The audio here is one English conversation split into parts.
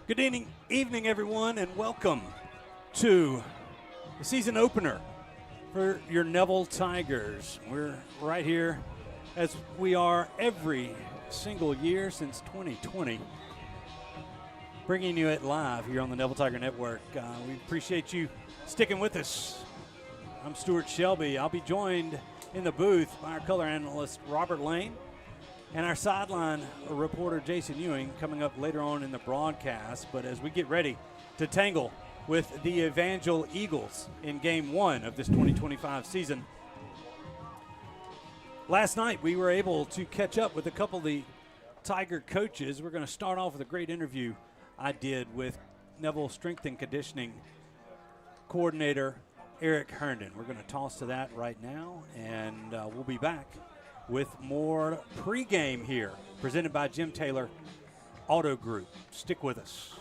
Good evening, everyone, and welcome to the season opener for your Neville Tigers. We're right here, as we are every single year since 2020, bringing you it live here on the Neville Tiger Network. We appreciate you sticking with us. I'm Stewart Shelby. I'll be joined in the booth by our color analyst, Robert Lane, and our sideline reporter, Jason Ewing, coming up later on in the broadcast. But as we get ready to tangle with the Evangel Eagles in Game 1 of this 2025 season, last night we were able to catch up with a couple of the Tiger coaches. We're going to start off with a great interview I did with Neville Strength and Conditioning Coordinator Eric Hearnen. We're going to toss to that right now, and we'll be back with more pregame here, presented by Jim Taylor Auto Group. Stick with us.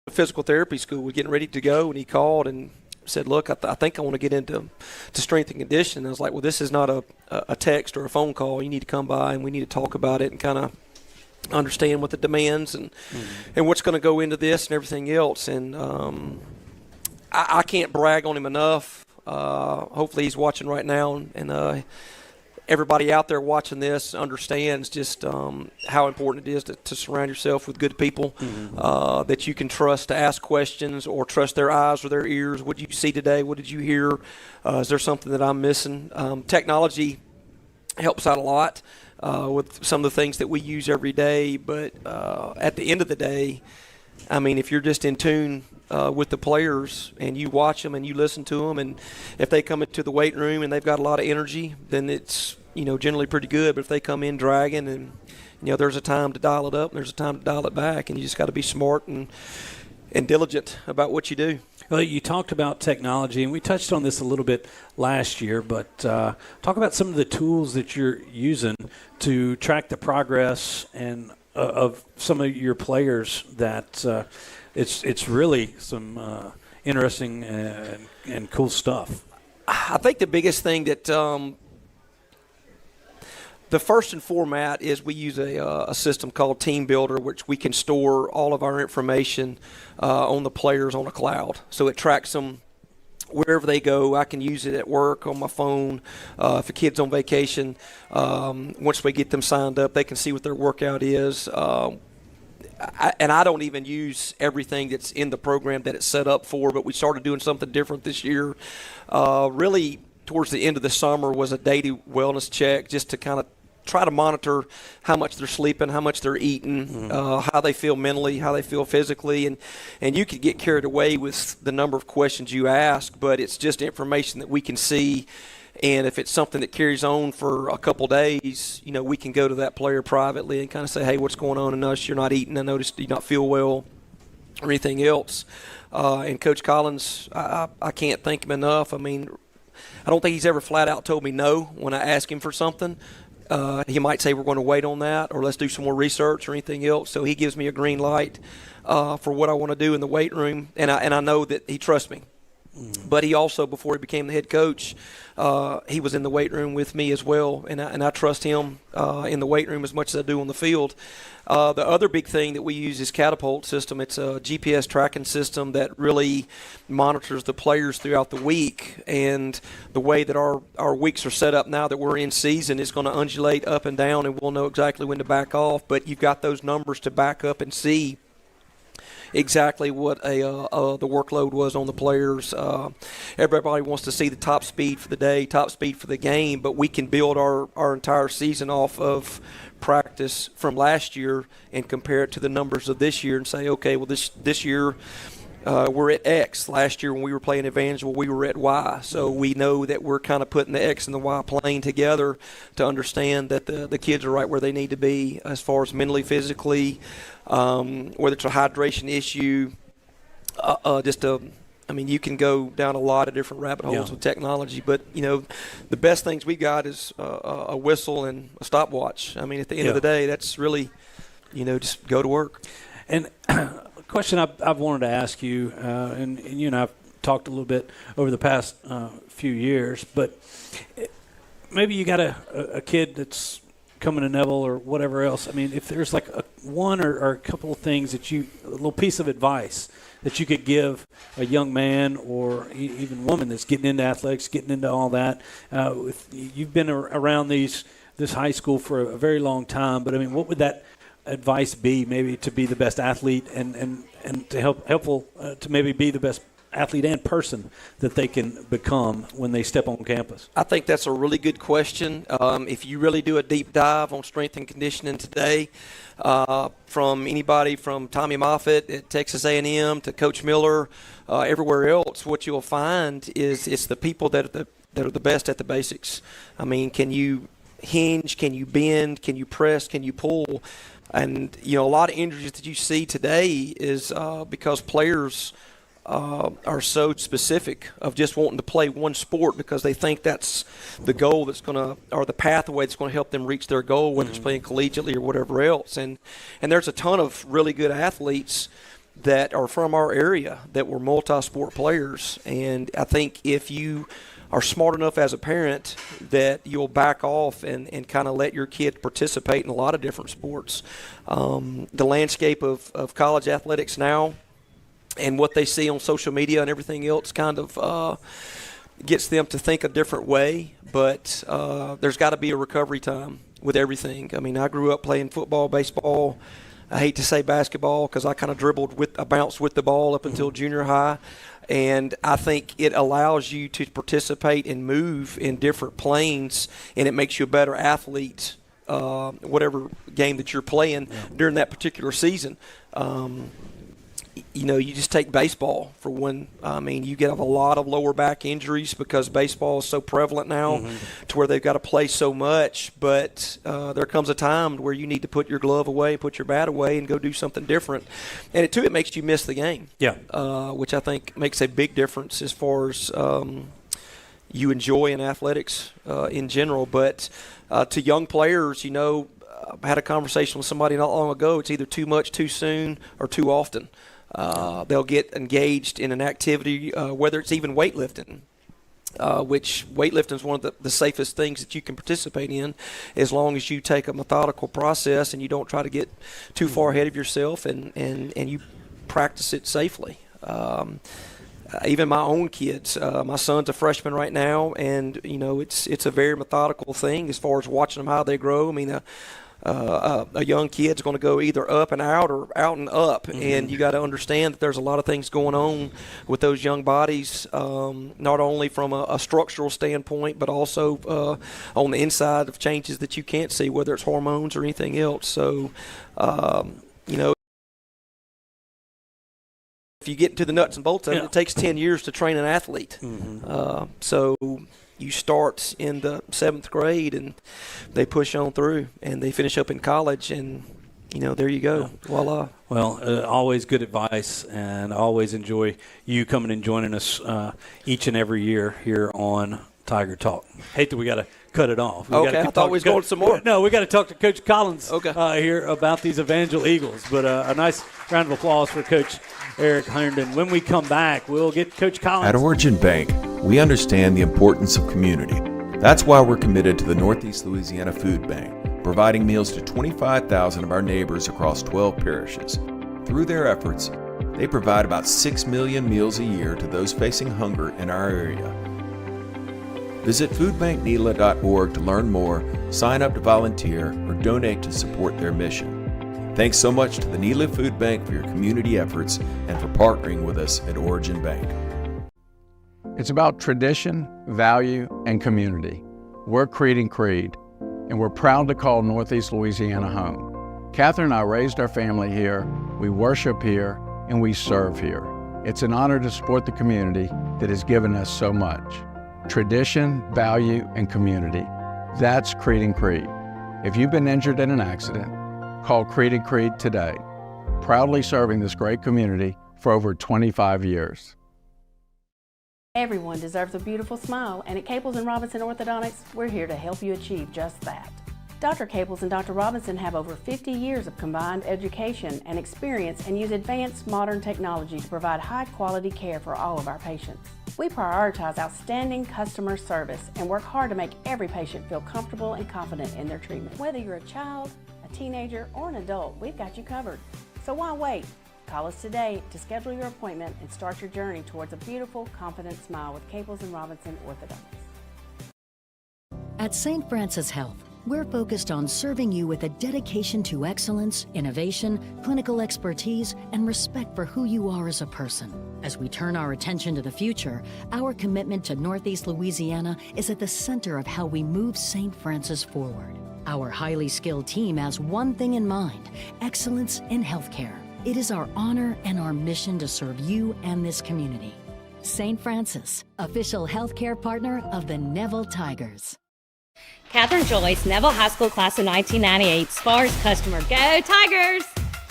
physical therapy school. We're getting ready to go, and he called and said, look, I think I want to get into strength and conditioning. I was like, well, this is not a text or a phone call. You need to come by, and we need to talk about it and kind of understand what the demands and what's going to go into this and everything else. And I can't brag on him enough. Hopefully he's watching right now, and everybody out there watching this understands just how important it is to surround yourself with good people that you can trust to ask questions or trust their eyes or their ears. What did you see today? What did you hear? Is there something that I'm missing? Technology helps out a lot with some of the things that we use every day, but at the end of the day, I mean, if you're just in tune with the players and you watch them and you listen to them, and if they come into the weight room and they've got a lot of energy, then it's, generally pretty good. But if they come in dragging, and, there's a time to dial it up and there's a time to dial it back, and you just got to be smart and diligent about what you do. Well, you talked about technology, and we touched on this a little bit last year, but talk about some of the tools that you're using to track the progress and of some of your players that it's really some interesting and cool stuff. I think the biggest thing that the first and format is we use a system called Team Builder, which we can store all of our information on the players on a cloud. So it tracks them wherever they go. I can use it at work, on my phone. If a kid's on vacation, once we get them signed up, they can see what their workout is. And I don't even use everything that's in the program that it's set up for, but we started doing something different this year. Really, towards the end of the summer was a daily wellness check, just to kind of try to monitor how much they're sleeping, how much they're eating, how they feel mentally, how they feel physically. And you could get carried away with the number of questions you ask, but it's just information that we can see. And if it's something that carries on for a couple days, we can go to that player privately and kind of say, hey, what's going on? I noticed you're not eating. I noticed you not feel well, or anything else. And Coach Collins, I can't thank him enough. I mean, I don't think he's ever flat out told me no when I ask him for something. He might say we're going to wait on that, or let's do some more research or anything else. So he gives me a green light for what I want to do in the weight room, and I know that he trusts me. But he also, before he became the head coach, he was in the weight room with me as well, and I trust him in the weight room as much as I do on the field. The other big thing that we use is Catapult system. It's a GPS tracking system that really monitors the players throughout the week, and the way that our weeks are set up now that we're in season is going to undulate up and down, and we'll know exactly when to back off. But you've got those numbers to back up and see exactly what the workload was on the players. Everybody wants to see the top speed for the day, top speed for the game, but we can build our entire season off of practice from last year and compare it to the numbers of this year and say, okay, well, this year we're at X. Last year when we were playing Evangel, we were at Y. So we know that we're kind of putting the X and the Y plane together to understand that the kids are right where they need to be as far as mentally, physically, whether it's a hydration issue, you can go down a lot of different rabbit holes with technology, but, the best things we got is a whistle and a stopwatch. I mean, at the end of the day, that's really, just go to work. And a question I've wanted to ask you, and you and I've talked a little bit over the past few years, but maybe you got a kid that's coming to Neville or whatever else. I mean, if there's like one or a couple of things a little piece of advice that you could give a young man or even woman that's getting into athletics, getting into all that. You've been around this high school for a very long time, but I mean, what would that advice be maybe to be the best athlete and to helpful to maybe be the best athlete and person that they can become when they step on campus? I think that's a really good question. If you really do a deep dive on strength and conditioning today, from anybody from Tommy Moffitt at Texas A&M to Coach Miller, everywhere else, what you'll find is it's the people that are the best at the basics. I mean, can you hinge? Can you bend? Can you press? Can you pull? And, a lot of injuries that you see today is because players are so specific of just wanting to play one sport because they think that's the goal that's going to, or the pathway that's going to help them reach their goal, whether it's playing collegiately or whatever else. And there's a ton of really good athletes that are from our area that were multi-sport players. And I think if you are smart enough as a parent that you'll back off and kind of let your kid participate in a lot of different sports. The landscape of college athletics now and what they see on social media and everything else kind of gets them to think a different way. But there's got to be a recovery time with everything. I mean, I grew up playing football, baseball. I hate to say basketball because I kind of bounced with the ball up until junior high. And I think it allows you to participate and move in different planes, and it makes you a better athlete, whatever game that you're playing during that particular season. You just take baseball for one. I mean, you get a lot of lower back injuries because baseball is so prevalent now to where they've got to play so much. But there comes a time where you need to put your glove away, put your bat away, and go do something different. And it makes you miss the game, which I think makes a big difference as far as you enjoy in athletics in general. But to young players, I had a conversation with somebody not long ago. It's either too much too soon or too often. They'll get engaged in an activity, whether it's even weightlifting, which weightlifting is one of the safest things that you can participate in as long as you take a methodical process and you don't try to get too far ahead of yourself and you practice it safely. Even my own kids, my son's a freshman right now, and it's a very methodical thing as far as watching them how they grow. I mean, a young kid's going to go either up and out or out and up, and you got to understand that there's a lot of things going on with those young bodies, not only from a structural standpoint, but also on the inside of changes that you can't see, whether it's hormones or anything else. So, if you get into the nuts and bolts of it, it takes 10 years to train an athlete. So you start in the 7th grade and they push on through and they finish up in college, and there you go. Voila. Well, always good advice, and I always enjoy you coming and joining us each and every year here on Tiger Talk. Hate that we got to cut it off. I thought we was going some more. No, we got to talk to Coach Collins here about these Evangel Eagles. But a nice round of applause for Coach Eric Hearnen. When we come back, we'll get Coach Collins. At Origin Bank, we understand the importance of community. That's why we're committed to the Northeast Louisiana Food Bank, providing meals to 25,000 of our neighbors across 12 parishes. Through their efforts, they provide about 6 million meals a year to those facing hunger in our area. Visit foodbanknela.org to learn more, sign up to volunteer, or donate to support their mission. Thanks so much to the Nela Food Bank for your community efforts and for partnering with us at Origin Bank. It's about tradition, value, and community. We're Creed and Creed, and we're proud to call Northeast Louisiana home. Catherine and I raised our family here, we worship here, and we serve here. It's an honor to support the community that has given us so much. Tradition, value, and community. That's Creed and Creed. If you've been injured in an accident, call Creed and Creed today. Proudly serving this great community for over 25 years. Everyone deserves a beautiful smile, and at Caples and Robinson Orthodontics, we're here to help you achieve just that. Dr. Caples and Dr. Robinson have over 50 years of combined education and experience and use advanced modern technology to provide high-quality care for all of our patients. We prioritize outstanding customer service and work hard to make every patient feel comfortable and confident in their treatment. Whether you're a child, a teenager, or an adult, we've got you covered. So why wait? Call us today to schedule your appointment and start your journey towards a beautiful, confident smile with Caples and Robinson Orthodontics. At St. Francis Health, we're focused on serving you with a dedication to excellence, innovation, clinical expertise, and respect for who you are as a person. As we turn our attention to the future, our commitment to Northeast Louisiana is at the center of how we move St. Francis forward. Our highly skilled team has one thing in mind: excellence in healthcare. It is our honor and our mission to serve you and this community. St. Francis, official healthcare partner of the Neville Tigers. Catherine Joyce, Neville High School class of 1998, Sparks customer. Go Tigers!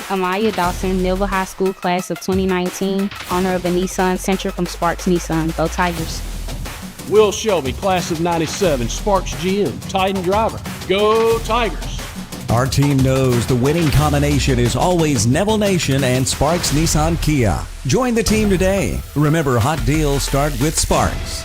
Amaya Dawson, Neville High School class of 2019, owner of a Nissan Sentra from Sparks Nissan. Go Tigers! Will Shelby, class of 97, Sparks GM, Titan driver. Go Tigers! Our team knows the winning combination is always Neville Nation and Sparks Nissan Kia. Join the team today. Remember, hot deals start with Sparks.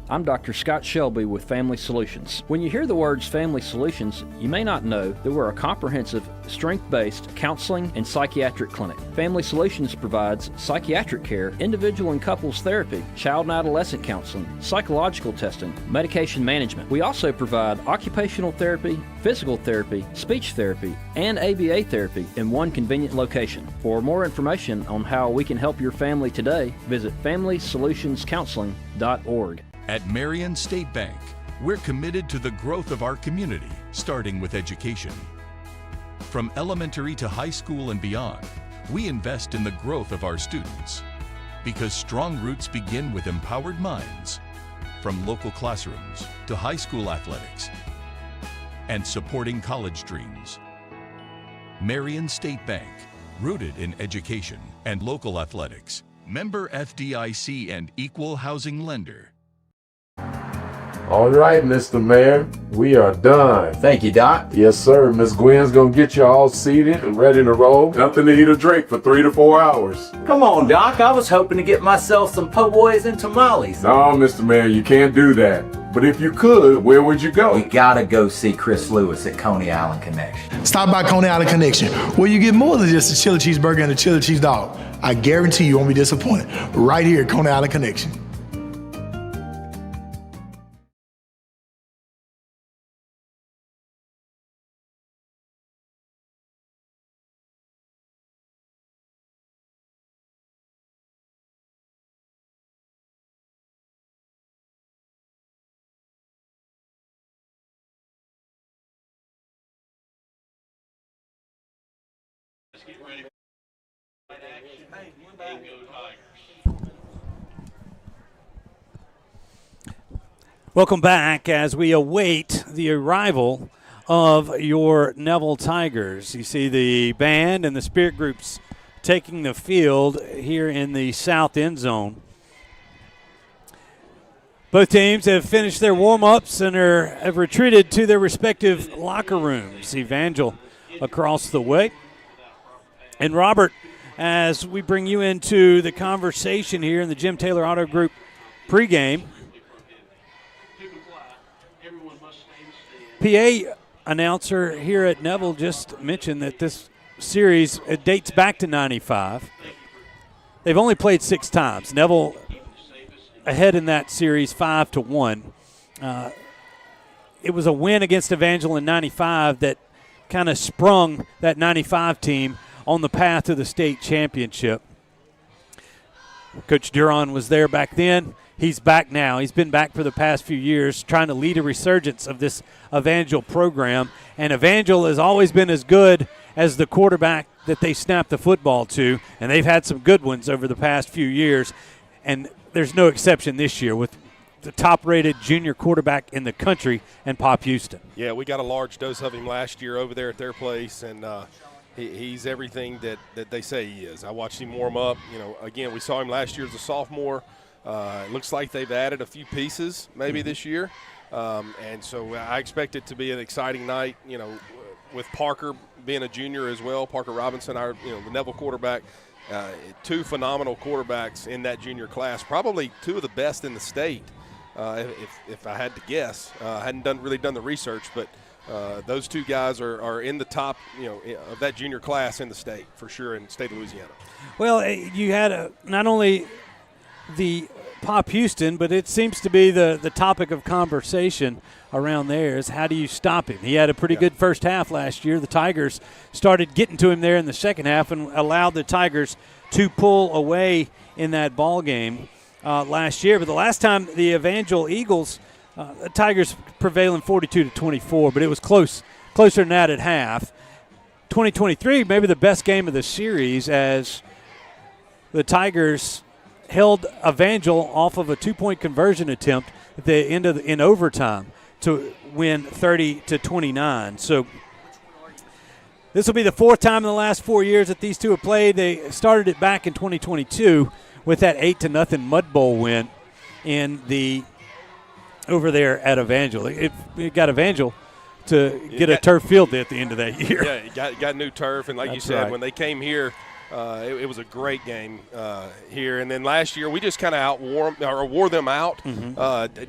I'm Dr. Scott Shelby with Family Solutions. When you hear the words Family Solutions, you may not know that we're a comprehensive, strength-based counseling and psychiatric clinic. Family Solutions provides psychiatric care, individual and couples therapy, child and adolescent counseling, psychological testing, medication management. We also provide occupational therapy, physical therapy, speech therapy, and ABA therapy in one convenient location. For more information on how we can help your family today, visit FamilySolutionsCounseling.org. At Marion State Bank, we're committed to the growth of our community, starting with education. From elementary to high school and beyond, we invest in the growth of our students. Because strong roots begin with empowered minds, from local classrooms to high school athletics, and supporting college dreams. Marion State Bank, rooted in education and local athletics. Member FDIC and equal housing lender. All right, Mr. Mayor, we are done. Thank you, Doc. Yes, sir. Miss Gwen's gonna get you all seated and ready to roll. Nothing to eat or drink for 3 to 4 hours. Come on, Doc. I was hoping to get myself some po' boys and tamales. No, Mr. Mayor, you can't do that. But if you could, where would you go? We gotta go see Chris Lewis at Coney Island Connection. Stop by Coney Island Connection, where you get more than just a chili cheeseburger and a chili cheese dog. I guarantee you won't be disappointed. Right here at Coney Island Connection. Welcome back as we await the arrival of your Neville Tigers. You see the band and the spirit groups taking the field here in the south end zone. Both teams have finished their warm-ups and have retreated to their respective locker rooms. Evangel across the way. And Robert, as we bring you into the conversation here in the Jim Taylor Auto Group pregame, PA announcer here at Neville just mentioned that this series, it dates back to 95. They've only played 6 times. Neville ahead in that series 5-1. It was a win against Evangel in 95 that kind of sprung that 95 team on the path to the state championship. Coach Duron was there back then. He's back now. He's been back for the past few years trying to lead a resurgence of this Evangel program. And Evangel has always been as good as the quarterback that they snap the football to. And they've had some good ones over the past few years. And there's no exception this year with the top-rated junior quarterback in the country and Pop Houston. Yeah, we got a large dose of him last year over there at their place. And he's everything that they say he is. I watched him warm up. You know, again, we saw him last year as a sophomore. It looks like they've added a few pieces maybe this year. And so I expect it to be an exciting night, you know, with Parker being a junior as well. Parker Robinson, the Neville quarterback. 2 phenomenal quarterbacks in that junior class, probably 2 of the best in the state, if I had to guess. I hadn't really done the research, but those 2 guys are in the top, of that junior class in the state for sure in the state of Louisiana. Well, you had not only the Pop Houston, but it seems to be the topic of conversation around there is how do you stop him? He had a pretty good first half last year. The Tigers started getting to him there in the second half and allowed the Tigers to pull away in that ball game last year. But the last time the Evangel Eagles, the Tigers prevailing 42-24, but it was closer than that at half. 2023, maybe the best game of the series as the Tigers held Evangel off of a 2-point conversion attempt at the end of in overtime to win 30-29. So this will be the 4th time in the last 4 years that these two have played. They started it back in 2022 with that 8-0 Mud Bowl win in the over there at Evangel. It got Evangel to get a turf field at the end of that year. Yeah, got new turf, and like you said, when they came here, it was a great game here. And then last year we just kind of wore them out.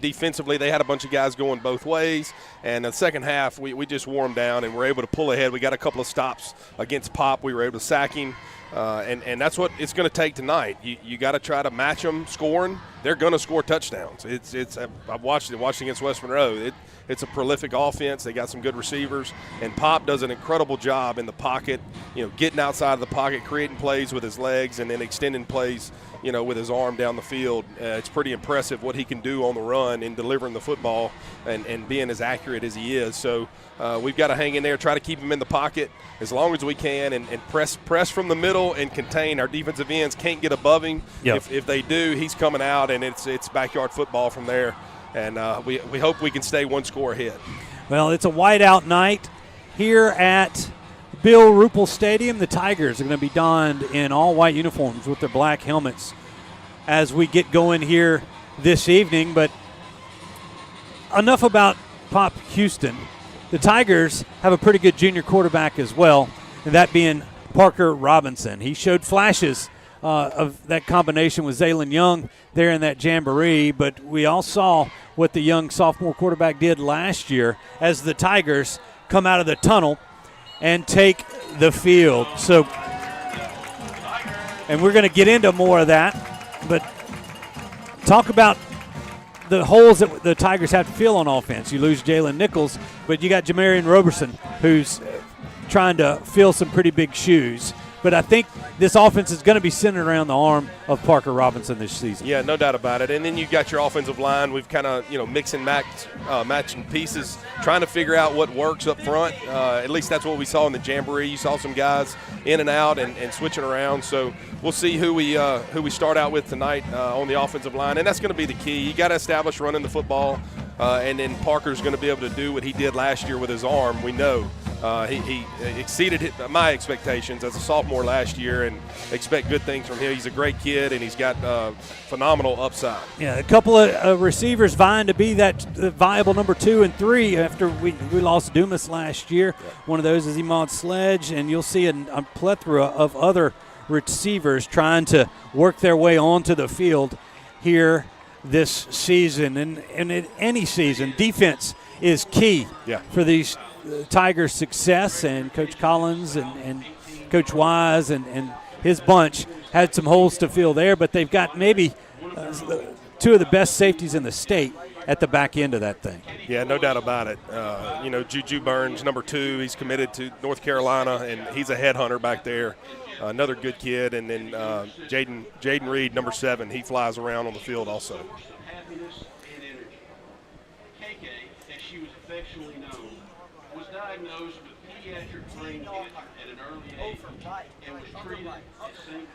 Defensively, they had a bunch of guys going both ways. And the second half, we just wore them down and were able to pull ahead. We got a couple of stops against Pop. We were able to sack him. And that's what it's going to take tonight. You got to try to match them scoring. They're going to score touchdowns. I've watched against West Monroe. It's a prolific offense. They got some good receivers, and Pop does an incredible job in the pocket, getting outside of the pocket, creating plays with his legs, and then extending plays, with his arm down the field. It's pretty impressive what he can do on the run in delivering the football and being as accurate as he is. So we've got to hang in there, try to keep him in the pocket as long as we can, and press from the middle and contain. Our defensive ends can't get above him. Yep. If they do, he's coming out, and it's backyard football from there. And we hope we can stay one score ahead. Well, it's a whiteout night here at Bill Ruple Stadium. The Tigers are going to be donned in all white uniforms with their black helmets as we get going here this evening. But enough about Pop Houston. The Tigers have a pretty good junior quarterback as well, and that being Parker Robinson. He showed flashes of that combination with Zaylin Young there in that jamboree, but we all saw what the young sophomore quarterback did last year as the Tigers come out of the tunnel and take the field. So, and we're going to get into more of that, but talk about the holes that the Tigers have to fill on offense. You lose Jalen Nichols, but you got Jamarian Roberson, who's trying to fill some pretty big shoes. But I think this offense is going to be centered around the arm of Parker Robinson this season. Yeah, no doubt about it. And then you've got your offensive line. We've kind of, mix and matching pieces, trying to figure out what works up front. At least that's what we saw in the jamboree. You saw some guys in and out and switching around. So we'll see who we start out with tonight on the offensive line. And that's going to be the key. You got to establish running the football. And then Parker's going to be able to do what he did last year with his arm. We know he exceeded my expectations as a sophomore last year, and expect good things from him. He's a great kid, and he's got phenomenal upside. Yeah, a couple of receivers vying to be that viable number 2 and 3 after we lost Dumas last year. Yeah. One of those is Emad Sledge, and you'll see a plethora of other receivers trying to work their way onto the field here this season. And in any season, defense is key for these Tigers' success, and Coach Collins and Coach Wise and his bunch had some holes to fill there, but they've got maybe 2 of the best safeties in the state at the back end of that thing. Yeah, no doubt about it. Juju Burns, number 2, he's committed to North Carolina, and he's a headhunter back there. Another good kid, and then Jaden Reed, number 7, he flies around on the field also.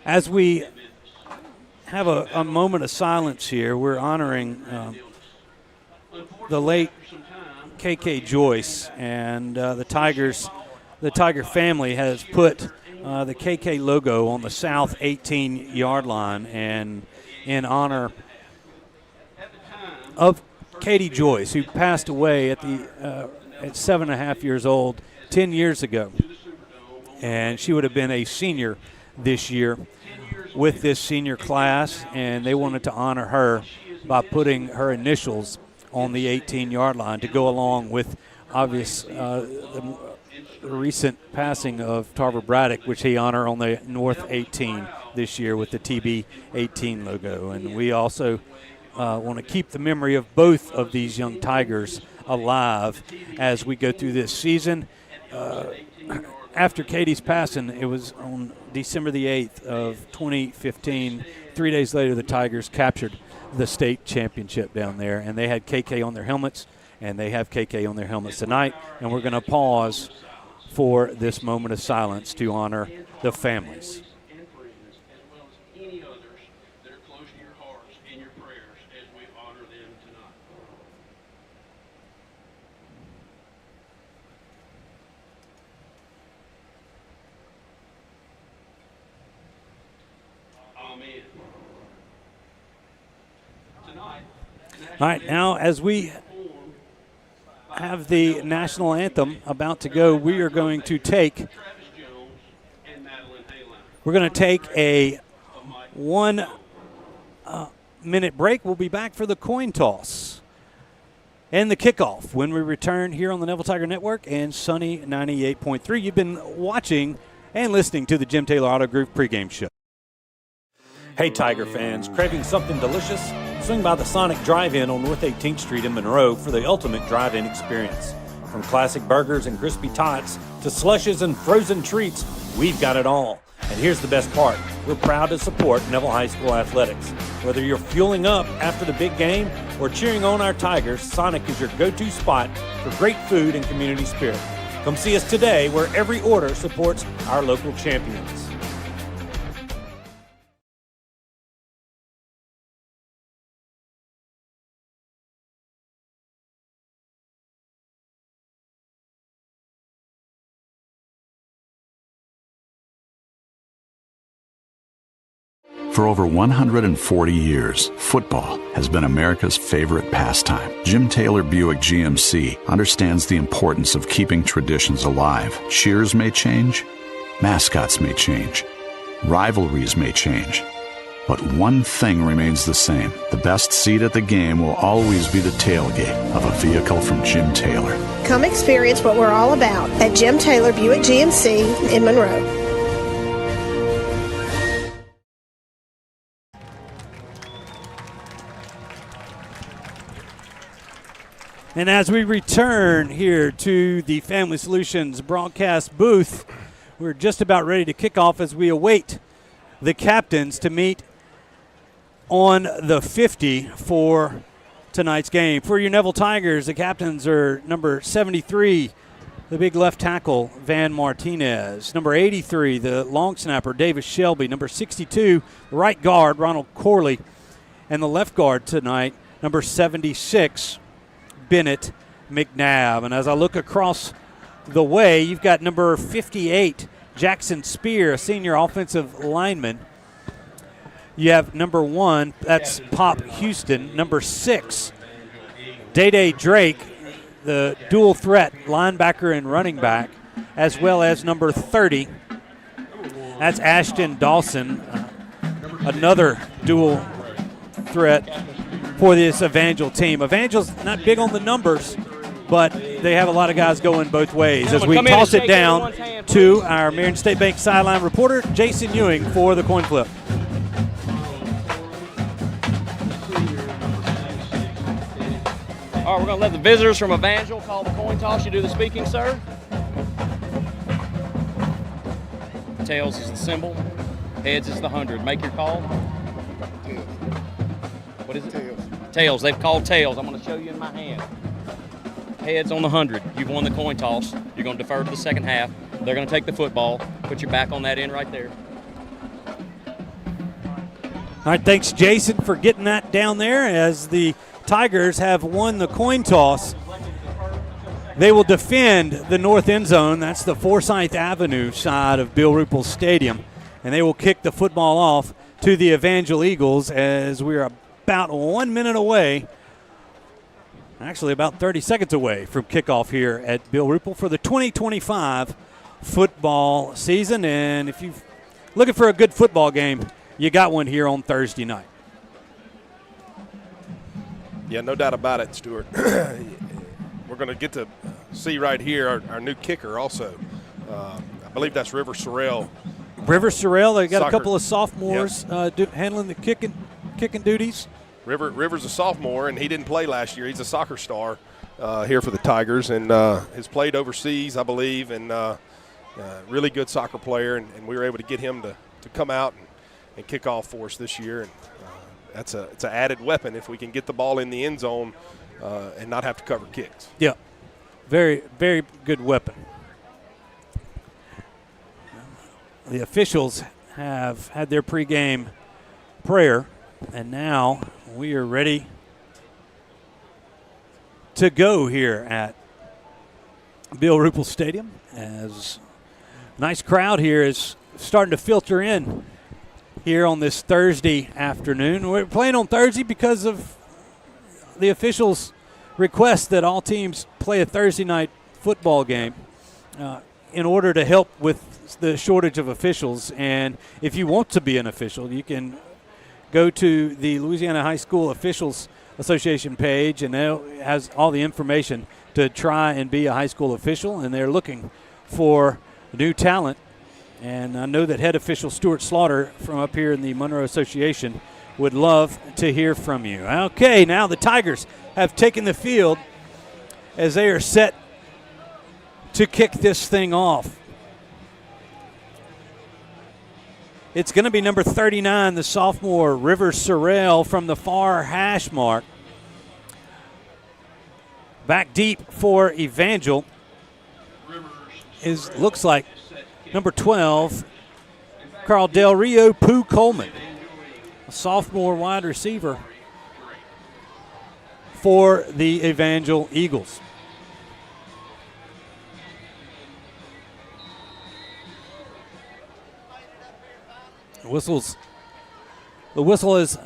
As we have a moment of silence here, we're honoring the late KK Joyce, and the Tiger family has put the KK logo on the south 18-yard line, and in honor of Katie Joyce, who passed away at 7.5 years old 10 years ago. And she would have been a senior this year with this senior class, and they wanted to honor her by putting her initials on the 18-yard line to go along with the recent passing of Tarver Braddock, which he honored on the North 18 this year with the TB 18 logo. And we also want to keep the memory of both of these young Tigers alive as we go through this season. After Katie's passing, it was on December the 8th of 2015. 3 days later, the Tigers captured the state championship down there, and they had KK on their helmets, and they have KK on their helmets tonight. And we're going to pause for this moment of silence to honor the families. All right, now as we have the national anthem about to go, we are going to take a 1 minute break. We'll be back for the coin toss and the kickoff when we return here on the Neville Tiger Network and Sunny 98.3. You've been watching and listening to the Jim Taylor Auto Group pregame show. Hey Tiger fans, craving something delicious? Swing by the Sonic Drive-In on North 18th Street in Monroe for the ultimate drive-in experience. From classic burgers and crispy tots to slushes and frozen treats, we've got it all. And here's the best part. We're proud to support Neville High School athletics. Whether you're fueling up after the big game or cheering on our Tigers, Sonic is your go-to spot for great food and community spirit. Come see us today where every order supports our local champions. For over 140 years, football has been America's favorite pastime. Jim Taylor Buick GMC understands the importance of keeping traditions alive. Cheers may change, mascots may change, rivalries may change, but one thing remains the same. The best seat at the game will always be the tailgate of a vehicle from Jim Taylor. Come experience what we're all about at Jim Taylor Buick GMC in Monroe. And as we return here to the Family Solutions broadcast booth, we're just about ready to kick off as we await the captains to meet on the 50 for tonight's game. For your Neville Tigers, the captains are number 73, the big left tackle, Van Martinez. Number 83, the long snapper, Davis Shelby. Number 62, the right guard, Ronald Corley. And the left guard tonight, number 76, Bennett McNabb. And as I look across the way, you've got number 58, Jackson Spear, a senior offensive lineman. You have number 1, that's Pop Houston. Number 6, Day-Day Drake, the dual threat linebacker and running back, as well as number 30, that's Ashton Dawson, another dual threat for this Evangel team. Evangel's not big on the numbers, but they have a lot of guys going both ways. As we toss it down to our Marion State Bank sideline reporter, Jason Ewing, for the coin flip. All right, we're going to let the visitors from Evangel call the coin toss. You do the speaking, sir. Tails is the symbol. Heads is the 100. Make your call. What is it? Tails. Tails. They've called tails. I'm going to show you in my hand. Heads on the 100. You've won the coin toss. You're going to defer to the second half. They're going to take the football. Put your back on that end right there. All right, thanks, Jason, for getting that down there as the Tigers have won the coin toss. They will defend the north end zone. That's the Forsyth Avenue side of Bill Ruple Stadium. And they will kick the football off to the Evangel Eagles as we are about 1 minute away, actually about 30 seconds away from kickoff here at Bill Ruple for the 2025 football season. And if you're looking for a good football game, you got one here on Thursday night. Yeah, no doubt about it, Stewart. We're going to get to see right here our new kicker also. I believe that's River Sorrell. River Sorrell, they got Soccer. A couple of sophomores handling the kicking duties. River's a sophomore, and he didn't play last year. He's a soccer star here for the Tigers, and has played overseas, I believe, and really good soccer player. And we were able to get him to come out and kick off for us this year. And it's an added weapon if we can get the ball in the end zone and not have to cover kicks. Yeah, very, very good weapon. The officials have had their pregame prayer, and now we are ready to go here at Bill Ruple Stadium. As nice crowd here is starting to filter in here on this Thursday afternoon. We're playing on Thursday because of the officials request that all teams play a Thursday night football game in order to help with the shortage of officials. And if you want to be an official, you can go to the Louisiana High School Officials Association page, and it has all the information to try and be a high school official, and they're looking for new talent. And I know that head official Stewart Slaughter from up here in the Monroe Association would love to hear from you. Okay, now the Tigers have taken the field as they are set to kick this thing off. It's going to be number 39, the sophomore River Sorrell from the far hash mark. Back deep for Evangel looks like number 12, Carl Del Rio Pooh Coleman, a sophomore wide receiver for the Evangel Eagles. The whistle is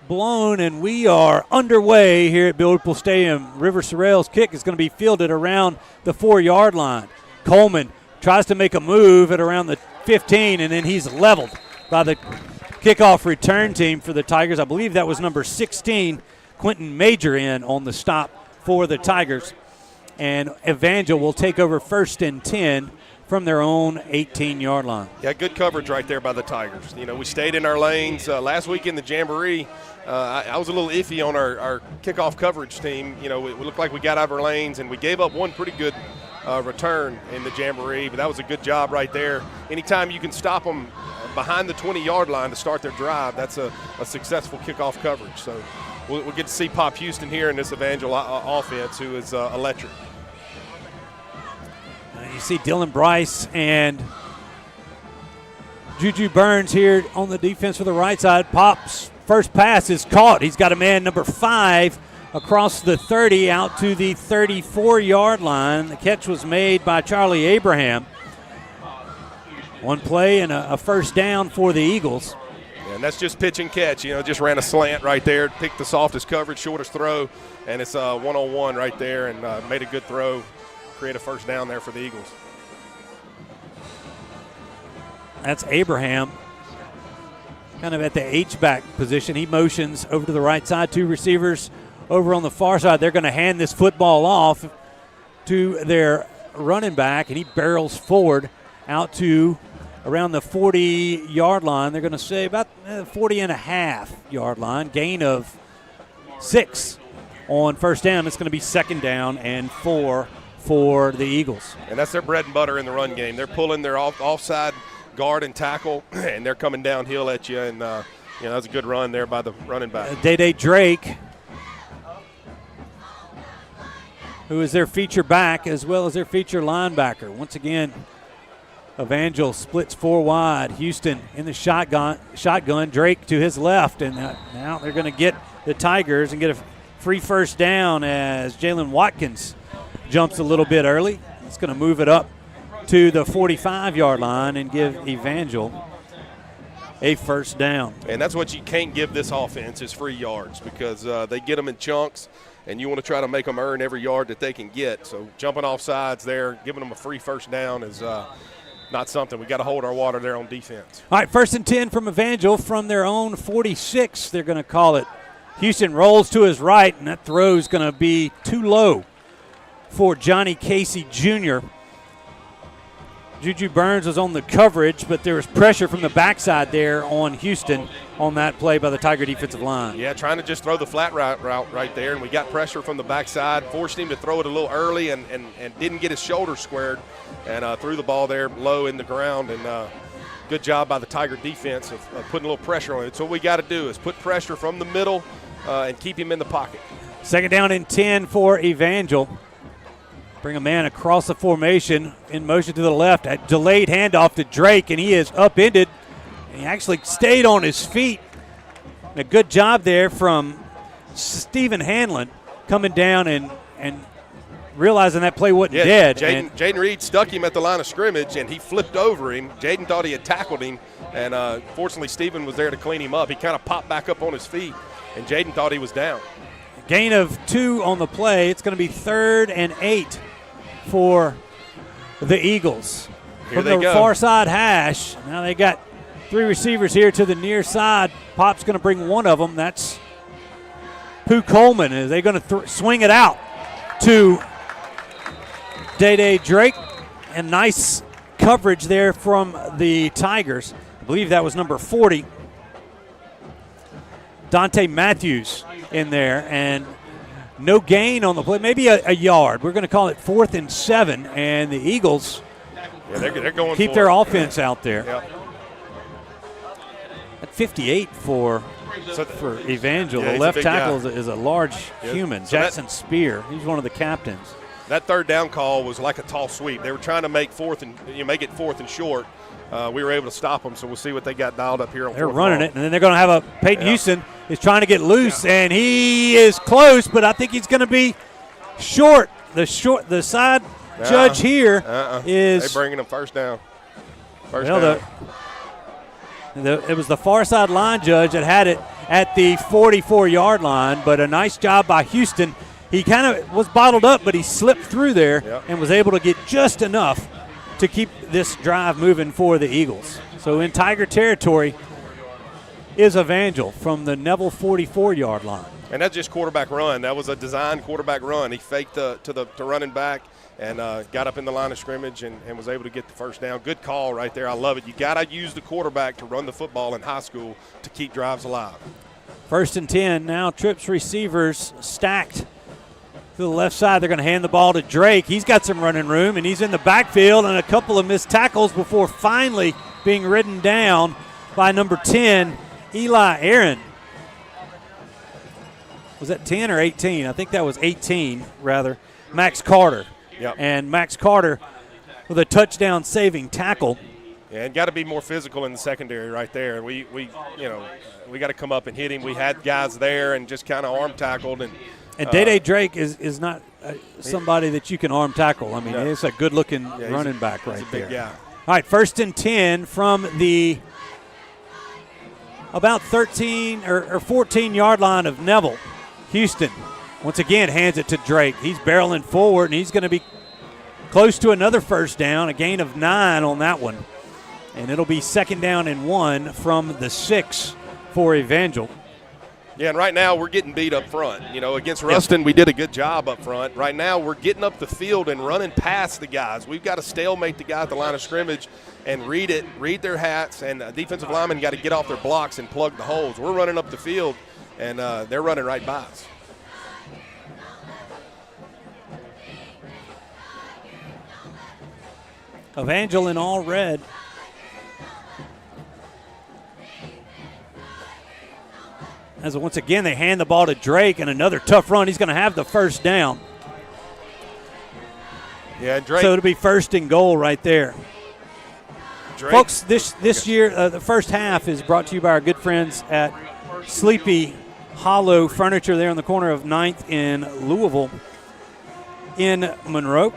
blown, and we are underway here at Bill Ruple Stadium. River Sorrell's kick is going to be fielded around the 4-yard line. Coleman tries to make a move at around the 15, and then he's leveled by the kickoff return team for the Tigers. I believe that was number 16, Quentin Major, in on the stop for the Tigers. And Evangel will take over 1st and 10 from their own 18-yard line. Yeah, good coverage right there by the Tigers. You know, we stayed in our lanes. Last week in the Jamboree, I was a little iffy on our kickoff coverage team. You know, it looked like we got out of our lanes, and we gave up one pretty good return in the Jamboree, but that was a good job right there. Anytime you can stop them behind the 20-yard line to start their drive, that's a successful kickoff coverage. So we'll get to see Pop Houston here in this Evangel offense, who is electric. You see Dylan Bryce and Juju Burns here on the defense for the right side. Pop's first pass is caught. He's got a man, number 5, across the 30 out to the 34-yard line. The catch was made by Charlie Abraham. One play and a first down for the Eagles. Yeah, and that's just pitch and catch. You know, just ran a slant right there, picked the softest coverage, shortest throw, and it's a one-on-one right there, and made a good throw. Create a first down there for the Eagles. That's Abraham kind of at the H-back position. He motions over to the right side. 2 receivers over on the far side. They're going to hand this football off to their running back, and he barrels forward out to around the 40-yard line. They're going to say about 40.5-yard line. Gain of 6 on first down. It's going to be 2nd down and 4 for the Eagles. And that's their bread and butter in the run game. They're pulling their offside guard and tackle, and they're coming downhill at you. And, that was a good run there by the running back. Day Drake, who is their feature back as well as their feature linebacker. Once again, Evangel splits 4 wide. Houston in the shotgun. Drake to his left, and now they're going to get the Tigers and get a free first down as Jalen Watkins jumps a little bit early. It's going to move it up to the 45-yard line and give Evangel a first down. And that's what you can't give this offense is free yards, because they get them in chunks, and you want to try to make them earn every yard that they can get. So jumping off sides there, giving them a free first down is not something. We got to hold our water there on defense. All right, 1st and 10 from Evangel from their own 46. They're going to call it. Houston rolls to his right, and that throw is going to be too low for Johnny Casey Jr. Juju Burns was on the coverage, but there was pressure from the backside there on Houston on that play by the Tiger defensive line. Yeah, trying to just throw the flat route right there, and we got pressure from the backside, forced him to throw it a little early and didn't get his shoulder squared, and threw the ball there low in the ground. And good job by the Tiger defense of putting a little pressure on it. So what we got to do is put pressure from the middle and keep him in the pocket. 2nd down and 10 for Evangel. Bring a man across the formation in motion to the left. A delayed handoff to Drake, and he is upended. He actually stayed on his feet. A good job there from Stephen Hanlon coming down and realizing that play wasn't dead. Jaden Reed stuck him at the line of scrimmage, and he flipped over him. Jaden thought he had tackled him, and fortunately Stephen was there to clean him up. He kind of popped back up on his feet, and Jaden thought he was down. Gain of 2 on the play. It's going to be 3rd and 8 for the Eagles. Here From they the go. far side hash. Now they got 3 receivers here to the near side. Pop's going to bring one of them. That's Pooh Coleman. Are they going to swing it out to Day Drake? And nice coverage there from the Tigers. I believe that was number 40. Dante Matthews in there, and no gain on the play, maybe a yard. We're going to call it 4th and 7, and the Eagles they're going keep for their it. offense out there. Yep. At 58 for Evangel, Yeah, the he's a left big tackle guy. is a large Yeah. human. So Jackson Spear, he's one of the captains. That 3rd down call was like a tall sweep. They were trying to make make it 4th and short. We were able to stop them, so we'll see what they got dialed up here on They're 4th running ball. it, and then they're going to have Peyton Houston is trying to get loose, and he is close, but I think he's going to be short. The side judge here is they're bringing them first down. First well, down. It was the far side line judge that had it at the 44-yard line, but a nice job by Houston. He kind of was bottled up, but he slipped through there and was able to get just enough to keep this drive moving for the Eagles. So in Tiger territory is Evangel from the Neville 44-yard line. And that's just quarterback run. That was a designed quarterback run. He faked to running back and got up in the line of scrimmage and was able to get the first down. Good call right there. I love it. You got to use the quarterback to run the football in high school to keep drives alive. 1st and 10. Now Trips receivers stacked to the left side. They're going to hand the ball to Drake. He's got some running room, and he's in the backfield, and a couple of missed tackles before finally being ridden down by number 10, Eli Aaron. Was that 10 or 18? I think that was 18, rather. Max Carter. Yep. And Max Carter with a touchdown saving tackle. Yeah, and got to be more physical in the secondary right there. We got to come up and hit him. We had guys there and just kind of arm tackled. And Day Drake is not somebody that you can arm tackle. I mean, it's a good-looking running back right there. Big guy. All right, 1st and 10 from the about 13 or 14-yard line of Neville. Houston, once again, hands it to Drake. He's barreling forward, and he's going to be close to another first down, a gain of 9 on that one. And it'll be 2nd down and 1 from the 6 for Evangel. Yeah, and right now we're getting beat up front. Against Ruston, we did a good job up front. Right now we're getting up the field and running past the guys. We've got to stalemate the guy at the line of scrimmage and read their hats, and defensive linemen got to get off their blocks and plug the holes. We're running up the field, and they're running right by us. Evangel in all red. As once again they hand the ball to Drake, and another tough run. He's going to have the first down. Yeah, Drake. So it'll be 1st and goal right there. Drake. Folks, this year, the first half is brought to you by our good friends at Sleepy Hollow Furniture there on the corner of 9th in Louisville in Monroe.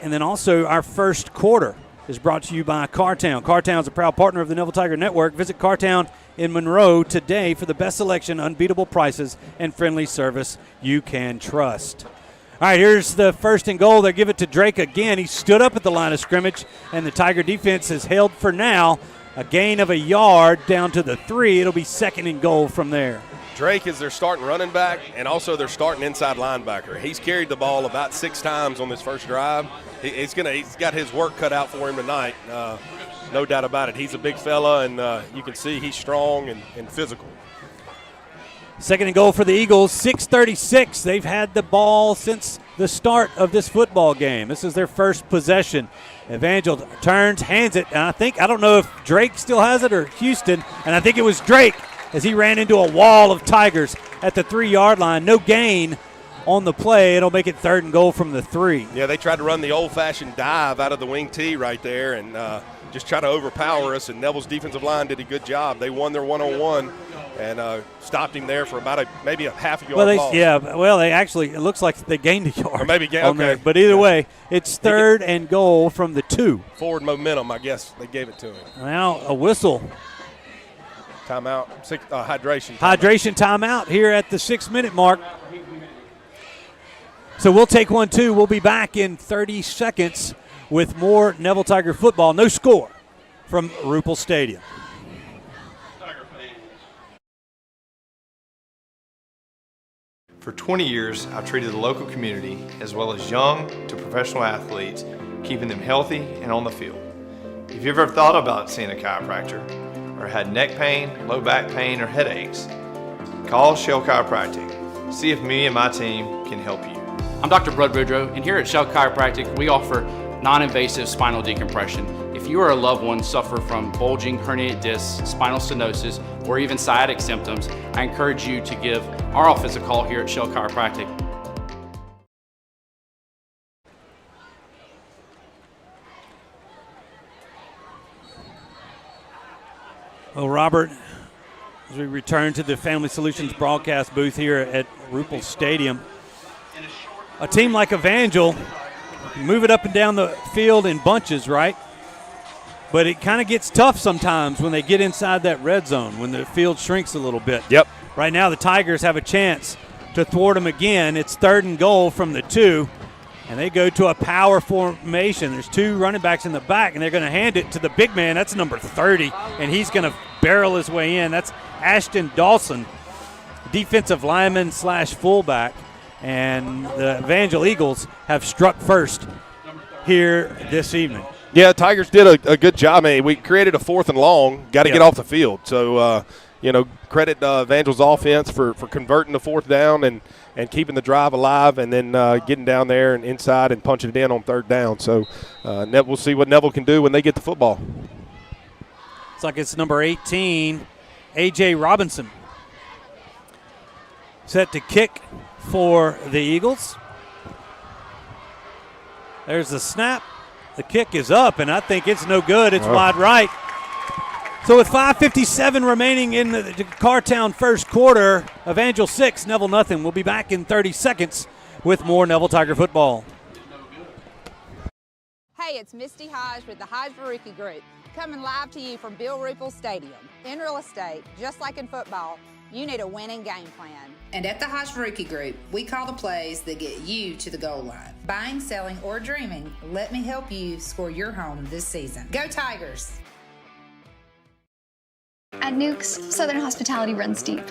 And then also our first quarter is brought to you by Cartown. Cartown is a proud partner of the Neville Tiger Network. Visit Cartown in Monroe today for the best selection, unbeatable prices, and friendly service you can trust. All right, here's the 1st and goal. They give it to Drake again. He stood up at the line of scrimmage, and the Tiger defense has held for now a gain of a yard down to the 3. It'll be 2nd and goal from there. Drake is their starting running back and also their starting inside linebacker. He's carried the ball about 6 times on this first drive. He's got his work cut out for him tonight. No doubt about it. He's a big fella, and you can see he's strong and physical. 2nd and goal for the Eagles, 6:36. They've had the ball since the start of this football game. This is their first possession. Evangel turns, hands it, and I don't know if Drake still has it or Houston, and I think it was Drake as he ran into a wall of Tigers at the 3-yard line. No gain on the play. It'll make it 3rd and goal from the 3. Yeah, they tried to run the old-fashioned dive out of the wing tee right there and just try to overpower us, and Neville's defensive line did a good job. They won their one-on-one and stopped him there for about maybe a half a yard loss. They actually, it looks like they gained a yard. Or maybe on there. But either way, it's 3rd and goal from the 2. Forward momentum, I guess they gave it to him. Now a whistle Timeout. Hydration. Hydration timeout here at the 6-minute mark. So we'll take one, too. We'll be back in 30 seconds with more Neville Tiger football. No score from Ruple Stadium. For 20 years, I've treated the local community, as well as young to professional athletes, keeping them healthy and on the field. If you've ever thought about seeing a chiropractor, or had neck pain, low back pain, or headaches, call Shell Chiropractic. See if me and my team can help you. I'm Dr. Bud Boudreaux, and here at Shell Chiropractic, we offer non-invasive spinal decompression. If you or a loved one suffer from bulging herniated discs, spinal stenosis, or even sciatic symptoms, I encourage you to give our office a call here at Shell Chiropractic. Well, Robert, as we return to the Family Solutions broadcast booth here at Ruple Stadium, a team like Evangel move it up and down the field in bunches, right? But it kind of gets tough sometimes when they get inside that red zone, when the field shrinks a little bit. Yep. Right now the Tigers have a chance to thwart them again. It's 3rd and goal from the 2, and they go to a power formation. There's 2 running backs in the back, and they're going to hand it to the big man. That's number 30, and he's going to barrel his way in. That's Ashton Dawson, defensive lineman / fullback. And the Evangel Eagles have struck first here this evening. Yeah, Tigers did a good job. I mean, we created a 4th and long. Got to get off the field. So, credit Evangel's offense for converting the 4th down and keeping the drive alive, and then getting down there and inside and punching it in on 3rd down. So we'll see what Neville can do when they get the football. It's like it's number 18, A.J. Robinson, set to kick for the Eagles. There's the snap. The kick is up, and I think it's no good. It's wide right. So with 5:57 remaining in the Cartown first quarter, Evangel 6, Neville nothing. We'll be back in 30 seconds with more Neville Tiger football. Hey, it's Misty Hodge with the Hodge Baruki Group, coming live to you from Bill Ruple Stadium. In real estate, just like in football, you need a winning game plan. And at the Hodge Baruki Group, we call the plays that get you to the goal line. Buying, selling, or dreaming, let me help you score your home this season. Go Tigers! At Nukes, Southern hospitality runs deep.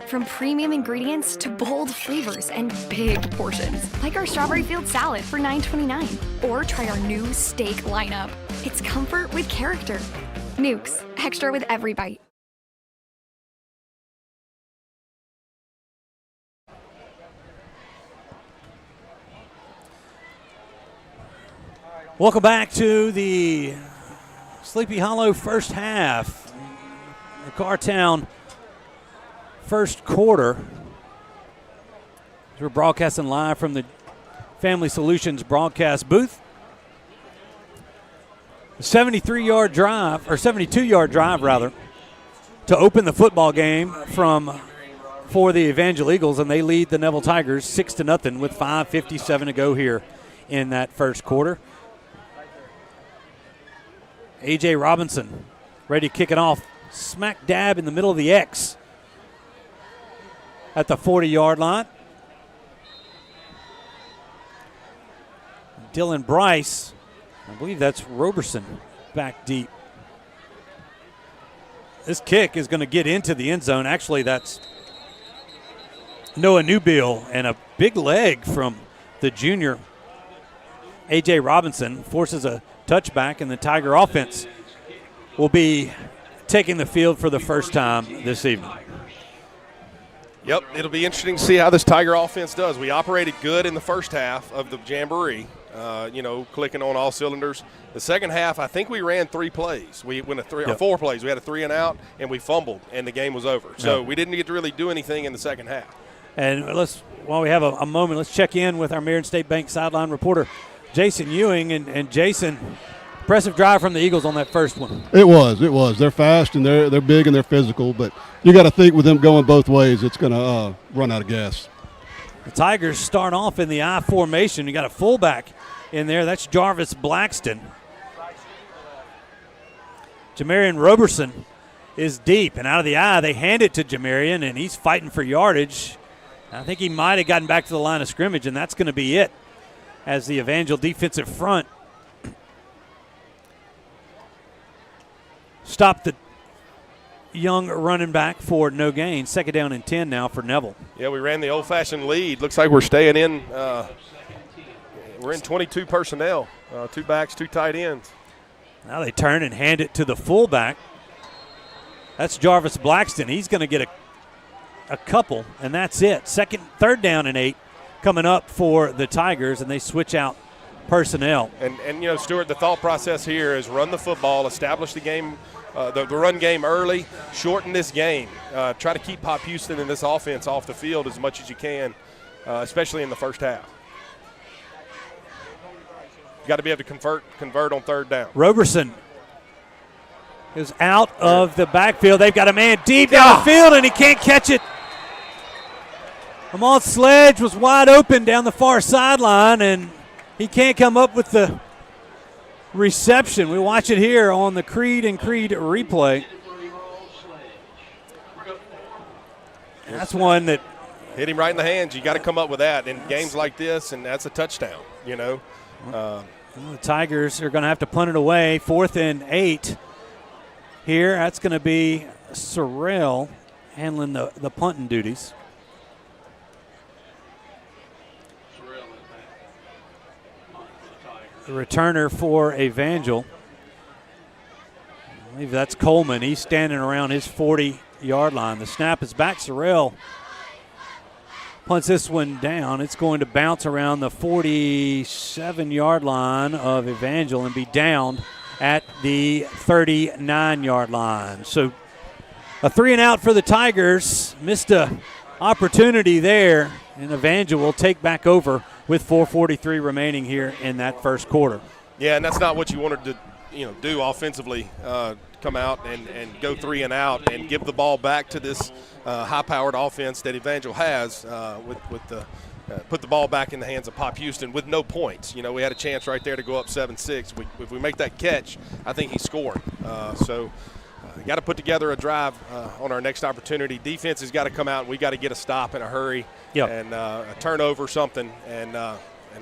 From premium ingredients to bold flavors and big portions. Like our strawberry field salad for $9.29. Or try our new steak lineup. It's comfort with character. Nukes, extra with every bite. Welcome back to the Sleepy Hollow first half. The Cartown first quarter. We're broadcasting live from the Family Solutions broadcast booth. A 73-yard drive, or 72-yard drive rather, to open the football game for the Evangel Eagles, and they lead the Neville Tigers 6-0 with 5:57 to go here in that first quarter. A.J. Robinson ready to kick it off smack dab in the middle of the X at the 40-yard line. Dylan Bryce, I believe that's Roberson, back deep. This kick is going to get into the end zone. Actually, that's Noah Newbill, and a big leg from the junior A.J. Robinson forces a touchback, and the Tiger offense will be taking the field for the first time this evening. Yep, it'll be interesting to see how this Tiger offense does. We operated good in the first half of the Jamboree, clicking on all cylinders. The second half, I think we ran 3 plays. We went or 4 plays. We had a 3 and out, and we fumbled, and the game was over. So we didn't get to really do anything in the second half. And while we have a moment, let's check in with our Marion State Bank sideline reporter, Jason Ewing. And Jason, impressive drive from the Eagles on that first one. It was. They're fast and they're big and they're physical, but you got to think with them going both ways, it's going to run out of gas. The Tigers start off in the I formation. You got a fullback in there. That's Jarvis Blackston. Jamarian Roberson is deep. And out of the eye, they hand it to Jamarian, and he's fighting for yardage. I think he might have gotten back to the line of scrimmage, and that's going to be it as the Evangel defensive front stopped the young running back for no gain. 2nd down and 10 now for Neville. Yeah, we ran the old-fashioned lead. Looks like we're staying in. We're in 22 personnel, 2 backs, 2 tight ends. Now they turn and hand it to the fullback. That's Jarvis Blackston. He's going to get a couple, and that's it. 3rd down and 8 coming up for the Tigers, and they switch out personnel. And you know, Stewart, the thought process here is run the football, establish the game, the run game early, shorten this game. Try to keep Pop Houston and this offense off the field as much as you can, especially in the first half. You got to be able to convert on 3rd down. Roberson is out of the backfield. They've got a man deep down the field, and he can't catch it. Ahmad Sledge was wide open down the far sideline, and he can't come up with the reception. We watch it here on the Creed and Creed replay. That's one that hit him right in the hands. You got to come up with that in games like this, and that's a touchdown, you know. The Tigers are going to have to punt it away. 4th and 8 here. That's going to be Sorrell handling the punting duties. The returner for Evangel, I believe that's Coleman. He's standing around his 40-yard line. The snap is back. Sorrell punts this one down. It's going to bounce around the 47-yard line of Evangel and be down at the 39-yard line. So a 3-and-out for the Tigers. Missed a opportunity there, and Evangel will take back over with 4:43 remaining here in that first quarter. Yeah, and that's not what you wanted to, do offensively. Come out and go 3-and-out and give the ball back to this high-powered offense that Evangel has with the put the ball back in the hands of Pop Houston with no points. You know, we had a chance right there to go up 7-6. If we make that catch, I think he's scoring. Got to put together a drive on our next opportunity. Defense has got to come out, and we got to get a stop in a hurry and a turnover, something, and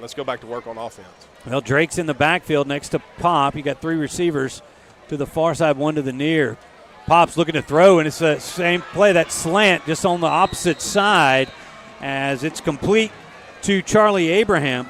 let's go back to work on offense. Well, Drake's in the backfield next to Pop. You got 3 receivers to the far side, 1 to the near. Pop's looking to throw, and it's the same play, that slant just on the opposite side as it's complete to Charlie Abraham.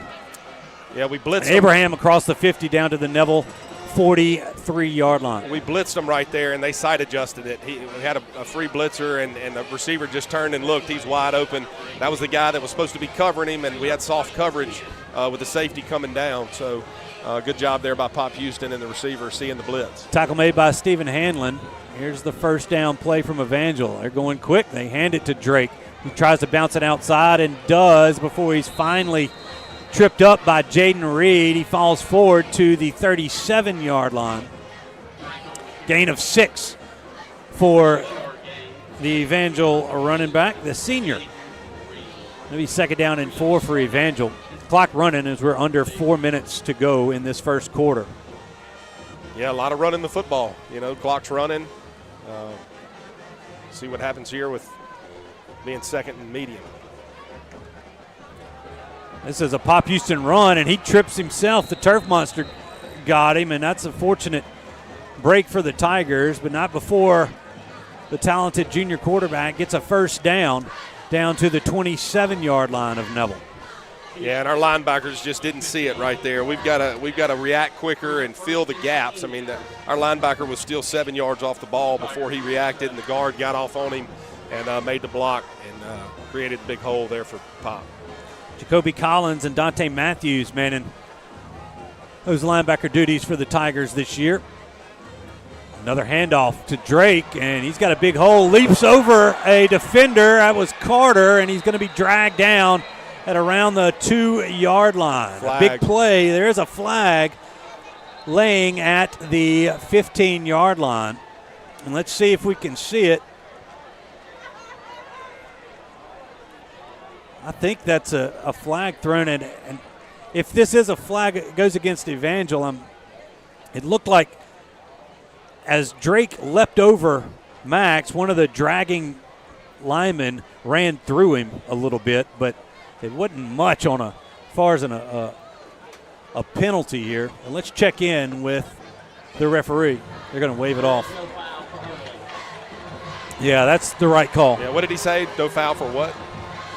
Yeah, we blitzed Abraham across the 50 down to the Neville 43-yard line. We blitzed him right there, and they side adjusted it. We had a free blitzer, and the receiver just turned and looked. He's wide open. That was the guy that was supposed to be covering him, and we had soft coverage with the safety coming down. So good job there by Pop Houston and the receiver seeing the blitz. Tackle made by Stephen Hanlon. Here's the first down play from Evangel. They're going quick. They hand it to Drake, who tries to bounce it outside and does before he's finally tripped up by Jaden Reed. He falls forward to the 37-yard line. Gain of 6 for the Evangel running back, the senior. Maybe 2nd down and 4 for Evangel. Clock running as we're under 4 minutes to go in this first quarter. Yeah, a lot of running the football. Clock's running. See what happens here with being 2nd and medium. This is a Pop Houston run, and he trips himself. The turf monster got him, and that's a fortunate break for the Tigers, but not before the talented junior quarterback gets a first down to the 27-yard line of Neville. Yeah, and our linebackers just didn't see it right there. We've got to react quicker and fill the gaps. I mean, our linebacker was still 7 yards off the ball before he reacted, and the guard got off on him and made the block and created a big hole there for Pop. Jacoby Collins and Dante Matthews manning those linebacker duties for the Tigers this year. Another handoff to Drake, and he's got a big hole, leaps over a defender. That was Carter, and he's going to be dragged down at around the 2-yard line. Flag. A big play. There is a flag laying at the 15-yard line. And let's see if we can see it. I think that's a flag thrown in. And if this is a flag, it goes against Evangel. It looked like as Drake leapt over Max, one of the dragging linemen, ran through him a little bit, but it wasn't much on as far as a penalty here. And let's check in with the referee. They're going to wave it off. Yeah, that's the right call. Yeah, what did he say? No foul for what?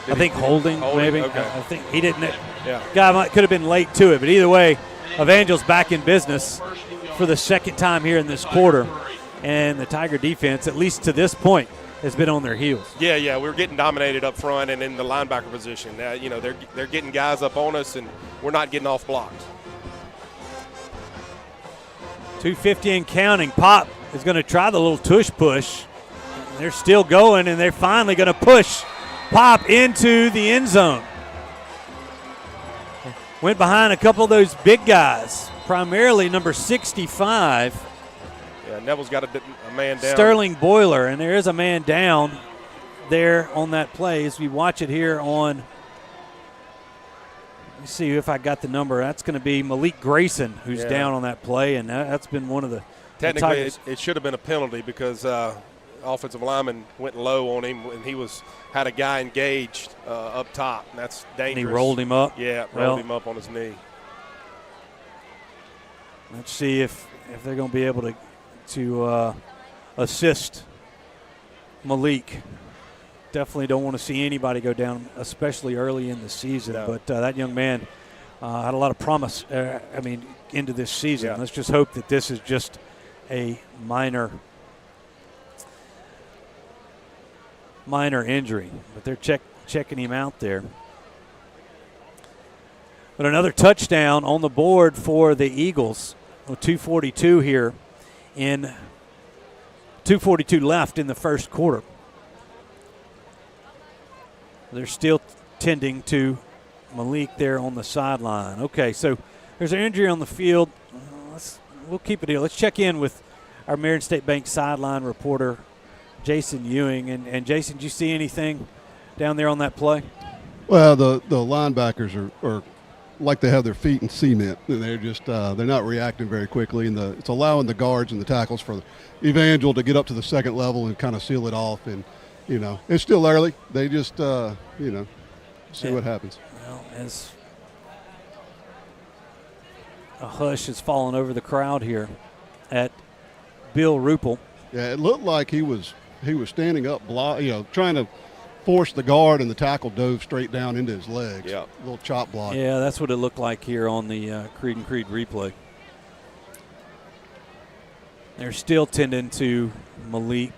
I think holding, maybe. Okay. I think he didn't. Yeah. Guy could have been late to it, but either way, Evangel's back in business for the second time here in this quarter. And the Tiger defense, at least to this point, has been on their heels. Yeah, we were getting dominated up front and in the linebacker position. They're getting guys up on us, and we're not getting off blocks. 2:50 and counting. Pop is going to try the little tush push. They're still going, and they're finally going to push Pop into the end zone. Went behind a couple of those big guys, primarily number 65. Yeah, Neville's got a man down. Sterling Boyler, and there is a man down there on that play as we watch it here on. Let me see if I got the number. That's going to be Malik Grayson who's down on that play, and that's been one of the. Technically, it should have been a penalty because offensive lineman went low on him, and he had a guy engaged up top, and that's dangerous. And he rolled him up? Yeah, rolled him up on his knee. Let's see if they're going to be able to assist Malik. Definitely don't want to see anybody go down, especially early in the season. No. But that young man had a lot of promise, into this season. Yeah. Let's just hope that this is just a minor injury. But they're checking him out there. But another touchdown on the board for the Eagles. 2:42 here. In 2:42 left in the first quarter. They're still tending to Malik there on the sideline. Okay, so there's an injury on the field. We'll keep it here. Let's check in with our Marion State Bank sideline reporter, Jason Ewing. And Jason, did you see anything down there on that play? Well, the linebackers are like they have their feet in cement. They're just they're not reacting very quickly, and it's allowing the guards and the tackles for Evangel to get up to the second level and kind of seal it off. And it's still early. They just see what happens. Well, as a hush has fallen over the crowd here at Bill Ruple. Yeah, it looked like he was standing up, trying to force the guard, and the tackle dove straight down into his legs. Yeah. A little chop block. Yeah, that's what it looked like here on the Creed and Creed replay. They're still tending to Malik.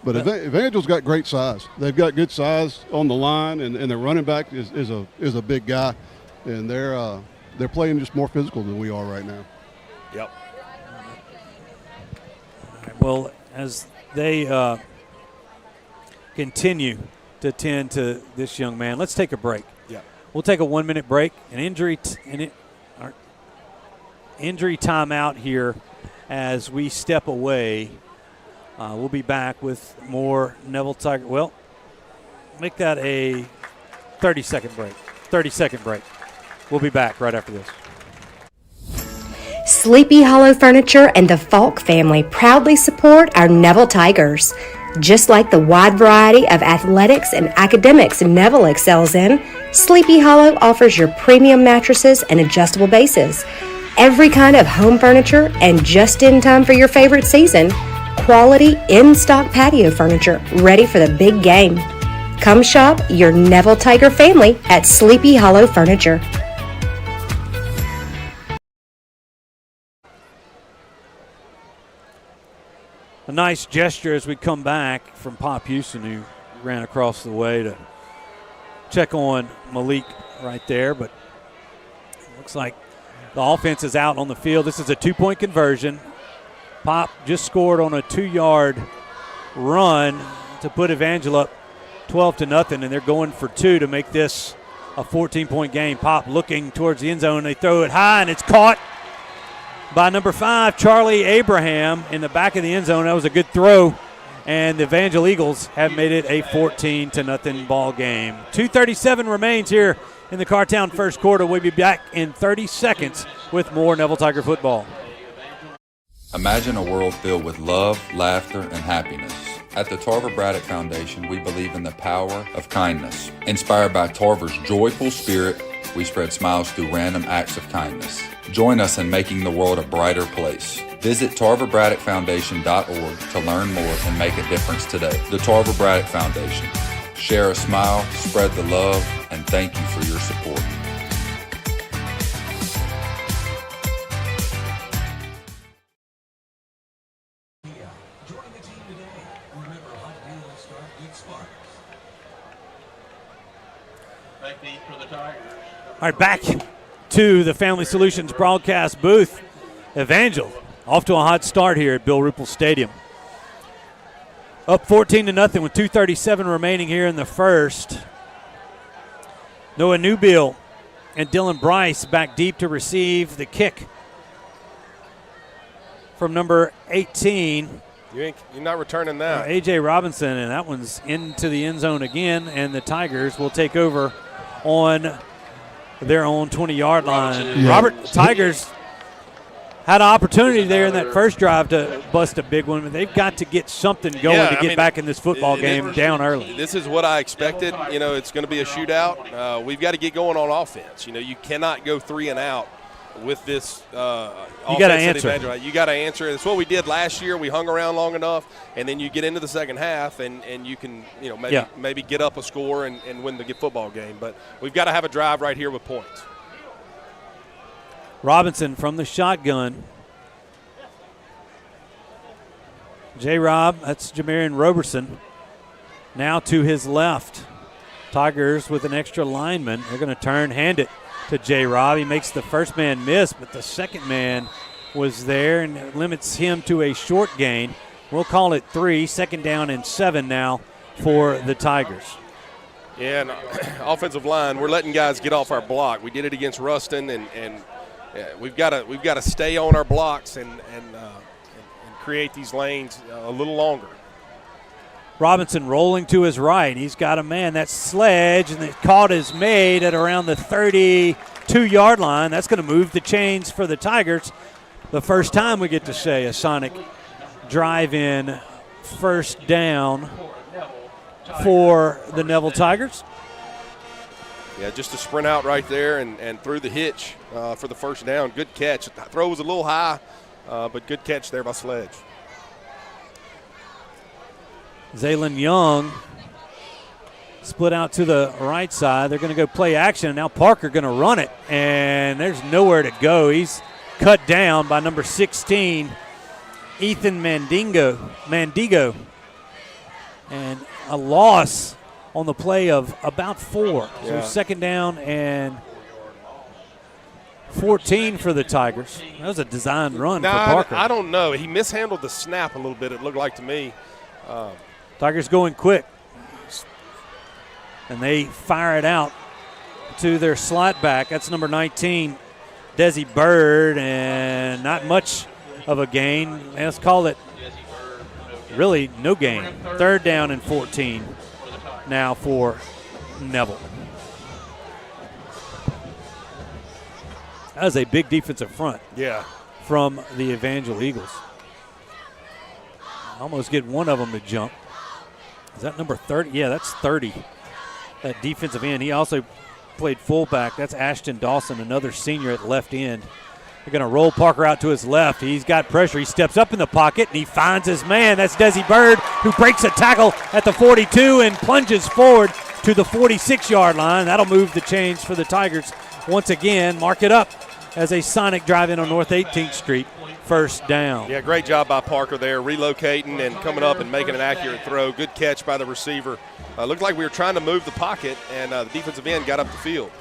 But Evangel's got great size. They've got good size on the line, and their running back is a big guy, and they're playing just more physical than we are right now. Yep. Well, as they continue to tend to this young man, let's take a break. Yeah. We'll take a 1-minute break. An injury timeout here as we step away. We'll be back with more Neville Tiger. Well, make that a 30-second break. 30-second break. We'll be back right after this. Sleepy Hollow Furniture and the Falk family proudly support our Neville Tigers. Just like the wide variety of athletics and academics Neville excels in, Sleepy Hollow offers your premium mattresses and adjustable bases. Every kind of home furniture and just in time for your favorite season. Quality in-stock patio furniture ready for the big game. Come shop your Neville Tiger family at Sleepy Hollow Furniture. A nice gesture as we come back from Pop Houston, who ran across the way to check on Malik right there. But it looks like the offense is out on the field. This is a 2-point conversion. Pop just scored on a 2-yard run to put Evangel up 12-0, and they're going for 2 to make this a 14-point game. Pop looking towards the end zone. They throw it high, and it's caught by number 5, Charlie Abraham, in the back of the end zone. That was a good throw, and the Evangel Eagles have made it a 14-0 ball game. 2:37 remains here in the Cartown first quarter. We'll be back in 30 seconds with with more Neville Tiger football. Imagine a world filled with love, laughter, and happiness. At the Tarver Braddock Foundation, we believe in the power of kindness. Inspired by Tarver's joyful spirit, we spread smiles through random acts of kindness. Join us in making the world a brighter place. Visit TarverBraddockFoundation.org to learn more and make a difference today. The Tarver Braddock Foundation. Share a smile, spread the love, and thank you for your support. All right, back to the Family Solutions broadcast booth. Evangel off to a hot start here at Bill Ruple Stadium. Up 14-0 with 2:37 remaining here in the first. Noah Newbill and Dylan Bryce back deep to receive the kick from number 18. You're not returning that. A.J. Robinson, and that one's into the end zone again, and the Tigers will take over on their own 20-yard line. Yeah. Robert, Tigers had an opportunity there in that first drive to bust a big one, but they've got to get something going to get back in this football game down early. This is what I expected. You know, it's going to be a shootout. We've got to get going on offense. You know, you cannot go 3 and out with this you got to answer. You got to answer. It's what we did last year. We hung around long enough, and then you get into the second half, and you can, you know, maybe get up a score and win the football game. But we've got to have a drive right here with points. Robinson from the shotgun. J-Rob, that's Jamarian Roberson. Now to his left. Tigers with an extra lineman. They're going to turn, hand it to J-Rob. He makes the first man miss, but the second man was there and it limits him to a short gain. We'll call it 3, 2nd down and 7 now for the Tigers. Yeah, and offensive line, we're letting guys get off our block. We did it against Ruston, and we've got to stay on our blocks and create these lanes a little longer. Robinson rolling to his right. He's got a man. That's Sledge, and the caught is made at around the 32-yard line. That's going to move the chains for the Tigers. The first time we get to say a Sonic drive-in first down for the Neville Tigers. Yeah, just a sprint out right there and through the hitch for the first down. Good catch. The throw was a little high, but good catch there by Sledge. Zaylin Young split out to the right side. They're going to go play action. Now Parker going to run it, and there's nowhere to go. He's cut down by number 16, Ethan Mandigo. And a loss on the play of about 4. So 2nd down and 14 for the Tigers. That was a designed run for Parker. I don't know. He mishandled the snap a little bit, it looked like to me. Tigers going quick. And they fire it out to their slot back. That's number 19, Desi Bird, and not much of a gain. Let's call it really no gain. 3rd down and 14 now for Neville. That was a big defensive front. Yeah. From the Evangel Eagles. Almost get one of them to jump. Is that number 30? Yeah, that's 30. That defensive end. He also played fullback. That's Ashton Dawson, another senior at left end. They're going to roll Parker out to his left. He's got pressure. He steps up in the pocket, and he finds his man. That's Desi Bird, who breaks a tackle at the 42 and plunges forward to the 46-yard line. That'll move the chains for the Tigers once again. Mark it up as a Sonic drive-in on North 18th Street. First down. Yeah, great job by Parker there, relocating and coming up and making an accurate throw. Good catch by the receiver. Looked like we were trying to move the pocket, and the defensive end got up the field.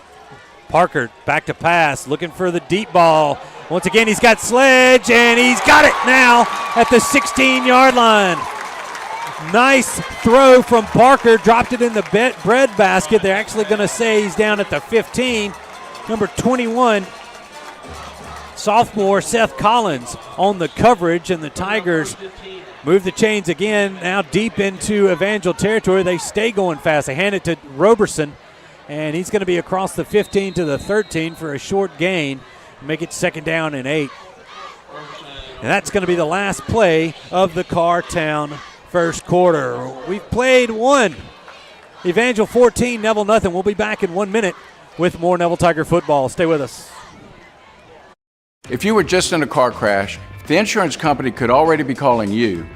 Parker back to pass, looking for the deep ball. Once again, he's got Sledge, and he's got it now at the 16-yard line. Nice throw from Parker. Dropped it in the bread basket. They're actually going to say he's down at the 15. Number 21, sophomore Seth Collins on the coverage, and the Tigers move the chains again, now deep into Evangel territory. They stay going fast. They hand it to Roberson, and he's going to be across the 15 to the 13 for a short gain. Make it 2nd down and 8. And that's going to be the last play of the Cartown first quarter. We've played one. Evangel 14, Neville nothing. We'll be back in 1 minute with more Neville Tiger football. Stay with us. If you were just in a car crash, the insurance company could already be calling you.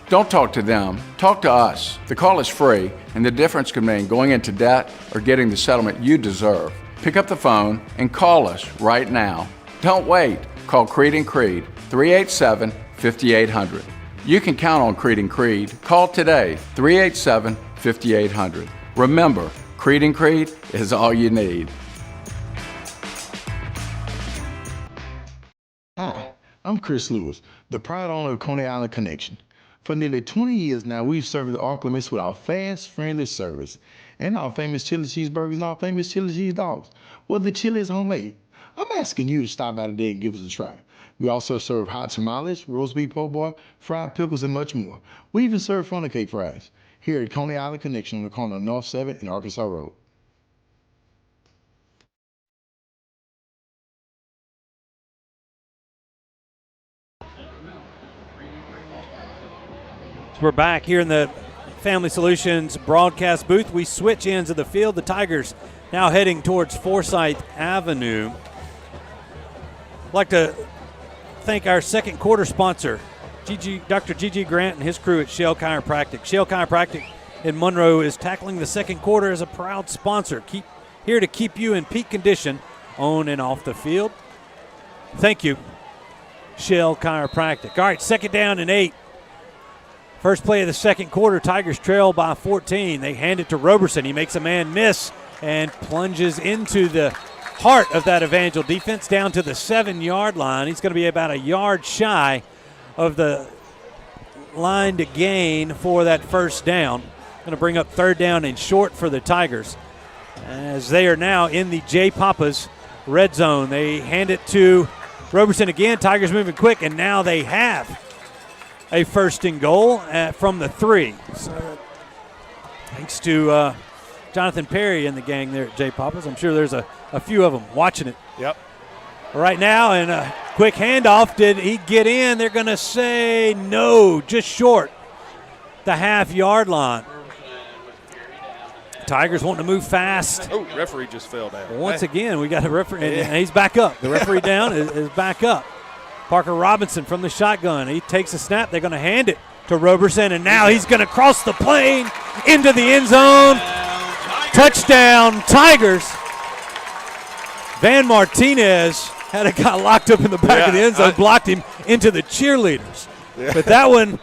Don't talk to them, talk to us. The call is free, and the difference could mean going into debt or getting the settlement you deserve. Pick up the phone and call us right now. Don't wait. Call Creed & Creed, 387-5800. You can count on Creed & Creed. Call today, 387-5800. Remember, Creed & Creed is all you need. Hi, I'm Chris Lewis, the proud owner of Coney Island Connection. For nearly 20 years now, we've served the Oklahomites with our fast, friendly service and our famous chili cheeseburgers and our famous chili cheese dogs. Well, the chili is homemade. I'm asking you to stop by today and give us a try. We also serve hot tamales, roast beef po' boy, fried pickles, and much more. We even serve funnel cake fries here at Coney Island Connection on the corner of North 7th and Arkansas Road. We're back here in the Family Solutions broadcast booth. We switch ends of the field. The Tigers now heading towards Forsyth Avenue. I'd like to thank our second quarter sponsor, Dr. G.G. Grant and his crew at Shell Chiropractic. Shell Chiropractic in Monroe is tackling the second quarter as a proud sponsor. Here to keep you in peak condition on and off the field. Thank you, Shell Chiropractic. All right, 2nd down and 8. First play of the second quarter, Tigers trail by 14. They hand it to Roberson. He makes a man miss and plunges into the heart of that Evangel defense down to the 7-yard line. He's going to be about a yard shy of the line to gain for that first down. Going to bring up 3rd down and short for the Tigers as they are now in the J. Papa's red zone. They hand it to Roberson again. Tigers moving quick, and now they have a 1st and goal from the 3. So, thanks to Jonathan Perry and the gang there at J. Papa's. I'm sure there's a few of them watching it. Yep. Right now, and a quick handoff. Did he get in? They're going to say no, just short the half-yard line. Tigers wanting to move fast. Oh, referee just fell down. Once again, we got a referee, and he's back up. The referee down is back up. Parker Robinson from the shotgun. He takes a snap. They're going to hand it to Roberson, and now he's going to cross the plane into the end zone. Touchdown, Tigers. Van Martinez had a guy locked up in the back of the end zone, blocked him into the cheerleaders. Yeah. But that one,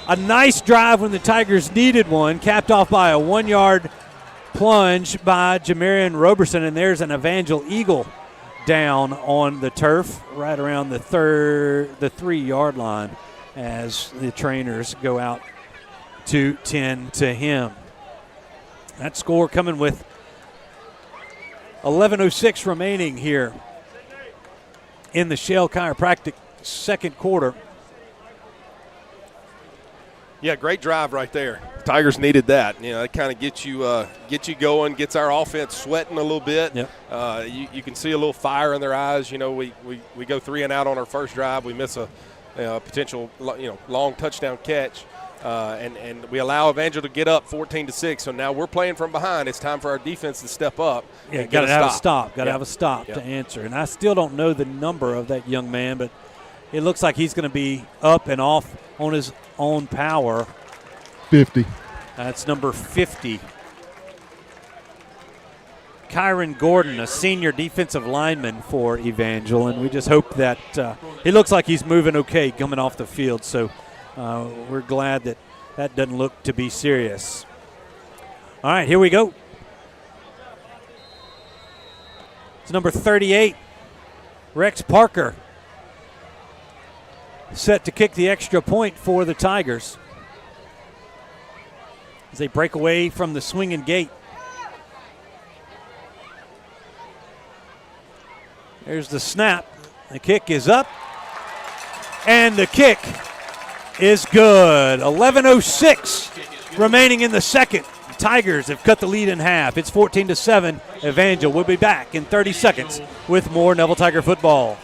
a nice drive when the Tigers needed one, capped off by a 1-yard plunge by Jamarian Roberson, and there's an Evangel Eagle down on the turf right around the 3-yard line as the trainers go out to tend to him. That score coming with 11:06 remaining here in the Shell Chiropractic second quarter. Yeah, great drive right there. Tigers needed that. You know, it kind of gets you going, gets our offense sweating a little bit. Yep. You can see a little fire in their eyes. You know, we go 3 and out on our first drive. We miss a potential long touchdown catch, and we allow Evangel to get up 14-6. So now we're playing from behind. It's time for our defense to step up. Yeah, got to have a stop. Got to have a stop to answer. And I still don't know the number of that young man, but it looks like he's going to be up and off on his own power. 50. That's number 50. Kyron Gordon, a senior defensive lineman for Evangel, and we just hope that he looks like he's moving okay coming off the field. So we're glad that doesn't look to be serious. All right, here we go. It's number 38, Rex Parker, set to kick the extra point for the Tigers as they break away from the swinging gate. There's the snap. The kick is up, and the kick is good. 11:06 remaining in the second. Tigers have cut the lead in half. It's 14-7. Evangel will be back in 30 seconds with more Neville Tiger football.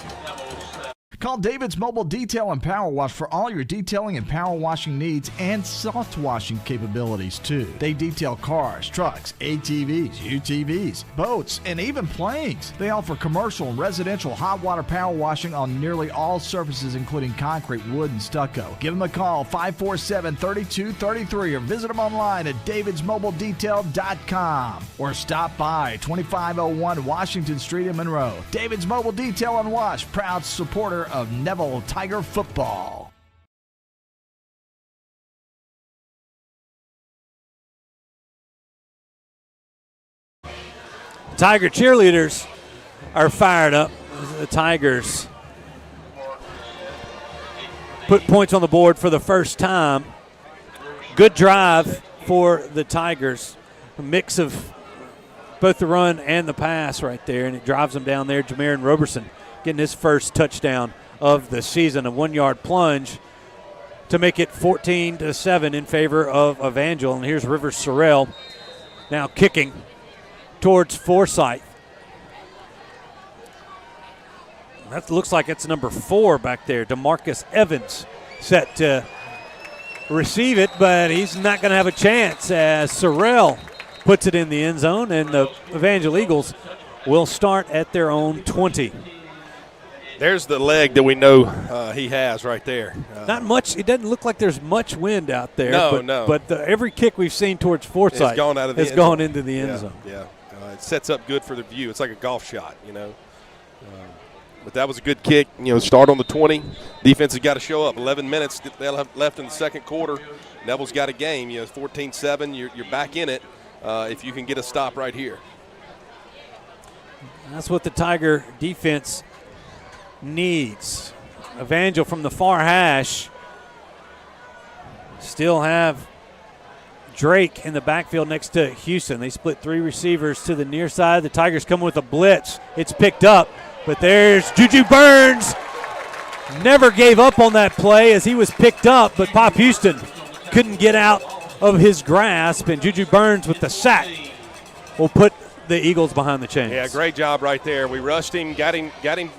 Call David's Mobile Detail and Power Wash for all your detailing and power washing needs and soft washing capabilities too. They detail cars, trucks, ATVs, UTVs, boats, and even planes. They offer commercial and residential hot water power washing on nearly all surfaces, including concrete, wood, and stucco. Give them a call, 547-3233, or visit them online at davidsmobiledetail.com or stop by 2501 Washington Street in Monroe. David's Mobile Detail and Wash, proud supporter of Neville Tiger football. Tiger cheerleaders are fired up. The Tigers put points on the board for the first time. Good drive for the Tigers. A mix of both the run and the pass right there, and it drives them down there. Jamarin Roberson getting his first touchdown of the season, a 1-yard plunge to make it 14-7 in favor of Evangel. And here's Rivers Sorrell now kicking towards Forsyth. That looks like it's number 4 back there. DeMarcus Evans set to receive it, but he's not going to have a chance as Sorrell puts it in the end zone, and the Evangel Eagles will start at their own 20. There's the leg that we know he has right there. Not much. It doesn't look like there's much wind out there. No. But every kick we've seen towards Forsyth has gone into the end zone. Yeah, it sets up good for the view. It's like a golf shot, you know. But that was a good kick. You know, start on the 20. Defense has got to show up. 11 minutes they'll have left in the second quarter. Neville's got a game. You know, 14-7. You're back in it if you can get a stop right here. That's what the Tiger defense needs. Evangel from the far hash. Still have Drake in the backfield next to Houston. They split 3 receivers to the near side. The Tigers come with a blitz. It's picked up, but there's Juju Burns. Never gave up on that play as he was picked up, but Pop Houston couldn't get out of his grasp, and Juju Burns with the sack will put the Eagles behind the chains. Yeah, great job right there. We rushed him, got him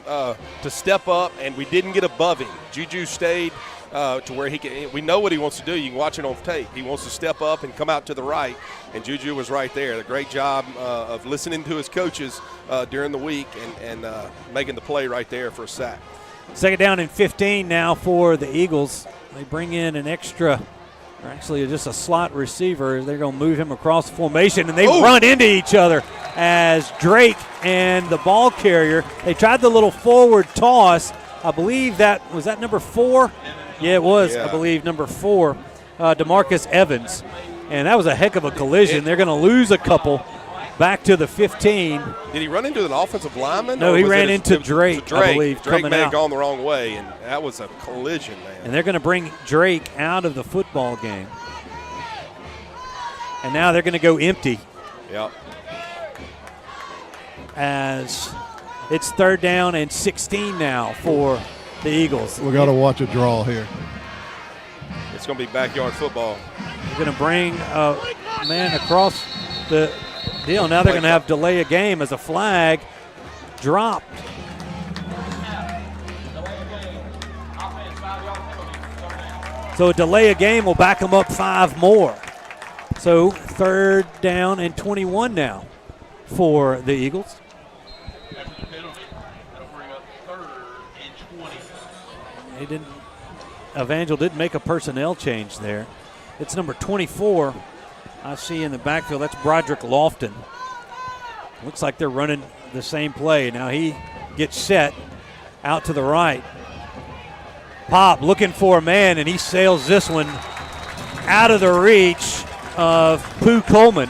to step up, and we didn't get above him. Juju stayed to where he can. We know what he wants to do. You can watch it on tape. He wants to step up and come out to the right, and Juju was right there. A great job of listening to his coaches during the week and making the play right there for a sack. Second down and 15 now for the Eagles. They bring in an extra, or actually just a slot receiver. They're going to move him across the formation, and they run into each other as Drake and the ball carrier. They tried the little forward toss. I believe was that number 4? Yeah, it was, I believe, number 4, DeMarcus Evans. And that was a heck of a collision. They're going to lose a couple back to the 15. Did he run into an offensive lineman? No, he ran into Drake, I believe, Drake coming may have out. gone the wrong way, and that was a collision, man. And they're going to bring Drake out of the football game. And now they're going to go empty. Yep. As it's third down and 16 now for the Eagles. We got to watch a draw here. It's going to be backyard football. They're going to bring a man across the deal. Now they're going to have delay a game as a flag dropped. So a delay a game will back them up 5 more. So third down and 21 now for the Eagles. Evangel did make a personnel change there. It's number 24 I see in the backfield. That's Broderick Lofton. Looks like they're running the same play. Now he gets set out to the right. Pop looking for a man, and he sails this one out of the reach of Pooh Coleman.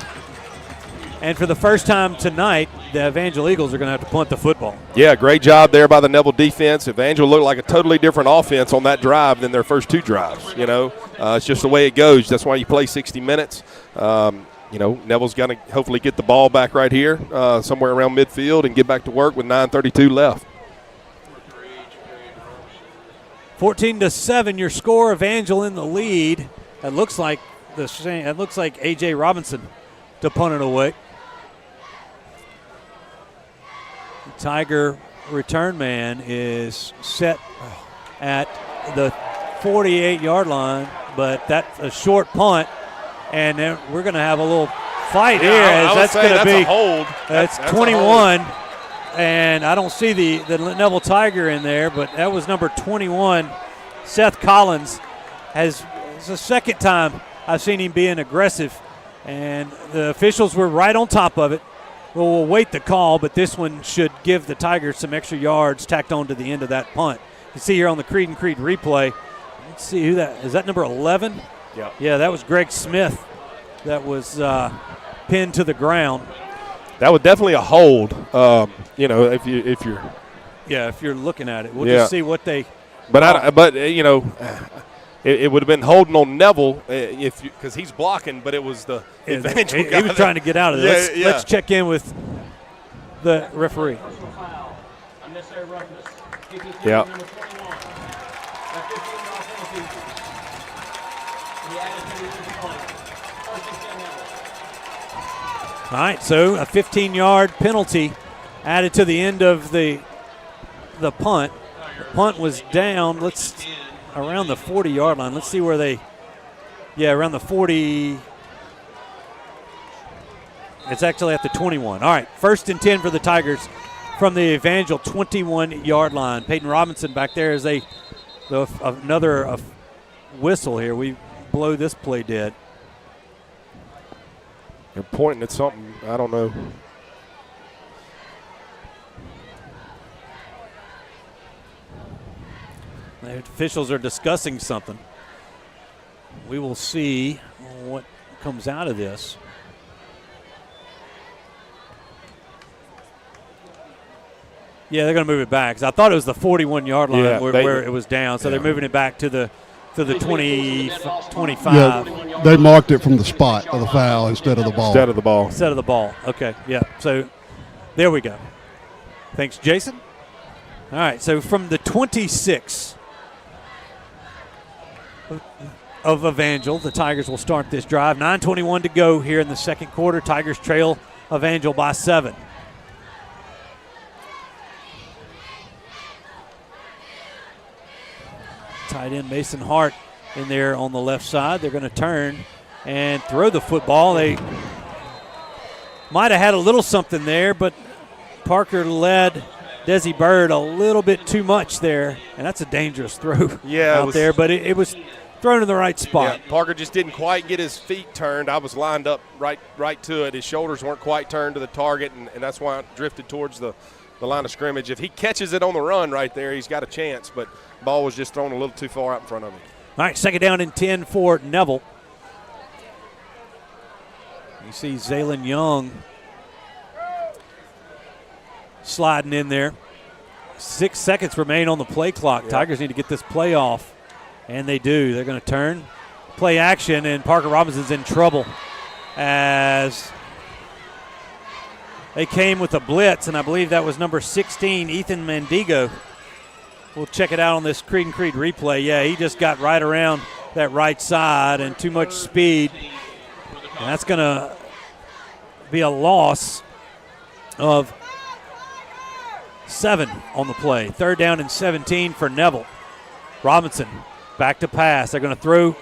And for the first time tonight, the Evangel Eagles are going to have to punt the football. Yeah, great job there by the Neville defense. Evangel looked like a totally different offense on that drive than their first 2 drives. You know, it's just the way it goes. That's why you play 60 minutes. You know, Neville's going to hopefully get the ball back right here somewhere around midfield and get back to work with 9:32 left. 14-7, your score. Evangel in the lead. It looks like A.J. Robinson to punt it away. Tiger return man is set at the 48-yard line, but that's a short punt, and then we're going to have a little fight here. That's going to be a hold. That's 21, and I don't see the Neville Tiger in there, but that was number 21, Seth Collins. It's the second time I've seen him being aggressive, and the officials were right on top of it. We'll wait the call, but this one should give the Tigers some extra yards tacked on to the end of that punt. You see here on the Creed and Creed replay. Let's see who that is. That number 11? Yeah, that was Greg Smith. That was pinned to the ground. That was definitely a hold. If you're looking at it, we'll just see what they. But it would have been holding on Neville because he's blocking, but it was the Evangel guy. He was trying to get out of it. Let's check in with the referee. Yeah. All right, so a 15-yard penalty added to the end of the punt. The punt was down. Around the 40-yard line. Let's see where they. Yeah, around the 40. It's actually at the 21. All right, 1st and 10 for the Tigers from the Evangel 21-yard line. Peyton Robinson back there as another whistle here. We blow this play dead. They're pointing at something. I don't know. The officials are discussing something. We will see what comes out of this. Yeah, they're going to move it back. 'Cause I thought it was the 41-yard line where it was down. So they're moving it back to the 25. Yeah, they marked it from the spot of the foul instead of the ball. Instead of the ball. Okay, yeah. So there we go. Thanks, Jason. All right, so from the 26 of Evangel, the Tigers will start this drive. 9:21 to go here in the second quarter. Tigers trail Evangel by 7. Tight end Mason Hart in there on the left side. They're going to turn and throw the football. They might have had a little something there, but Parker led Desi Bird a little bit too much there, and that's a dangerous throw out there, but it was thrown in the right spot. Yeah, Parker just didn't quite get his feet turned. I was lined up right to it. His shoulders weren't quite turned to the target, and that's why it drifted towards the line of scrimmage. If he catches it on the run right there, he's got a chance, but the ball was just thrown a little too far out in front of him. All right, 2nd down and 10 for Neville. You see Zaylin Young sliding in there. 6 seconds remain on the play clock. Tigers need to get this play off, and they do. They're going to turn, play action, and Parker Robinson's in trouble as they came with a blitz, and I believe that was number 16, Ethan Mendigo. We'll check it out on this Creed and Creed replay. Yeah, he just got right around that right side and too much speed. And that's going to be a loss of 7 on the play. 3rd down and 17 for Neville. Robinson back to pass. They're going to throw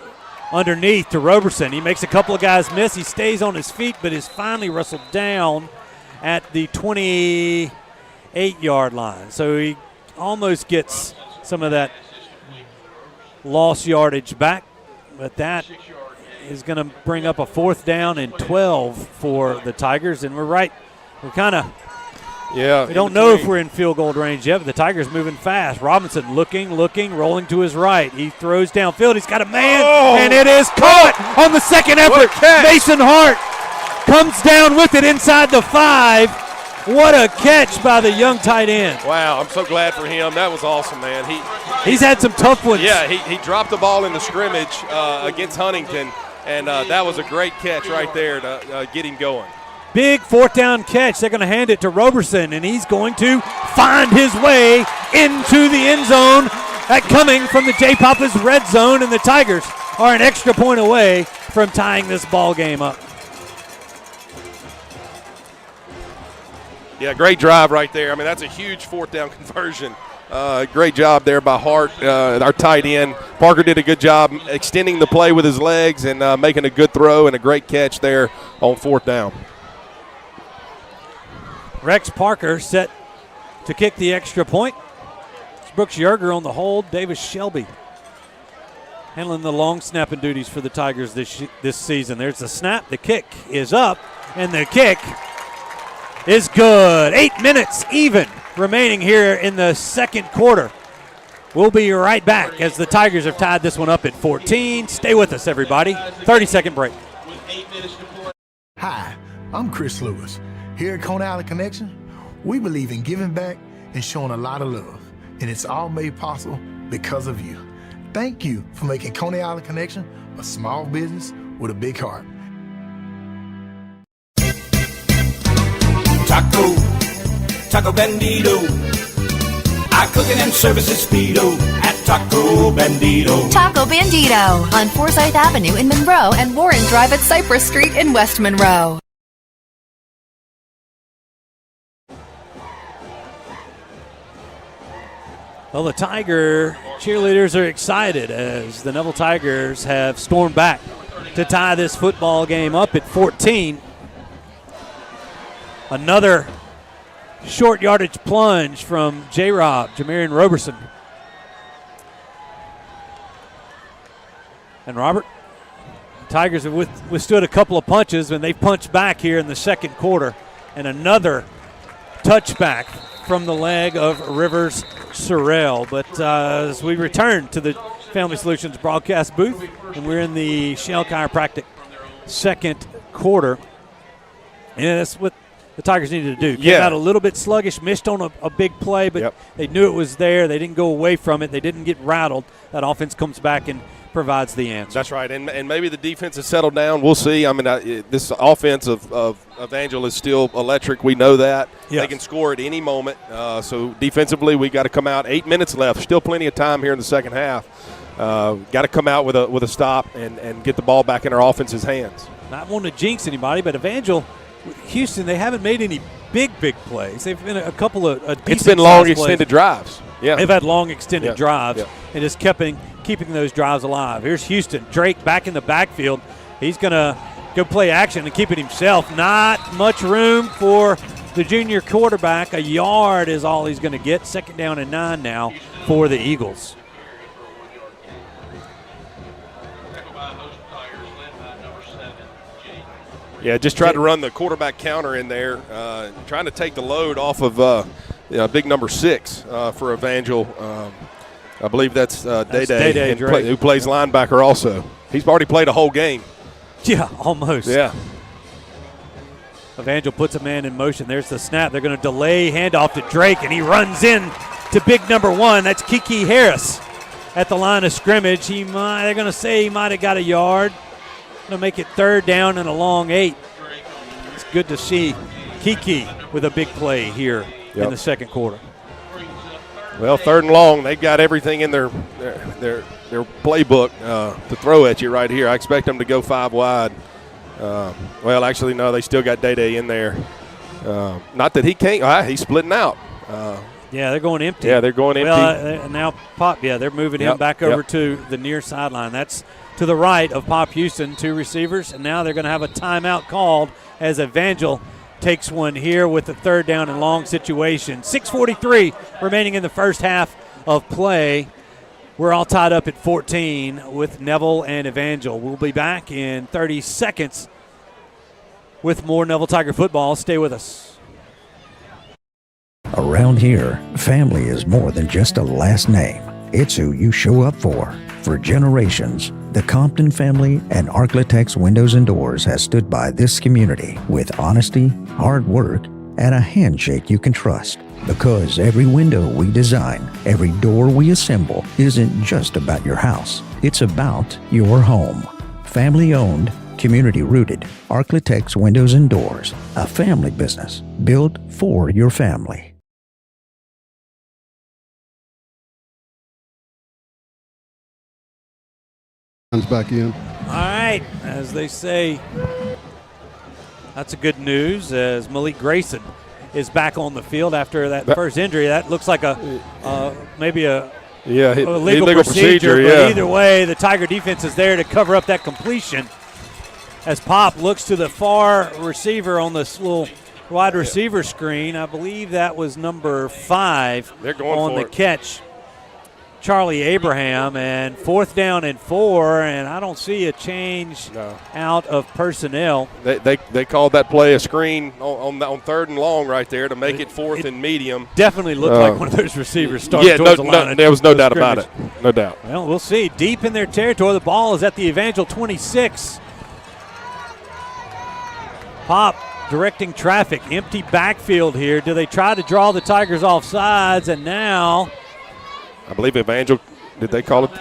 underneath to Roberson. He makes a couple of guys miss. He stays on his feet, but is finally wrestled down at the 28-yard line. So he almost gets some of that lost yardage back, but that is going to bring up a 4th down and 12 for the Tigers. And we're kind of we don't know if we're in field goal range yet, but the Tigers moving fast. Robinson looking, rolling to his right. He throws downfield. He's got a man, and it is caught on the second effort. Mason Hart comes down with it inside the 5. What a catch by the young tight end. Wow, I'm so glad for him. That was awesome, man. He's had some tough ones. Yeah, he dropped the ball in the scrimmage against Huntington, and that was a great catch right there to get him going. Big 4th down catch. They're going to hand it to Roberson, and he's going to find his way into the end zone. That coming from the J. Papa's red zone, and the Tigers are an extra point away from tying this ball game up. Yeah, great drive right there. I mean, that's a huge fourth down conversion. Great job there by Hart, our tight end. Parker did a good job extending the play with his legs and making a good throw and a great catch there on fourth down. Rex Parker set to kick the extra point. It's Brooks Yerger on the hold. Davis Shelby handling the long snapping duties for the Tigers this season. There's the snap. The kick is up, and the kick is good. 8 minutes even remaining here in the second quarter. We'll be right back as the Tigers have tied this one up at 14. Stay with us, everybody. 30-second break. Hi, I'm Chris Lewis. Here at Coney Island Connection, we believe in giving back and showing a lot of love, and it's all made possible because of you. Thank you for making Coney Island Connection a small business with a big heart. Taco Bandito. Our cooking and service is speedo at Taco Bandito. Taco Bandito on Forsyth Avenue in Monroe and Warren Drive at Cypress Street in West Monroe. Well, the Tiger cheerleaders are excited as the Neville Tigers have stormed back to tie this football game up at 14. Another short yardage plunge from J-Rob, Jamarian Roberson. And Robert, the Tigers have withstood a couple of punches, and they've punched back here in the second quarter. And another touchback from the leg of Rivers Sorrell. But as we return to the Family Solutions broadcast booth, and we're in the Shell Chiropractic second quarter, and that's what the Tigers needed to do. Came out a little bit sluggish, missed on a big play, but they knew it was there. They didn't go away from it. They didn't get rattled. That offense comes back and provides the answer. That's right, and maybe the defense has settled down. We'll see. I mean, this offense of Evangel is still electric. We know that. Yes. They can score at any moment. So defensively, we got to come out. 8 minutes left. Still plenty of time here in the second half. Got to come out with a stop and get the ball back in our offense's hands. Not wanting to jinx anybody, but Evangel, Houston, they haven't made any big plays. They've been a couple of it's been long extended drives. Yeah, they've had long extended drives and just keeping those drives alive. Here's Houston. Drake back in the backfield. He's going to go play action and keep it himself. Not much room for the junior quarterback. A yard is all he's going to get. 2nd down and 9 now for the Eagles. Yeah, just tried to run the quarterback counter in there, trying to take the load off of big number 6 for Evangel. I believe that's Day-Day, who plays linebacker also. He's already played a whole game. Yeah, almost. Yeah. Evangel puts a man in motion. There's the snap. They're going to delay handoff to Drake, and he runs in to big number 1. That's Kiki Harris at the line of scrimmage. They're going to say he might have got a yard. Going to make it 3rd down and a long 8. It's good to see Kiki with a big play here in the second quarter. Well, 3rd and long, they've got everything in their playbook to throw at you right here. I expect them to go 5 wide. Well, actually, no, they still got Day-Day in there. Not that he can't. He's splitting out. Yeah, they're going empty. Yeah, they're going empty. Well, now Pop, they're moving him back over to the near sideline. That's to the right of Pop Houston, 2 receivers, and now they're going to have a timeout called as Evangel takes one here with the 3rd down and long situation. 6:43 remaining in the first half of play. We're all tied up at 14 with Neville and Evangel. We'll be back in 30 seconds with more Neville Tiger football. Stay with us. Around here, family is more than just a last name. It's who you show up for. For generations, the Compton family and Arklitex Windows and Doors has stood by this community with honesty, hard work, and a handshake you can trust. Because every window we design, every door we assemble, isn't just about your house. It's about your home. Family owned, community rooted, Arklitex Windows and Doors. A family business built for your family. Back in. All right, as they say, that's a good news as Malik Grayson is back on the field after that first injury. That looks like maybe a illegal procedure. But either way, the Tiger defense is there to cover up that completion as Pop looks to the far receiver on this little wide receiver screen. I believe that was number 5 on the catch, Charlie Abraham, and 4th down and 4, and I don't see a change out of personnel. They called that play a screen on 3rd and long right there to make it 4th and medium. Definitely looked like one of those receivers started towards the line. There was no doubt about it. No doubt. Well, we'll see. Deep in their territory, the ball is at the Evangel 26. Pop directing traffic, empty backfield here. Do they try to draw the Tigers off sides? And now, I believe Evangel, did they call it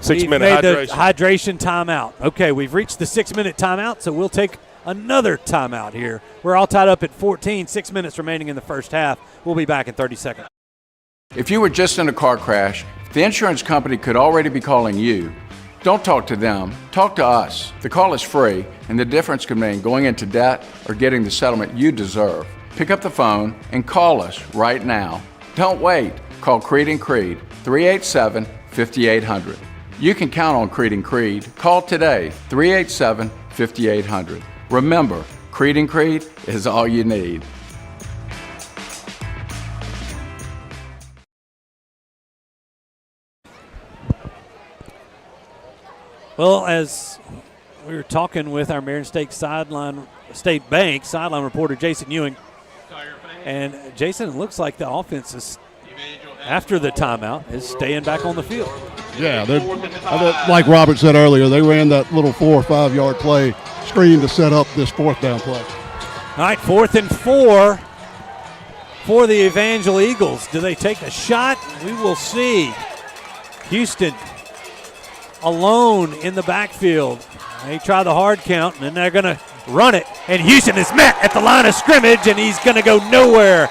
6-minute hydration timeout? Okay, we've reached the 6-minute timeout, so we'll take another timeout here. We're all tied up at 14, 6 minutes remaining in the first half. We'll be back in 30 seconds. If you were just in a car crash, the insurance company could already be calling you. Don't talk to them, talk to us. The call is free, and the difference can mean going into debt or getting the settlement you deserve. Pick up the phone and call us right now. Don't wait. Call Creed & Creed, 387-5800. You can count on Creed & Creed. Call today, 387-5800. Remember, Creed & Creed is all you need. Well, as we were talking with our Marion State Bank sideline reporter Jason Ewing, and Jason, it looks like the offense is, after the timeout, is staying back on the field. Yeah, like Robert said earlier, they ran that little 4 or 5 yard play screen to set up this 4th down play. All right, 4th and 4 for the Evangel Eagles. Do they take a shot? We will see. Houston alone in the backfield. They try the hard count, and then they're going to run it. And Houston is met at the line of scrimmage, and he's going to go nowhere.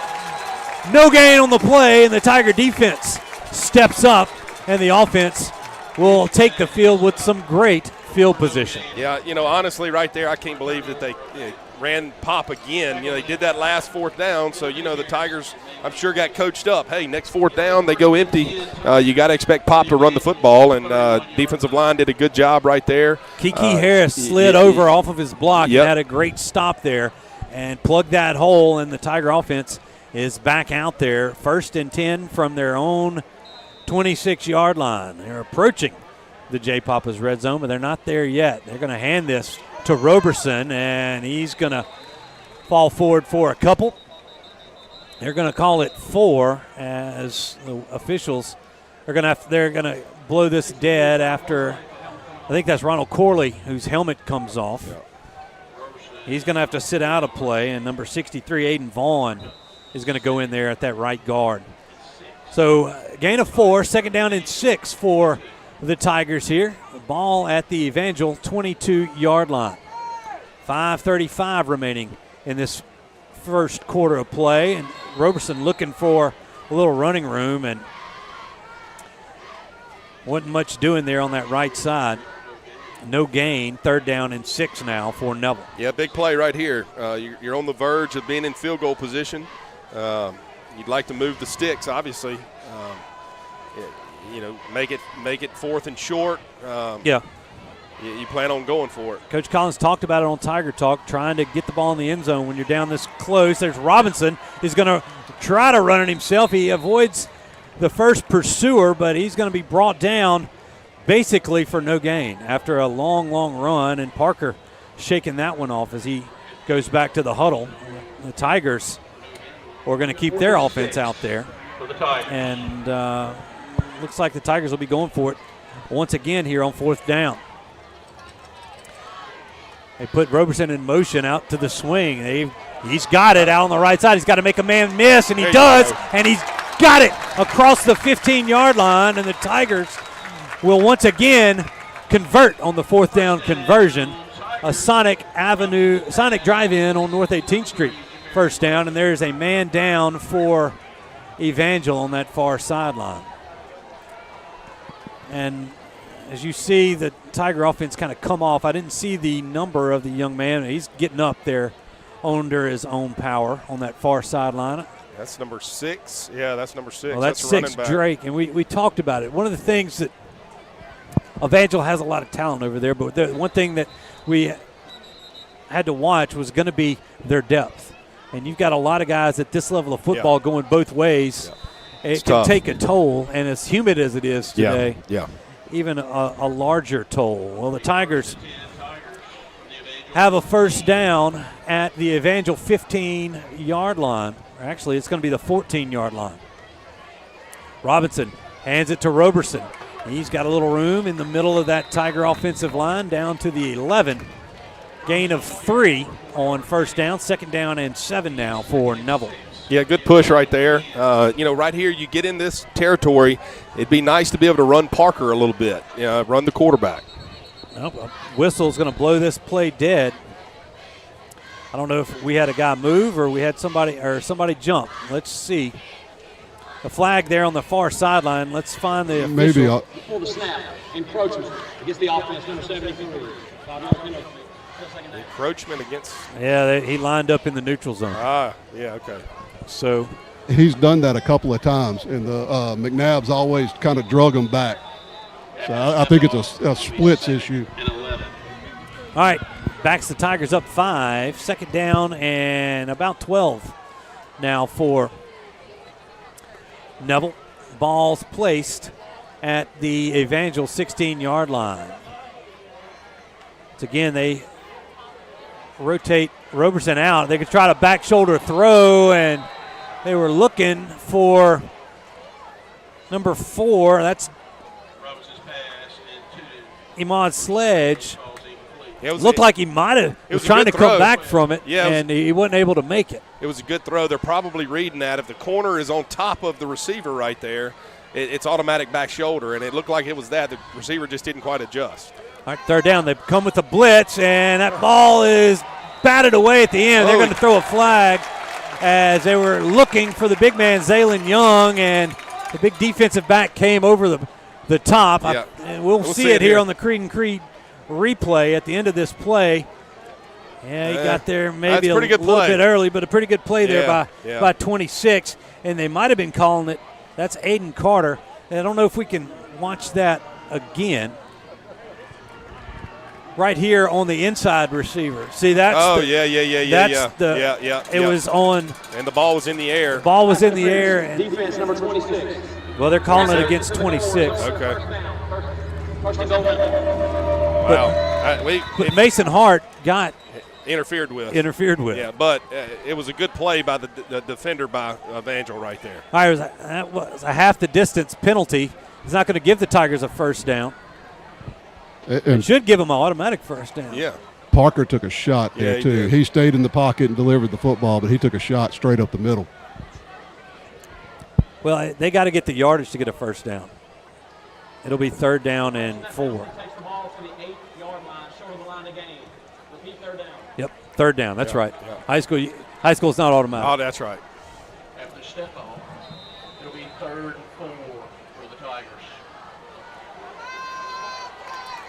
No gain on the play, and the Tiger defense steps up, and the offense will take the field with some great field position. Yeah, honestly, right there, I can't believe that they ran Pop again. They did that last 4th down, so, the Tigers, I'm sure, got coached up. Hey, next 4th down, they go empty. You got to expect Pop to run the football, and defensive line did a good job right there. Kiki Harris slid over off of his block and had a great stop there and plugged that hole, and the Tiger offense is back out there. 1st and 10 from their own 26-yard line. They're approaching the J. Papa's red zone, but they're not there yet. They're going to hand this to Roberson, and he's going to fall forward for a couple. They're going to call it 4 as the officials are they're going to blow this dead after, I think that's Ronald Corley, whose helmet comes off. Yeah. He's going to have to sit out a play, and number 63, Aiden Vaughn, is going to go in there at that right guard. So gain of 4, 2nd down and 6 for the Tigers here. The ball at the Evangel 22-yard line. 5:35 remaining in this first quarter of play, and Roberson looking for a little running room, and wasn't much doing there on that right side. No gain. 3rd down and 6 now for Neville. Yeah, big play right here. You're on the verge of being in field goal position. You'd like to move the sticks, obviously. Make it 4th and short. Yeah. You plan on going for it. Coach Collins talked about it on Tiger Talk, trying to get the ball in the end zone when you're down this close. There's Robinson. He's going to try to run it himself. He avoids the first pursuer, but he's going to be brought down basically for no gain after a long, long run, and Parker shaking that one off as he goes back to the huddle. The Tigers are going to keep their offense out there, and looks like the Tigers will be going for it once again here on 4th down. They put Roberson in motion out to the swing. He's got it out on the right side. He's got to make a man miss, and he does, and he's got it across the 15-yard line, and the Tigers will once again convert on the 4th down conversion. A Sonic drive-in on North 18th Street. 1st down, and there's a man down for Evangel on that far sideline. And as you see the Tiger offense kind of come off, I didn't see the number of the young man. He's getting up there under his own power on that far sideline. That's number 6. Yeah, that's number 6. Well, that's running 6, back. Drake. And we talked about it. One of the things that Evangel has a lot of talent over there, but one thing that we had to watch was going to be their depth. And you've got a lot of guys at this level of football going both ways. Yeah. It can take a toll, and as humid as it is today, even a larger toll. Well, the Tigers have a first down at the Evangel 15-yard line. Actually, it's going to be the 14-yard line. Robinson hands it to Roberson. He's got a little room in the middle of that Tiger offensive line down to the 11. Gain of 3 on first down, 2nd down and 7 now for Neville. Yeah, good push right there. Right here you get in this territory, it'd be nice to be able to run Parker a little bit, run the quarterback. Well, a whistle's going to blow this play dead. I don't know if we had a guy move or we had somebody jump. Let's see. The flag there on the far sideline. Let's find the official. Before the snap, encroachment against the offense, number 73. Encroachment against. Yeah, he lined up in the neutral zone. Yeah, okay. So he's done that a couple of times, and the McNabb's always kind of drug him back. So I think it's a splits issue. All right, backs the Tigers up 5, 2nd down and about 12 now for Neville. Ball's placed at the Evangel 16-yard line. So again, they rotate Roberson out. They could try to back shoulder throw, and they were looking for number 4. That's Iman Sledge. Looked like he might have was trying to come back from it, and he wasn't able to make it. It was a good throw. They're probably reading that. If the corner is on top of the receiver right there, it's automatic back shoulder, and it looked like it was that. The receiver just didn't quite adjust. All right, 3rd down. They come with the blitz, and that ball is batted away at the end. They're going to throw a flag as they were looking for the big man, Zaylen Young, and the big defensive back came over the top. Yeah. And we'll see it here on the Creed and Creed replay at the end of this play. Yeah, he got there maybe a little bit early, but a pretty good play there by 26. And they might have been calling it. That's Aiden Carter. And I don't know if we can watch that again. Right here on the inside receiver. See, that's it was on. And the ball was in the air. Ball was in the air. And defense number 26. Well, they're calling it against 26. Okay. But Mason Hart got interfered with. Yeah, but it was a good play by the defender by Evangel right there. All right, that was a half the distance penalty. He's not going to give the Tigers a first down. It should give them an automatic first down. Yeah. Parker took a shot there, too. He stayed in the pocket and delivered the football, but he took a shot straight up the middle. Well, they got to get the yardage to get a first down. It'll be 3rd down and 4. Yep, 3rd down. That's right. Yeah. High school is not automatic. Oh, that's right. After step off, it'll be 3rd and 4 for the Tigers.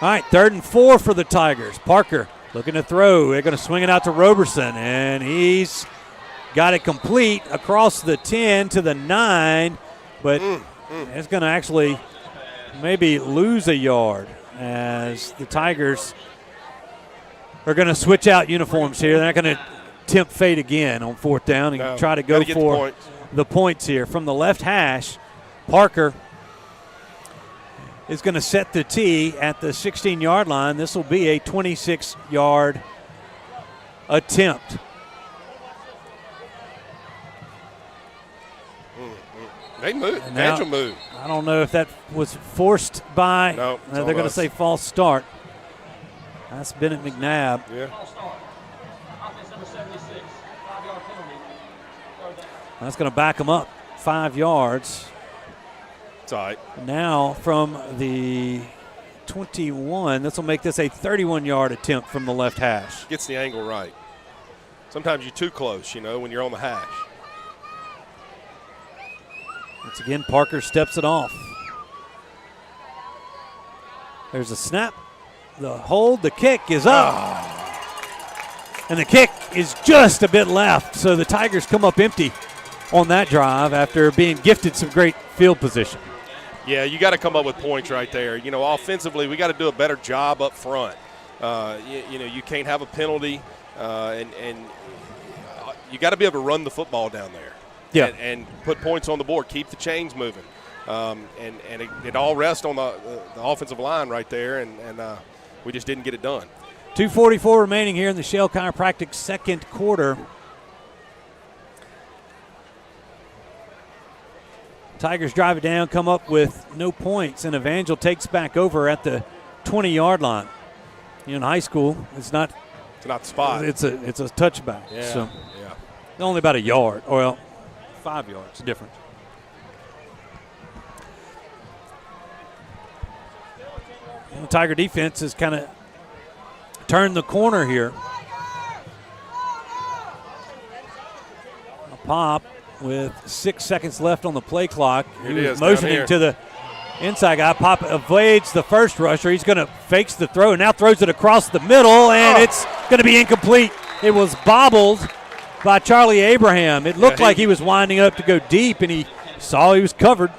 All right, 3rd and 4 for the Tigers. Parker looking to throw. They're going to swing it out to Roberson, and he's got it complete across the 10 to the 9, but it's going to actually maybe lose a yard as the Tigers are going to switch out uniforms here. They're not going to tempt fate again on 4th down and try to go for the points here. From the left hash, Parker is going to set the tee at the 16-yard line. This will be a 26-yard attempt. They moved. Evangel moved. I don't know if that was forced by. No, they're going to say false start. That's Bennett McNabb. Yeah. That's going to back them up 5 yards. It's all right. Now from the 21, this will make this a 31-yard attempt from the left hash. Gets the angle right. Sometimes you're too close, when you're on the hash. Once again, Parker steps it off. There's a snap. The hold, the kick is up. And the kick is just a bit left, so the Tigers come up empty on that drive after being gifted some great field position. Yeah, you got to come up with points right there. You know, offensively, we got to do a better job up front. You know, you can't have a penalty, and you got to be able to run the football down there. Yeah. And put points on the board, keep the chains moving. And it all rests on the offensive line right there, and we just didn't get it done. 2:44 remaining here in the Shell Chiropractic second quarter. Tigers drive it down, come up with no points, and Evangel takes back over at the 20-yard line. You know, in high school, it's not the spot. It's a touchback. Yeah. So yeah. Only about a yard. Well, 5 yards difference. And the Tiger defense has kind of turned the corner here. A pop with 6 seconds left on the play clock. He was motioning to the inside guy. Pop evades the first rusher. He's going to fakes the throw and now throws it across the middle, and it's going to be incomplete. It was bobbled by Charlie Abraham. It looked like he was winding up to go deep, and he saw he was covered.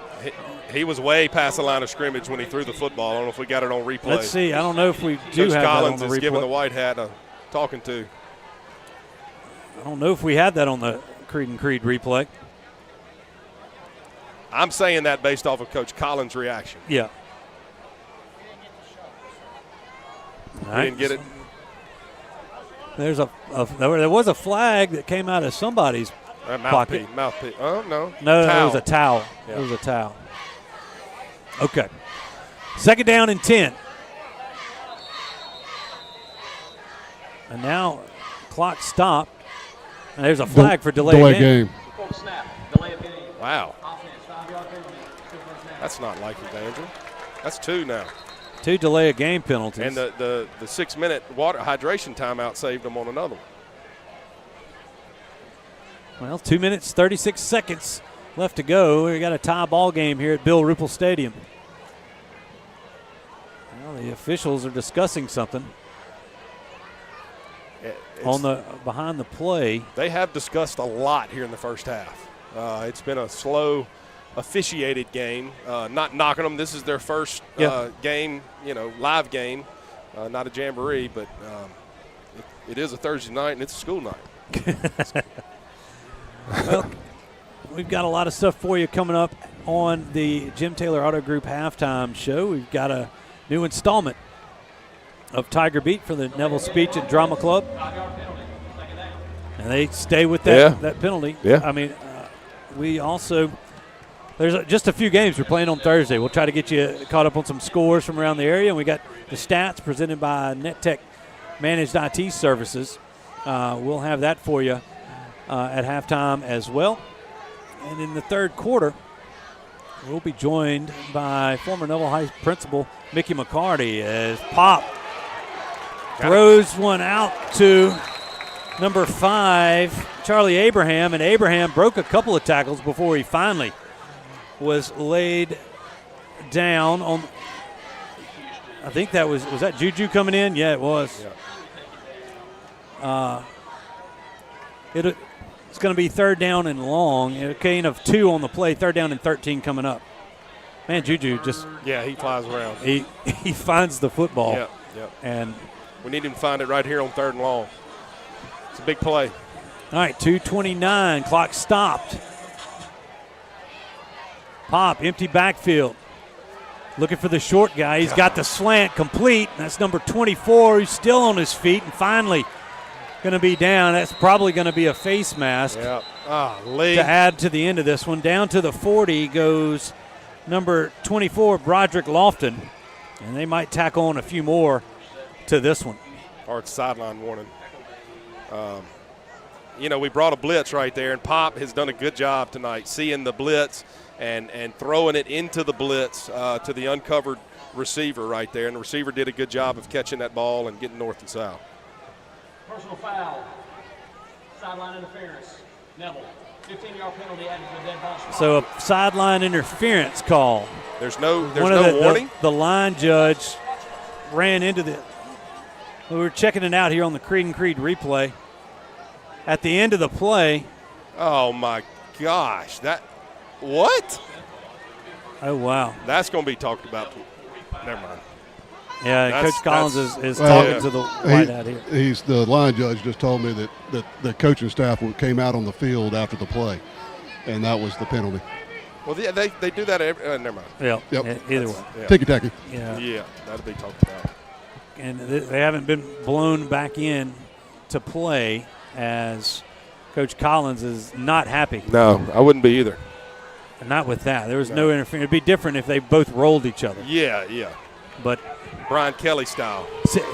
He was way past the line of scrimmage when he threw the football. I don't know if we got it on replay. Let's see. I don't know if we do Coach have Collins that on the replay. is giving the white hat a talking to. I don't know if we had that on the Creed and Creed replay. I'm saying that based off of Coach Collins' reaction. Yeah. We didn't get it. There was a flag that came out of somebody's pocket. Mouthpiece. Oh, no. No, towel. it was a towel. Yeah. It was a towel. Okay. Second down and 10. And now clock stopped. And there's a flag for delay game. Wow. That's not like Evangel. That's 2 now. 2 delay of game penalties. And the 6-minute water hydration timeout saved them on another one. Well, 2 minutes, 36 seconds left to go. We got a tie ball game here at Bill Ruple Stadium. Well, the officials are discussing something behind the play. They have discussed a lot here in the first half. It's been a slow officiated game. Not knocking them. This is their first game, live game, not a jamboree, but it is a Thursday night and it's a school night. Well, we've got a lot of stuff for you coming up on the Jim Taylor Auto Group halftime show. We've got a new installment of Tiger Beat for the Neville Speech and Drama Club. And they stay with that penalty. Yeah. I mean, we also – there's just a few games we're playing on Thursday. We'll try to get you caught up on some scores from around the area. And we got the stats presented by NetTech Managed IT Services. We'll have that for you at halftime as well. And in the third quarter, we'll be joined by former Neville High principal Mickey McCarty as Pop throws one out to number 5, Charlie Abraham, and Abraham broke a couple of tackles before he finally was laid down on. I think that was that Juju coming in? Yeah, it was. Yeah. It's going to be third down and long. A gain of 2 on the play. Third down and 13 coming up. Man, Juju just he flies around. He finds the football. Yep. And we need him to find it right here on third and long. It's a big play. All right, 2:29. Clock stopped. Pop, empty backfield. Looking for the short guy. He's got the slant complete. That's number 24. He's still on his feet and finally going to be down. That's probably going to be a face mask to add to the end of this one. Down to the 40 goes number 24, Broderick Lofton. And they might tack on a few more to this one. Or it's sideline warning. We brought a blitz right there, and Pop has done a good job tonight seeing the blitz and throwing it into the blitz to the uncovered receiver right there. And the receiver did a good job of catching that ball and getting north and south. Personal foul. Sideline interference. Neville. 15-yard penalty added to the dead ball spot. So a sideline interference call. There's no warning? The line judge ran into the – we were checking it out here on the Creed and Creed replay. at the end of the play. Oh, my gosh. What? Oh, wow. That's going to be talked about. Never mind. Yeah, Coach Collins is talking to the white out here. The line judge just told me that the coaching staff came out on the field after the play, and that was the penalty. Well, they do that every never mind. Yeah, yep. Either way. Yeah. Ticky-tacky. Yeah, that'll be talked about. And they haven't been blown back in to play, as Coach Collins is not happy. No, I wouldn't be either. Not with that. There was no interference. It'd be different if they both rolled each other. Yeah. But Brian Kelly style.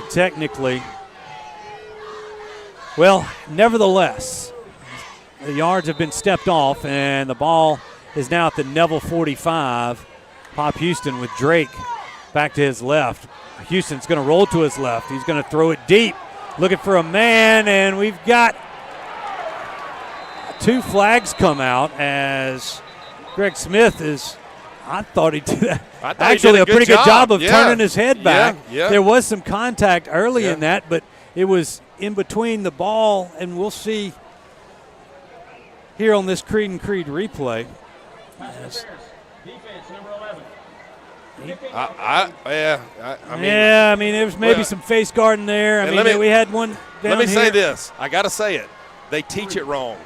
Technically. Well, nevertheless, the yards have been stepped off, and the ball is now at the Neville 45. Pop Houston with Drake back to his left. Houston's going to roll to his left. He's going to throw it deep, looking for a man, and we've got 2 flags come out as Greg Smith is – I thought he did that. Actually, a pretty good job of turning his head back. Yeah. There was some contact early in that, but it was in between the ball, and we'll see here on this Creed and Creed replay. Defense, number 11. I mean, there was maybe some face guarding there. I mean, we had one down Let me here. say this. I got to say it. They teach it wrong.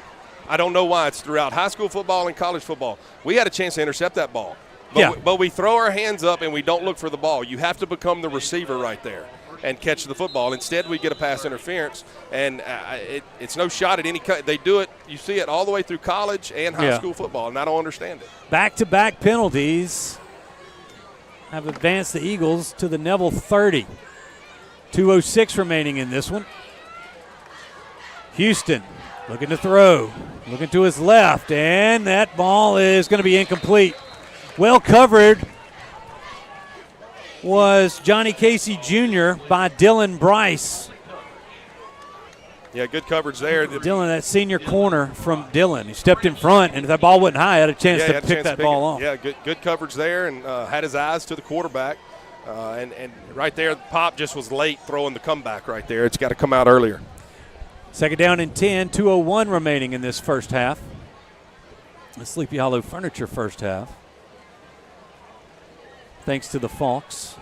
I don't know why. It's throughout high school football and college football. We had a chance to intercept that ball. But we throw our hands up and we don't look for the ball. You have to become the receiver right there and catch the football. Instead, we get a pass interference, and it's no shot at any – they do it – you see it all the way through college and high school football, and I don't understand it. Back-to-back penalties have advanced the Eagles to the Neville 30. 2:06 remaining in this one. Houston looking to throw, looking to his left, and that ball is going to be incomplete. Well covered was Johnny Casey Jr. by Dylan Bryce. Yeah, good coverage there. Dylan, that senior corner from Dylan. He stepped in front, and if that ball wasn't high, had a chance to pick that ball off. Yeah, good coverage there, and had his eyes to the quarterback. And right there, Pop just was late throwing the comeback right there. It's got to come out earlier. Second down and 10, 2:01 remaining in this first half. The Sleepy Hollow Furniture first half. Thanks to the Falks.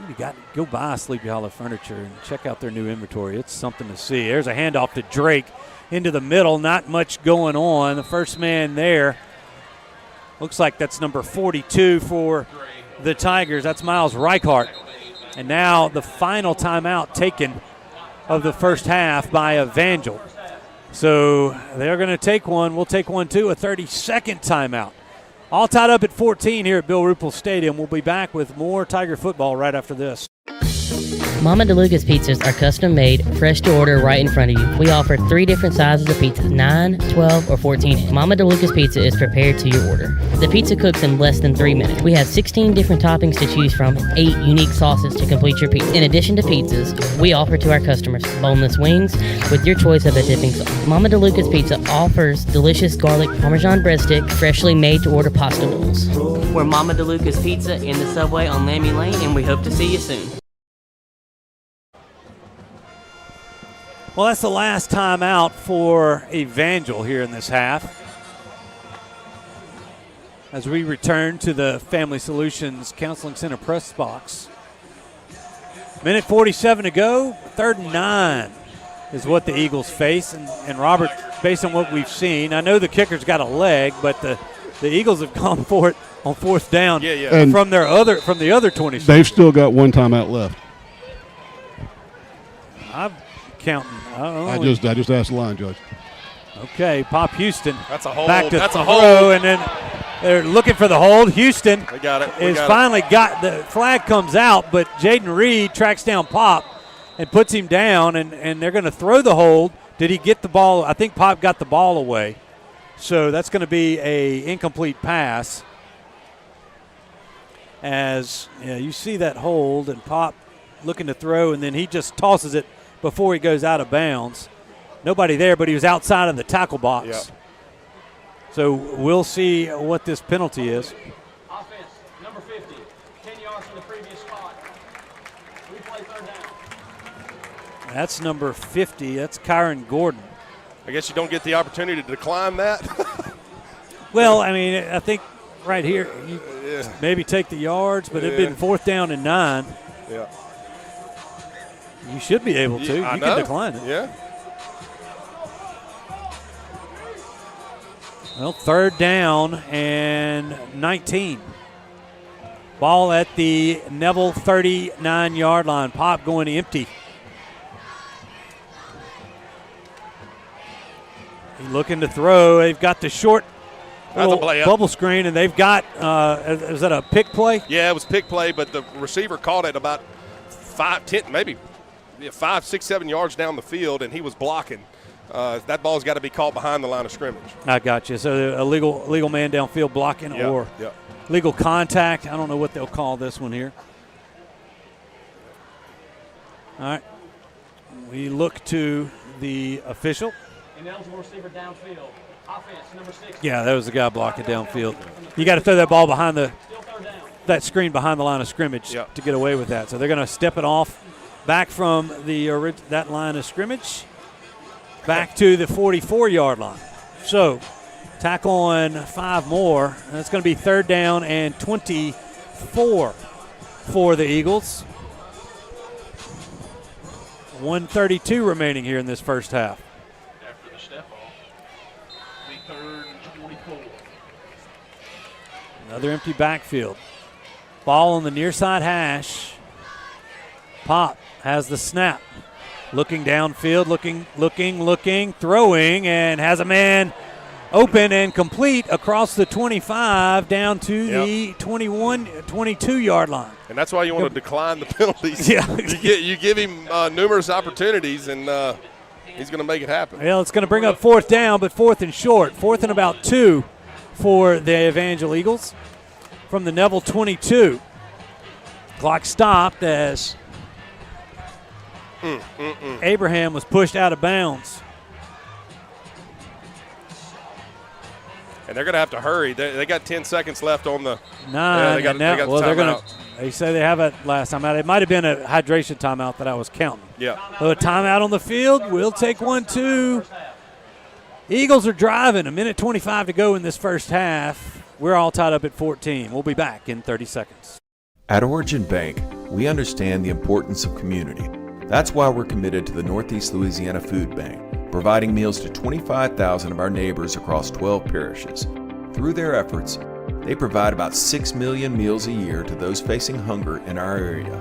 You got to go buy Sleepy Hollow Furniture and check out their new inventory. It's something to see. There's a handoff to Drake into the middle. Not much going on. The first man there looks like that's number 42 for the Tigers. That's Miles Reichart. And now the final timeout taken of the first half by Evangel. So they're going to take one. We'll take one too, a 30-second timeout. All tied up at 14 here at Bill Ruple Stadium. We'll be back with more Tiger football right after this. Mama DeLuca's pizzas are custom made, fresh to order right in front of you. We offer 3 different sizes of pizzas, 9, 12, or 14. Mama DeLuca's pizza is prepared to your order. The pizza cooks in less than 3 minutes. We have 16 different toppings to choose from, 8 unique sauces to complete your pizza. In addition to pizzas, we offer to our customers boneless wings with your choice of a dipping sauce. Mama DeLuca's Pizza offers delicious garlic Parmesan breadstick, freshly made to order pasta bowls. We're Mama DeLuca's Pizza in the subway on Lammy Lane, and we hope to see you soon. Well, that's the last time out for Evangel here in this half. As we return to the Family Solutions Counseling Center press box. Minute 47 to go. 3rd and 9 is what the Eagles face. And Robert, based on what we've seen, I know the kicker's got a leg, but the Eagles have gone for it on 4th down from the other 20. They've still got one timeout left. I'm counting. I don't know. I just asked the line judge. Okay, Pop Houston. That's a hold. Back to That's a throw, hold. and then they're looking for the hold. Houston They got it. finally got the flag comes out, but Jaden Reed tracks down Pop and puts him down, and they're going to throw the hold. Did he get the ball? I think Pop got the ball away. So that's going to be a incomplete pass. As you see that hold, and Pop looking to throw, and then he just tosses it before he goes out of bounds. Nobody there, but he was outside of the tackle box. Yep. So we'll see what this penalty is. Offense, number 50, 10 yards from the previous spot. Replay 3rd down. That's number 50. That's Kyron Gordon. I guess you don't get the opportunity to decline that. Well, I mean, I think right here you maybe take the yards, but it'd been 4th down and 9. Yeah. You should be able to. You can decline it. Yeah. Well, 3rd down and 19. Ball at the Neville 39-yard line. Pop going empty. He's looking to throw. They've got the short bubble screen, and they've got is that a pick play? Yeah, it was pick play, but the receiver caught it about 5, 10, maybe 5, 6, 7 yards down the field, and he was blocking. That ball's got to be caught behind the line of scrimmage. I got you. So a legal man downfield blocking or legal contact. I don't know what they'll call this one here. All right. We look to the official. Ineligible receiver downfield. Offense, number 6. Yeah, that was the guy blocking downfield. You got to throw that ball behind that screen behind the line of scrimmage to get away with that. So they're going to step it off back from that line of scrimmage back to the 44-yard line. So tackle on 5 more. And it's going to be 3rd down and 24 for the Eagles. 1:32 remaining here in this first half. After the step off, be 3rd and 24. Another empty backfield. Ball on the near side hash. Pop has the snap. Looking downfield, looking, throwing, and has a man open and complete across the 25 down to the 21, 22-yard line. And that's why you want to decline the penalties. Yeah. you give him numerous opportunities, and he's going to make it happen. Well, it's going to bring up 4th down, but 4th and short. 4th and about 2 for the Evangel Eagles from the Neville 22. Clock stopped as Abraham was pushed out of bounds. And they're going to have to hurry. They got 10 seconds left on the 9. They got the timeout. They say they have it last time out. It might have been a hydration timeout that I was counting. Yeah. So a timeout on the field. We'll take 1, 2. Eagles are driving. 1:25 to go in this first half. We're all tied up at 14. We'll be back in 30 seconds. At Origin Bank, we understand the importance of community. That's why we're committed to the Northeast Louisiana Food Bank, providing meals to 25,000 of our neighbors across 12 parishes. Through their efforts, they provide about 6 million meals a year to those facing hunger in our area.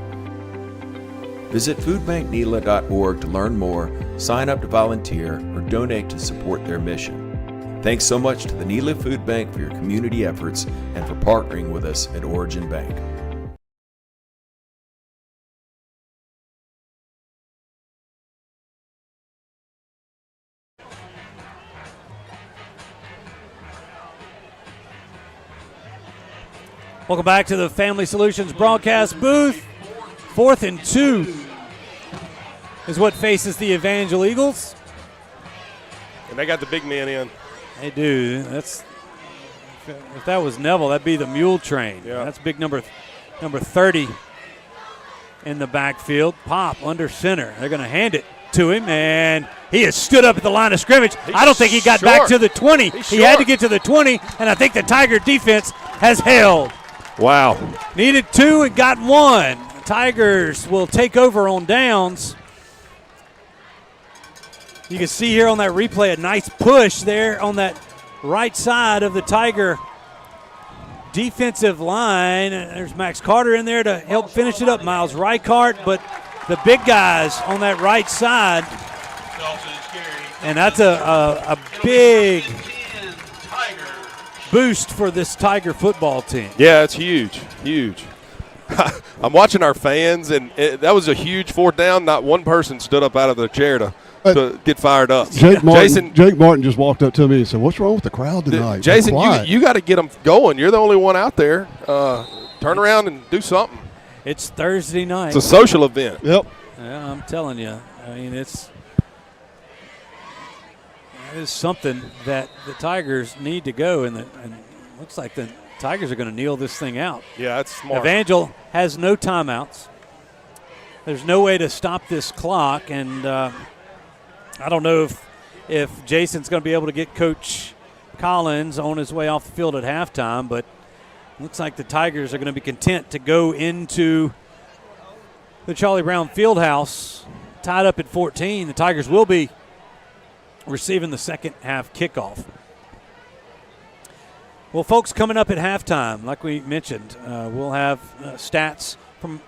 Visit foodbanknela.org to learn more, sign up to volunteer, or donate to support their mission. Thanks so much to the Nela Food Bank for your community efforts and for partnering with us at Origin Bank. Welcome back to the Family Solutions broadcast booth. 4th and 2 is what faces the Evangel Eagles. And they got the big men in. They do. If that was Neville, that'd be the mule train. Yeah. That's big number 30 in the backfield. Pop under center. They're going to hand it to him, and he has stood up at the line of scrimmage. I don't think he got back to the 20. He had to get to the 20, and I think the Tiger defense has held. Wow. Needed 2 and got 1. Tigers will take over on downs. You can see here on that replay a nice push there on that right side of the Tiger defensive line. There's Max Carter in there to help finish it up. Miles Reichart, but the big guys on that right side. And that's a big boost for this Tiger football team. Yeah, it's huge, huge. I'm watching our fans, and that was a huge 4th down. Not one person stood up out of their chair to get fired up. Jake Martin just walked up to me and said, "What's wrong with the crowd tonight?" Jason, you got to get them going. You're the only one out there. Turn around and do something. It's Thursday night. It's a social event. Yep. Yeah, I'm telling you. I mean, it is something that the Tigers need to go, and looks like the Tigers are going to kneel this thing out. Yeah, that's smart. Evangel has no timeouts. there's no way to stop this clock, and I don't know if Jason's going to be able to get Coach Collins on his way off the field at halftime, but it looks like the Tigers are going to be content to go into the Charlie Brown Fieldhouse tied up at 14. The Tigers will be receiving the second half kickoff. Well, folks, coming up at halftime, like we mentioned, we'll have stats from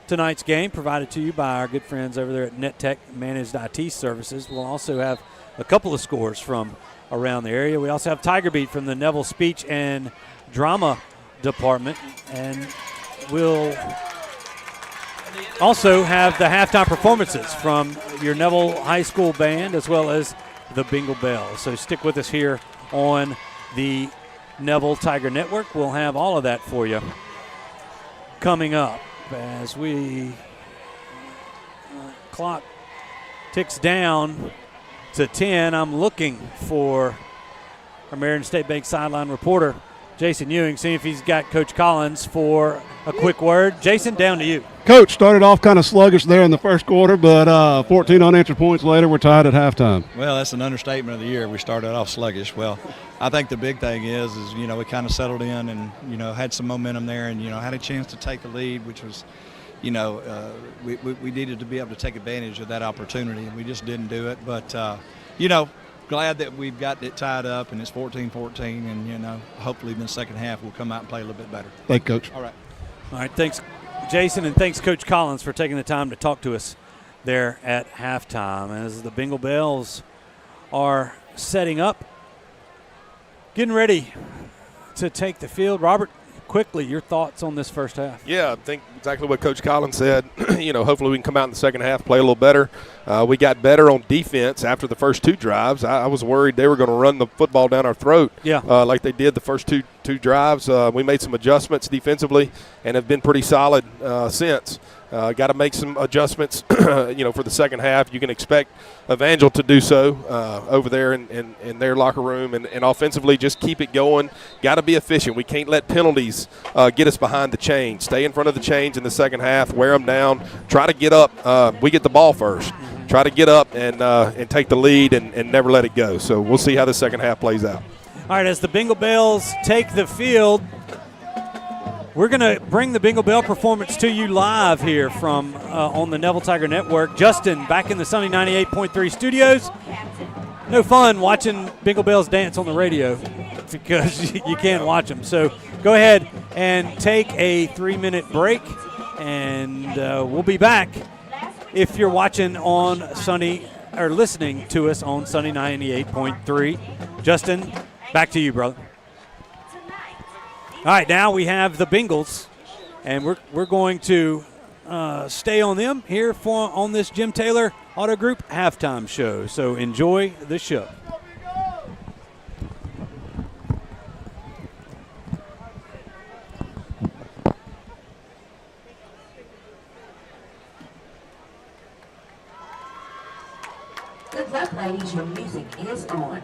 tonight's game provided to you by our good friends over there at NetTech Managed IT Services. We'll also have a couple of scores from around the area. We also have Tiger Beat from the Neville Speech and Drama Department, and we'll also have the halftime performances from your Neville High School band as well as the Bingle Bells. So stick with us here on the Neville Tiger Network. We'll have all of that for you coming up as we clock ticks down to 10. I'm looking for our Marion State Bank sideline reporter Jason Ewing, see if he's got Coach Collins for a quick word. Jason, down to you. Coach, started off kind of sluggish there in the first quarter, but 14 unanswered points later, we're tied at halftime. Well, that's an understatement of the year. We started off sluggish. Well, I think the big thing is we kind of settled in and, had some momentum there and, had a chance to take the lead, which was, we needed to be able to take advantage of that opportunity, and we just didn't do it. But, glad that we've got it tied up and it's 14-14, and hopefully in the second half we'll come out and play a little bit better. Thank you, Coach. All right, thanks, Jason, and thanks, Coach Collins, for taking the time to talk to us there at halftime as the Bingle Bells are setting up, getting ready to take the field. Robert, quickly, your thoughts on this first half? Yeah, I think exactly what Coach Collins said. Hopefully we can come out in the second half, play a little better. We got better on defense after the first two drives. I was worried they were going to run the football down our throat like they did the first two drives. We made some adjustments defensively and have been pretty solid since. Got to make some adjustments, for the second half. You can expect Evangel to do so over there in their locker room. And offensively, just keep it going. Got to be efficient. We can't let penalties get us behind the chains. Stay in front of the chains in the second half. Wear them down. Try to get up. We get the ball first. Try to get up and take the lead and never let it go. So we'll see how the second half plays out. All right, as the Bingle Bells take the field, we're going to bring the Bingle Bell performance to you live here from on the Neville Tiger Network. Justin, back in the Sunny 98.3 studios. No fun watching Bingle Bells dance on the radio because you can't watch them. So go ahead and take a 3-minute break, and we'll be back if you're watching on Sunny or listening to us on Sunny 98.3. Justin, back to you, brother. All right, now we have the Bengals, and we're going to stay on them here on this Jim Taylor Auto Group halftime show. So enjoy the show. Good luck, ladies. Your music is on.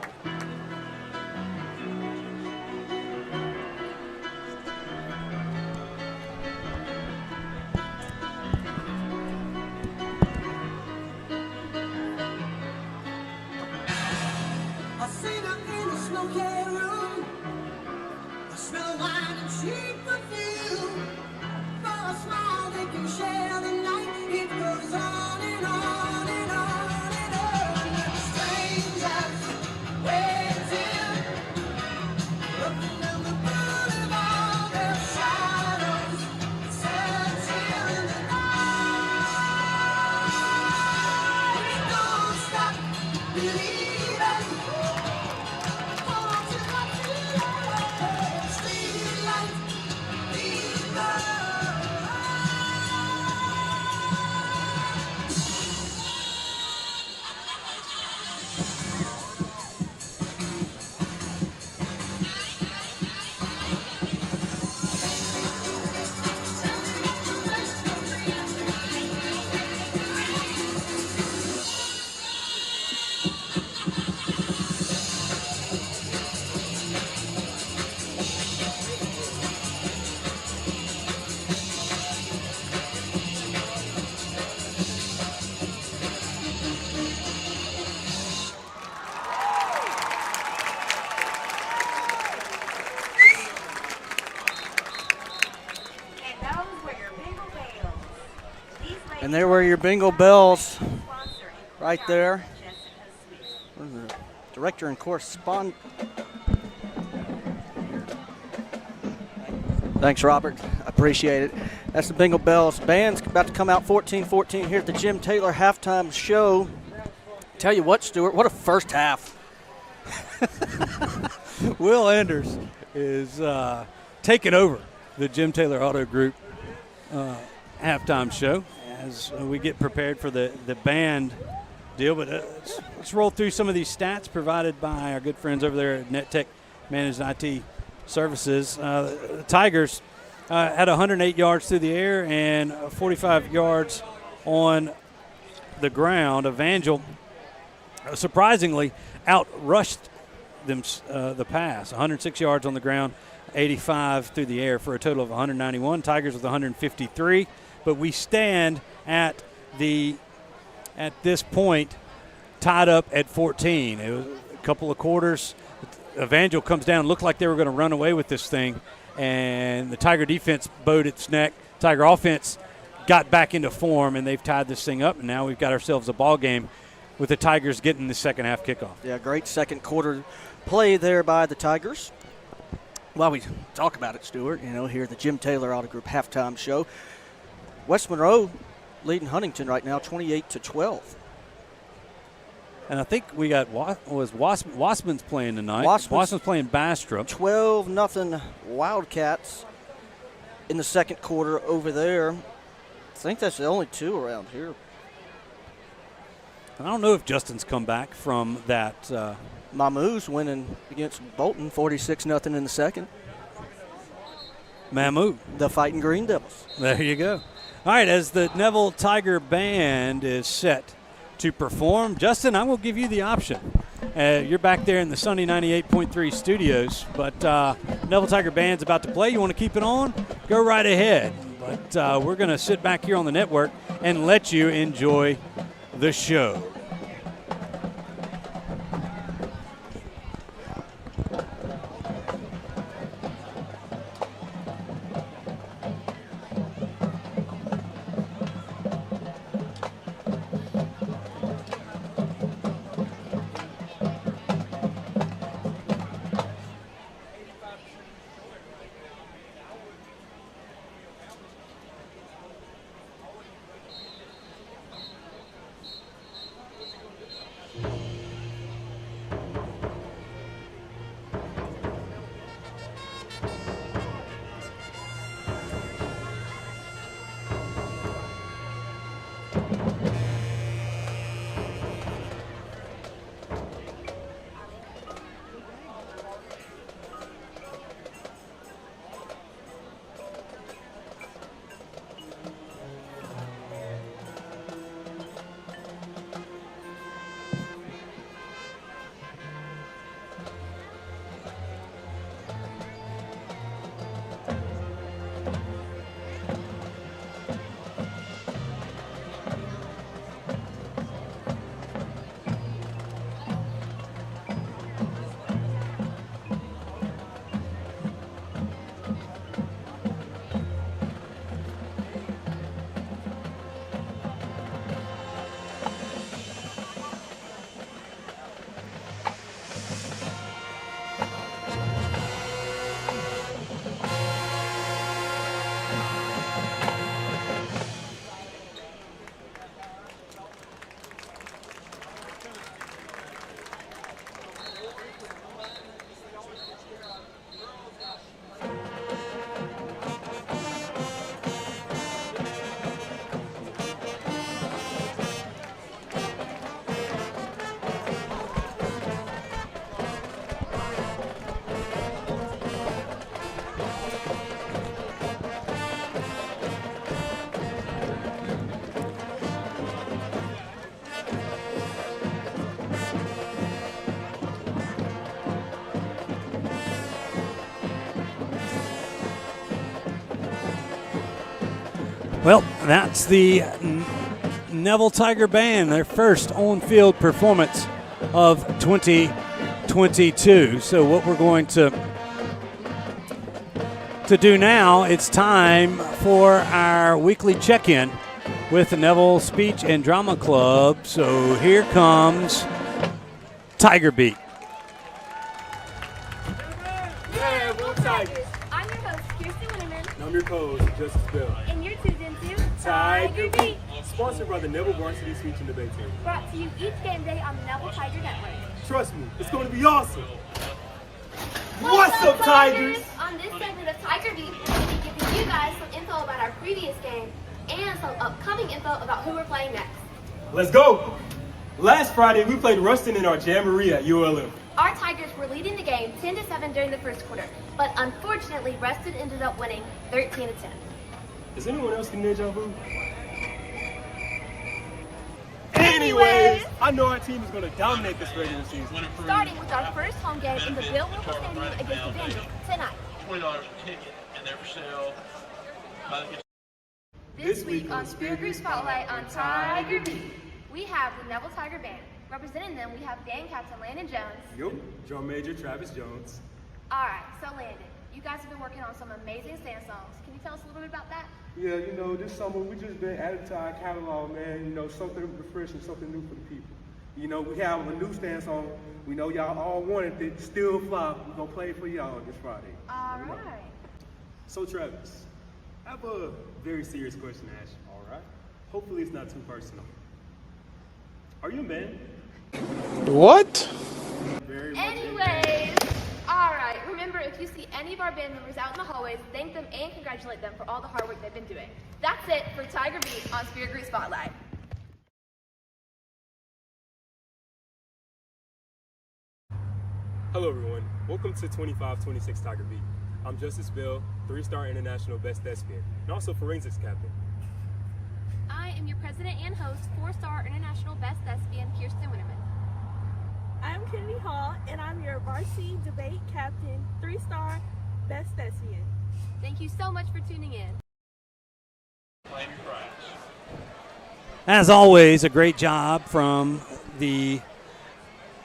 And there were your bingo bells right there. The director and correspondent. Thanks, Robert. I appreciate it. That's the bingo bells. Band's about to come out 14-14 here at the Jim Taylor halftime show. Tell you what, Stewart, what a first half. Will Anders is taking over the Jim Taylor Auto Group halftime show as we get prepared for the band deal. But let's roll through some of these stats provided by our good friends over there at NetTech Managed IT Services. The Tigers had 108 yards through the air and 45 yards on the ground. Evangel surprisingly outrushed them the pass. 106 yards on the ground, 85 through the air for a total of 191. Tigers with 153. But we stand at this point tied up at 14. It was a couple of quarters. Evangel comes down, looked like they were going to run away with this thing, and the Tiger defense bowed its neck. Tiger offense got back into form, and they've tied this thing up, and now we've got ourselves a ball game with the Tigers getting the second half kickoff. Yeah, great second quarter play there by the Tigers. While we talk about it, Stewart, here at the Jim Taylor Auto Group halftime show, West Monroe leading Huntington right now 28-12. And I think we got Wassman's playing tonight. Wassman's playing Bastrop. 12-0 Wildcats in the second quarter over there. I think that's the only two around here. I don't know if Justin's come back from that. Mamou's winning against Bolton 46-0 in the second. Mamou. The Fighting Green Devils. There you go. All right, as the Neville Tiger Band is set to perform, Justin, I will give you the option. You're back there in the Sunny 98.3 studios, but Neville Tiger Band's about to play. You want to keep it on? Go right ahead. But we're going to sit back here on the network and let you enjoy the show. Well, that's the Neville Tiger Band, their first on-field performance of 2022. So what we're going to do now, it's time for our weekly check-in with the Neville Speech and Drama Club. So here comes Tiger Beat. Yeah, go Tigers. I'm your host, Kirsten Winterman. And I'm your co-host, Justice Bill. And you're tuned into Tiger Beat. Sponsored by the Neville Varsity Speech and Debate Team. Brought to you each game day on the Neville Tiger Network. Trust me, it's going to be awesome. What's up, Tigers? On this segment of Tiger Beat, we're going to be giving you guys some info about our previous game and some upcoming info about who we're playing next. Let's go. Last Friday, we played Ruston in our jamboree at ULM. Our Tigers were leading the game 10-7 during the first quarter, but unfortunately, Ruston ended up winning 13-10. Is anyone else getting deja vu? Anyways, I know our team is going to dominate this regular season. Starting with our first home game in the Bill Ruple Stadium against Evangel tonight. $20 a ticket, and they're for sale. This week on Spirit Group Spotlight on Tiger Beat, we have the Neville Tiger Band. Representing them, we have band captain Landon Jones. Yup, drum major Travis Jones. All right, so Landon, you guys have been working on some amazing stand songs. Can you tell us a little bit about that? Yeah, you know, this summer we just been added to our catalog, man. You know, something refreshing, something new for the people. You know, we have a new stand song. We know y'all all wanted it, Still Fly. We're going to play it for y'all this Friday. All right. So, Travis, I have a very serious question to ask you, all right? Hopefully it's not too personal. Are you a man? What? Anyways, all right. Remember, if you see any of our band members out in the hallways, thank them and congratulate them for all the hard work they've been doing. That's it for Tiger Beat on Spirit Group Spotlight. Hello, everyone. Welcome to 25-26 Tiger Beat. I'm Justice Bill, 3-star international best thespian, and also forensics captain. I am your president and host, 4-star international best thespian, Kirsten Winterman. I'm Kennedy Hall, and I'm your varsity debate captain, 3-star best thespian. Thank you so much for tuning in. As always, a great job from the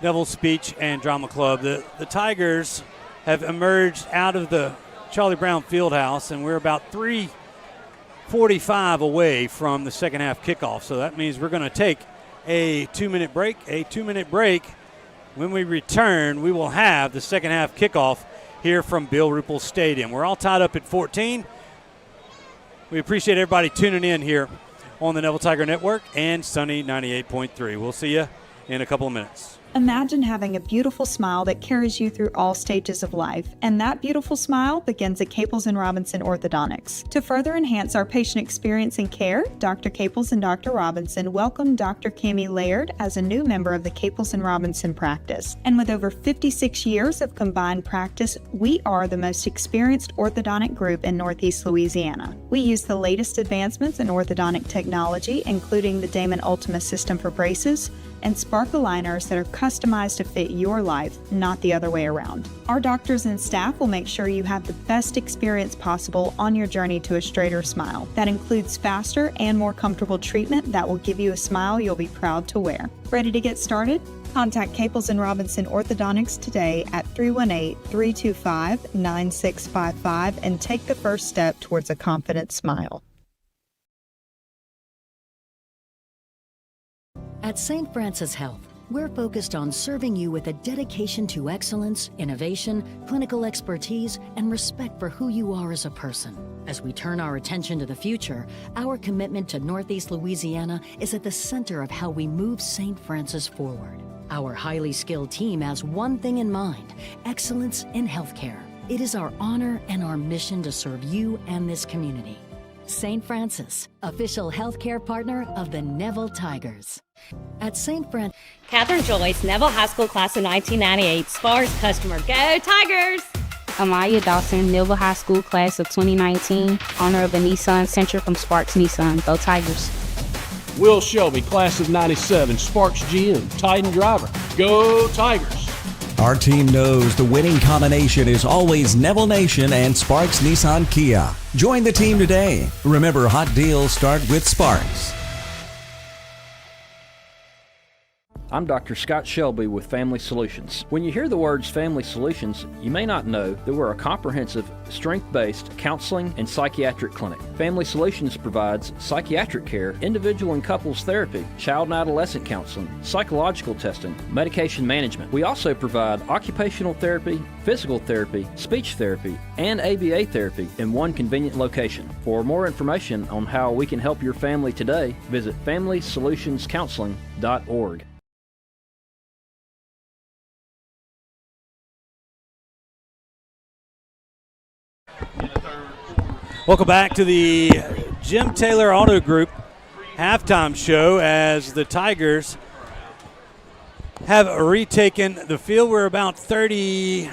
Neville Speech and Drama Club. The Tigers have emerged out of the Charlie Brown Fieldhouse, and we're about 3:45 away from the second half kickoff. So that means we're going to take a 2-minute break. When we return, we will have the second half kickoff here from Bill Ruple Stadium. We're all tied up at 14. We appreciate everybody tuning in here on the Neville Tiger Network and Sunny 98.3. We'll see you in a couple of minutes. Imagine having a beautiful smile that carries you through all stages of life, and that beautiful smile begins at Caples & Robinson Orthodontics. To further enhance our patient experience and care, Dr. Caples and Dr. Robinson welcomed Dr. Cammie Laird as a new member of the Caples & Robinson practice. And with over 56 years of combined practice, we are the most experienced orthodontic group in Northeast Louisiana. We use the latest advancements in orthodontic technology, including the Damon Ultima system for braces, and Spark aligners that are customized to fit your life, not the other way around. Our doctors and staff will make sure you have the best experience possible on your journey to a straighter smile. That includes faster and more comfortable treatment that will give you a smile you'll be proud to wear. Ready to get started? Contact Caples & Robinson Orthodontics today at 318-325-9655 and take the first step towards a confident smile. At St. Francis Health, we're focused on serving you with a dedication to excellence, innovation, clinical expertise, and respect for who you are as a person. As we turn our attention to the future, our commitment to Northeast Louisiana is at the center of how we move St. Francis forward. Our highly skilled team has one thing in mind: excellence in healthcare. It is our honor and our mission to serve you and this community. St. Francis, official healthcare partner of the Neville Tigers. At St. Francis, Catherine Joyce, Neville High School class of 1998, Spars customer. Go Tigers! Amaya Dawson, Neville High School class of 2019, owner of the Nissan Sentra from Sparks Nissan. Go Tigers! Will Shelby, class of 97, Sparks GM, Titan driver. Go Tigers! Our team knows the winning combination is always Neville Nation and Sparks Nissan Kia. Join the team today. Remember, hot deals start with Sparks. I'm Dr. Scott Shelby with Family Solutions. When you hear the words Family Solutions, you may not know that we're a comprehensive, strength-based counseling and psychiatric clinic. Family Solutions provides psychiatric care, individual and couples therapy, child and adolescent counseling, psychological testing, medication management. We also provide occupational therapy, physical therapy, speech therapy, and ABA therapy in one convenient location. For more information on how we can help your family today, visit FamilySolutionsCounseling.org. Welcome back to the Jim Taylor Auto Group halftime show as the Tigers have retaken the field. We're about 30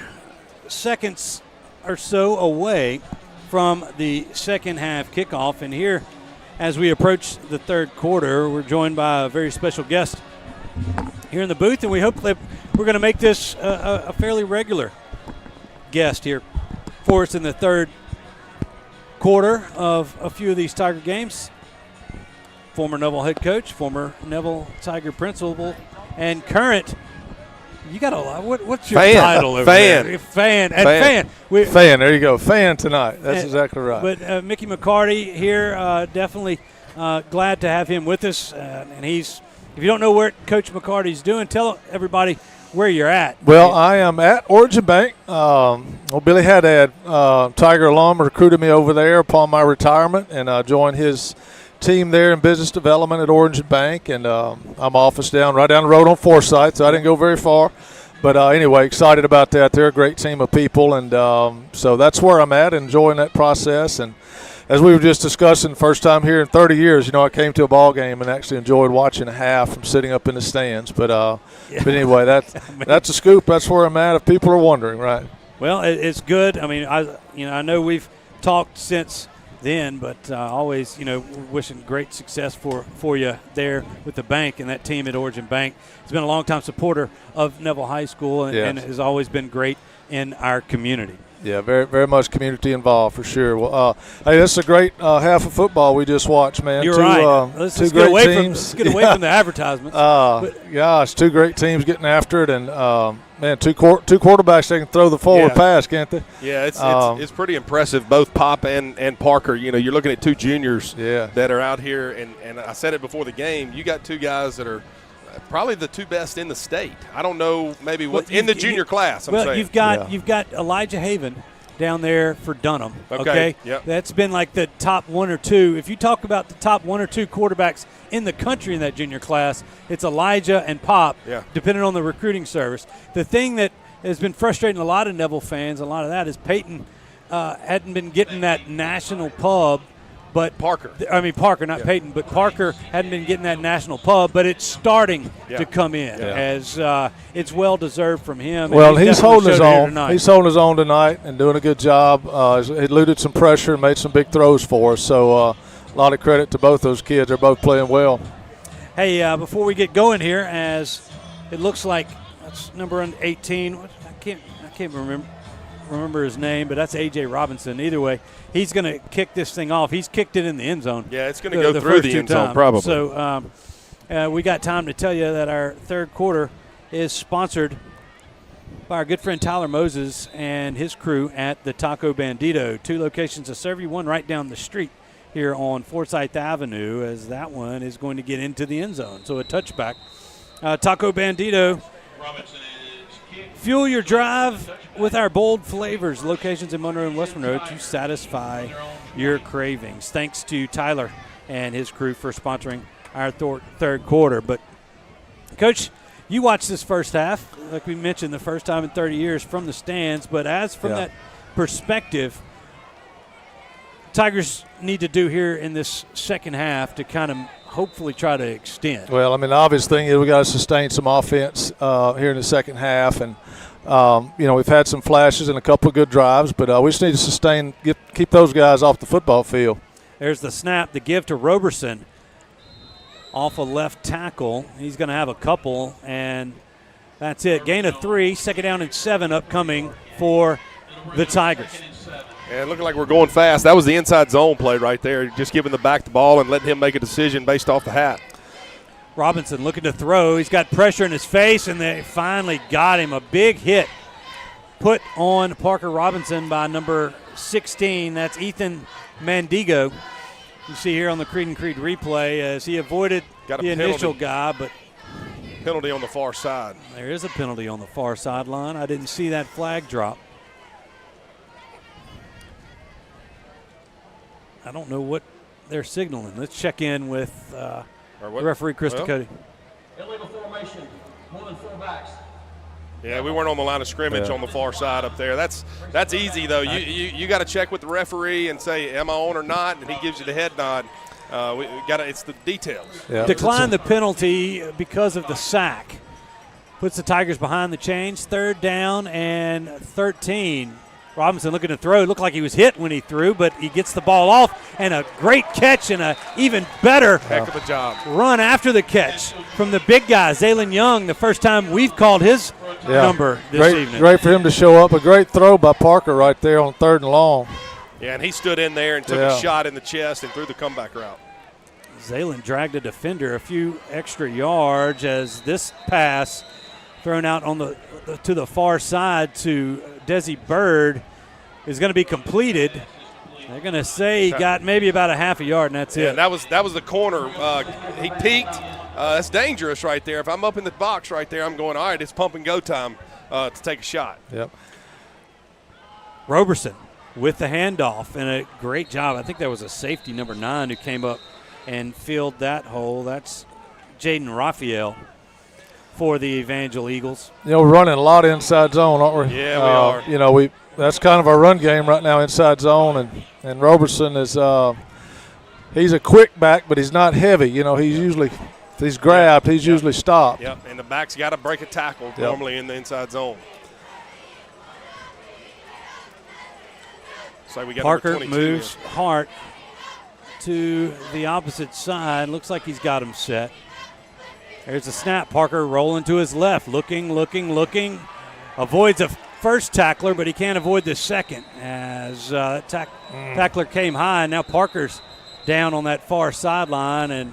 seconds or so away from the second half kickoff. And here, as we approach the third quarter, we're joined by a very special guest here in the booth, and we hope that we're going to make this a fairly regular guest here for us in the third quarter of a few of these Tiger games. Former Neville head coach, former Neville Tiger principal, and current. You got a lot. What's your title over there? Fan. Fan. There you go. Fan tonight. That's exactly right. But Mickey McCarty here, definitely glad to have him with us. And he's. If you don't know what Coach McCarty's doing, tell everybody where you're at. Well, I am at Origin Bank. Billy Haddad, Tiger alum, recruited me over there upon my retirement, and I joined his team there in business development at Origin Bank. And I'm office right down the road on Forsyth, so I didn't go very far. But anyway, excited about that. They're a great team of people, and so that's where I'm at, enjoying that process. And as we were just discussing, first time here in 30 years, I came to a ball game and actually enjoyed watching a half from sitting up in the stands. But anyway, that's a scoop. That's where I'm at if people are wondering, right? Well, it's good. I mean, I know we've talked since then, but always, wishing great success for you there with the bank and that team at Origin Bank. He's been a longtime supporter of Neville High School and has always been great in our community. Yeah, very, very much community involved for sure. Well, hey, this is a great half of football we just watched, man. You're right. Let's get away from the advertisements. Gosh, two great teams getting after it, and man, two quarterbacks that can throw the forward pass, can't they? Yeah, it's pretty impressive. Both Pop and Parker. You're looking at two juniors that are out here, and I said it before the game. You got two guys that are probably the two best in the state. I don't know, maybe what's in the junior class. You've got Elijah Haven down there for Dunham. Okay. Yep. That's been like the top one or two. If you talk about the top one or two quarterbacks in the country in that junior class, it's Elijah and Pop, depending on the recruiting service. The thing that has been frustrating a lot of Neville fans, a lot of that is Peyton hadn't been getting that national pub. But Parker, not Peyton, but Parker hadn't been getting that national pub, but it's starting to come in as it's well deserved from him. Well, he's holding his own. He's holding his own tonight and doing a good job. He eluded some pressure and made some big throws for us. So a lot of credit to both those kids. They're both playing well. Hey, before we get going here, as it looks like that's number 18. I can't remember his name, but that's A.J. Robinson. Either way, he's going to kick this thing off. He's kicked it in the end zone. Yeah, it's going to go through the end zone probably. So we got time to tell you that our third quarter is sponsored by our good friend Tyler Moses and his crew at the Taco Bandito. 2 locations to serve you, one right down the street here on Forsyth Avenue, as that one is going to get into the end zone. So a touchback. Taco Bandito. Fuel your drive with our bold flavors. Locations in Monroe and West Monroe to satisfy your cravings. Thanks to Tyler and his crew for sponsoring our third quarter. But, Coach, you watched this first half, like we mentioned, the first time in 30 years from the stands. But as from that perspective, Tigers need to do here in this second half to kind of hopefully try to extend? Well, I mean, the obvious thing is we got to sustain some offense here in the second half, and we've had some flashes and a couple of good drives, but we just need to keep those guys off the football field. There's the snap, the give to Roberson off a left tackle. He's going to have a couple, and that's it. Gain of 3, second down and 7 upcoming for the Tigers. Yeah, looking like we're going fast. That was the inside zone play right there, just giving the back the ball and letting him make a decision based off the hat. Robinson looking to throw. He's got pressure in his face, and they finally got him. A big hit put on Parker Robinson by number 16. That's Ethan Mandigo. You see here on the Creed and Creed replay as he avoided the initial guy, but penalty on the far side. There is a penalty on the far sideline. I didn't see that flag drop. I don't know what they're signaling. Let's check in with the referee, Chris Ducote. Illegal formation, more than 4 backs. Yeah, we weren't on the line of scrimmage on the far side up there. That's easy, though. You got to check with the referee and say, am I on or not? And he gives you the head nod. It's the details. Yeah. Decline the penalty because of the sack. Puts the Tigers behind the chains. 3rd down and 13. Robinson looking to throw. It looked like he was hit when he threw, but he gets the ball off, and a great catch and a even better heck of a job run after the catch from the big guy, Zaylen Young, the first time we've called his number this evening. Great for him to show up. A great throw by Parker right there on 3rd and long. Yeah, and he stood in there and took a shot in the chest and threw the comeback route. Zaylen dragged a defender a few extra yards as this pass thrown out on to the far side to Desi Bird is going to be completed. They're going to say he got maybe about a half a yard, and that's it. Yeah, that was the corner. He peeked. That's dangerous right there. If I'm up in the box right there, I'm going, all right, it's pump and go time to take a shot. Yep. Roberson with the handoff, and a great job. I think that was a safety, number 9, who came up and filled that hole. That's Jaden Raphael for the Evangel Eagles. We're running a lot of inside zone, aren't we? Yeah, we are. That's kind of our run game right now, inside zone, and Roberson is he's a quick back, but he's not heavy. If he's grabbed, he's usually stopped. Yep, and the back's got to break a tackle normally in the inside zone. So we got Parker moves Hart to the opposite side. Looks like he's got him set. There's a snap. Parker rolling to his left, looking. Avoids a first tackler, but he can't avoid the second as tackler came high. And now Parker's down on that far sideline, and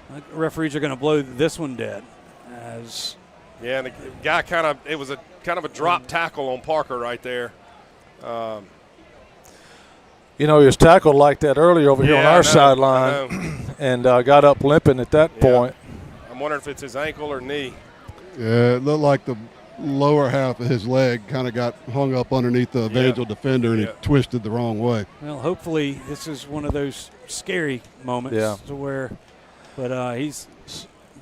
the referees are going to blow this one dead. And the guy it was a kind of a drop tackle on Parker right there. He was tackled like that earlier over here on our sideline and got up limping at that point. I'm wondering if it's his ankle or knee. Yeah, it looked like the lower half of his leg kind of got hung up underneath the Evangel defender, and he twisted the wrong way. Well, hopefully this is one of those scary moments to where – but he's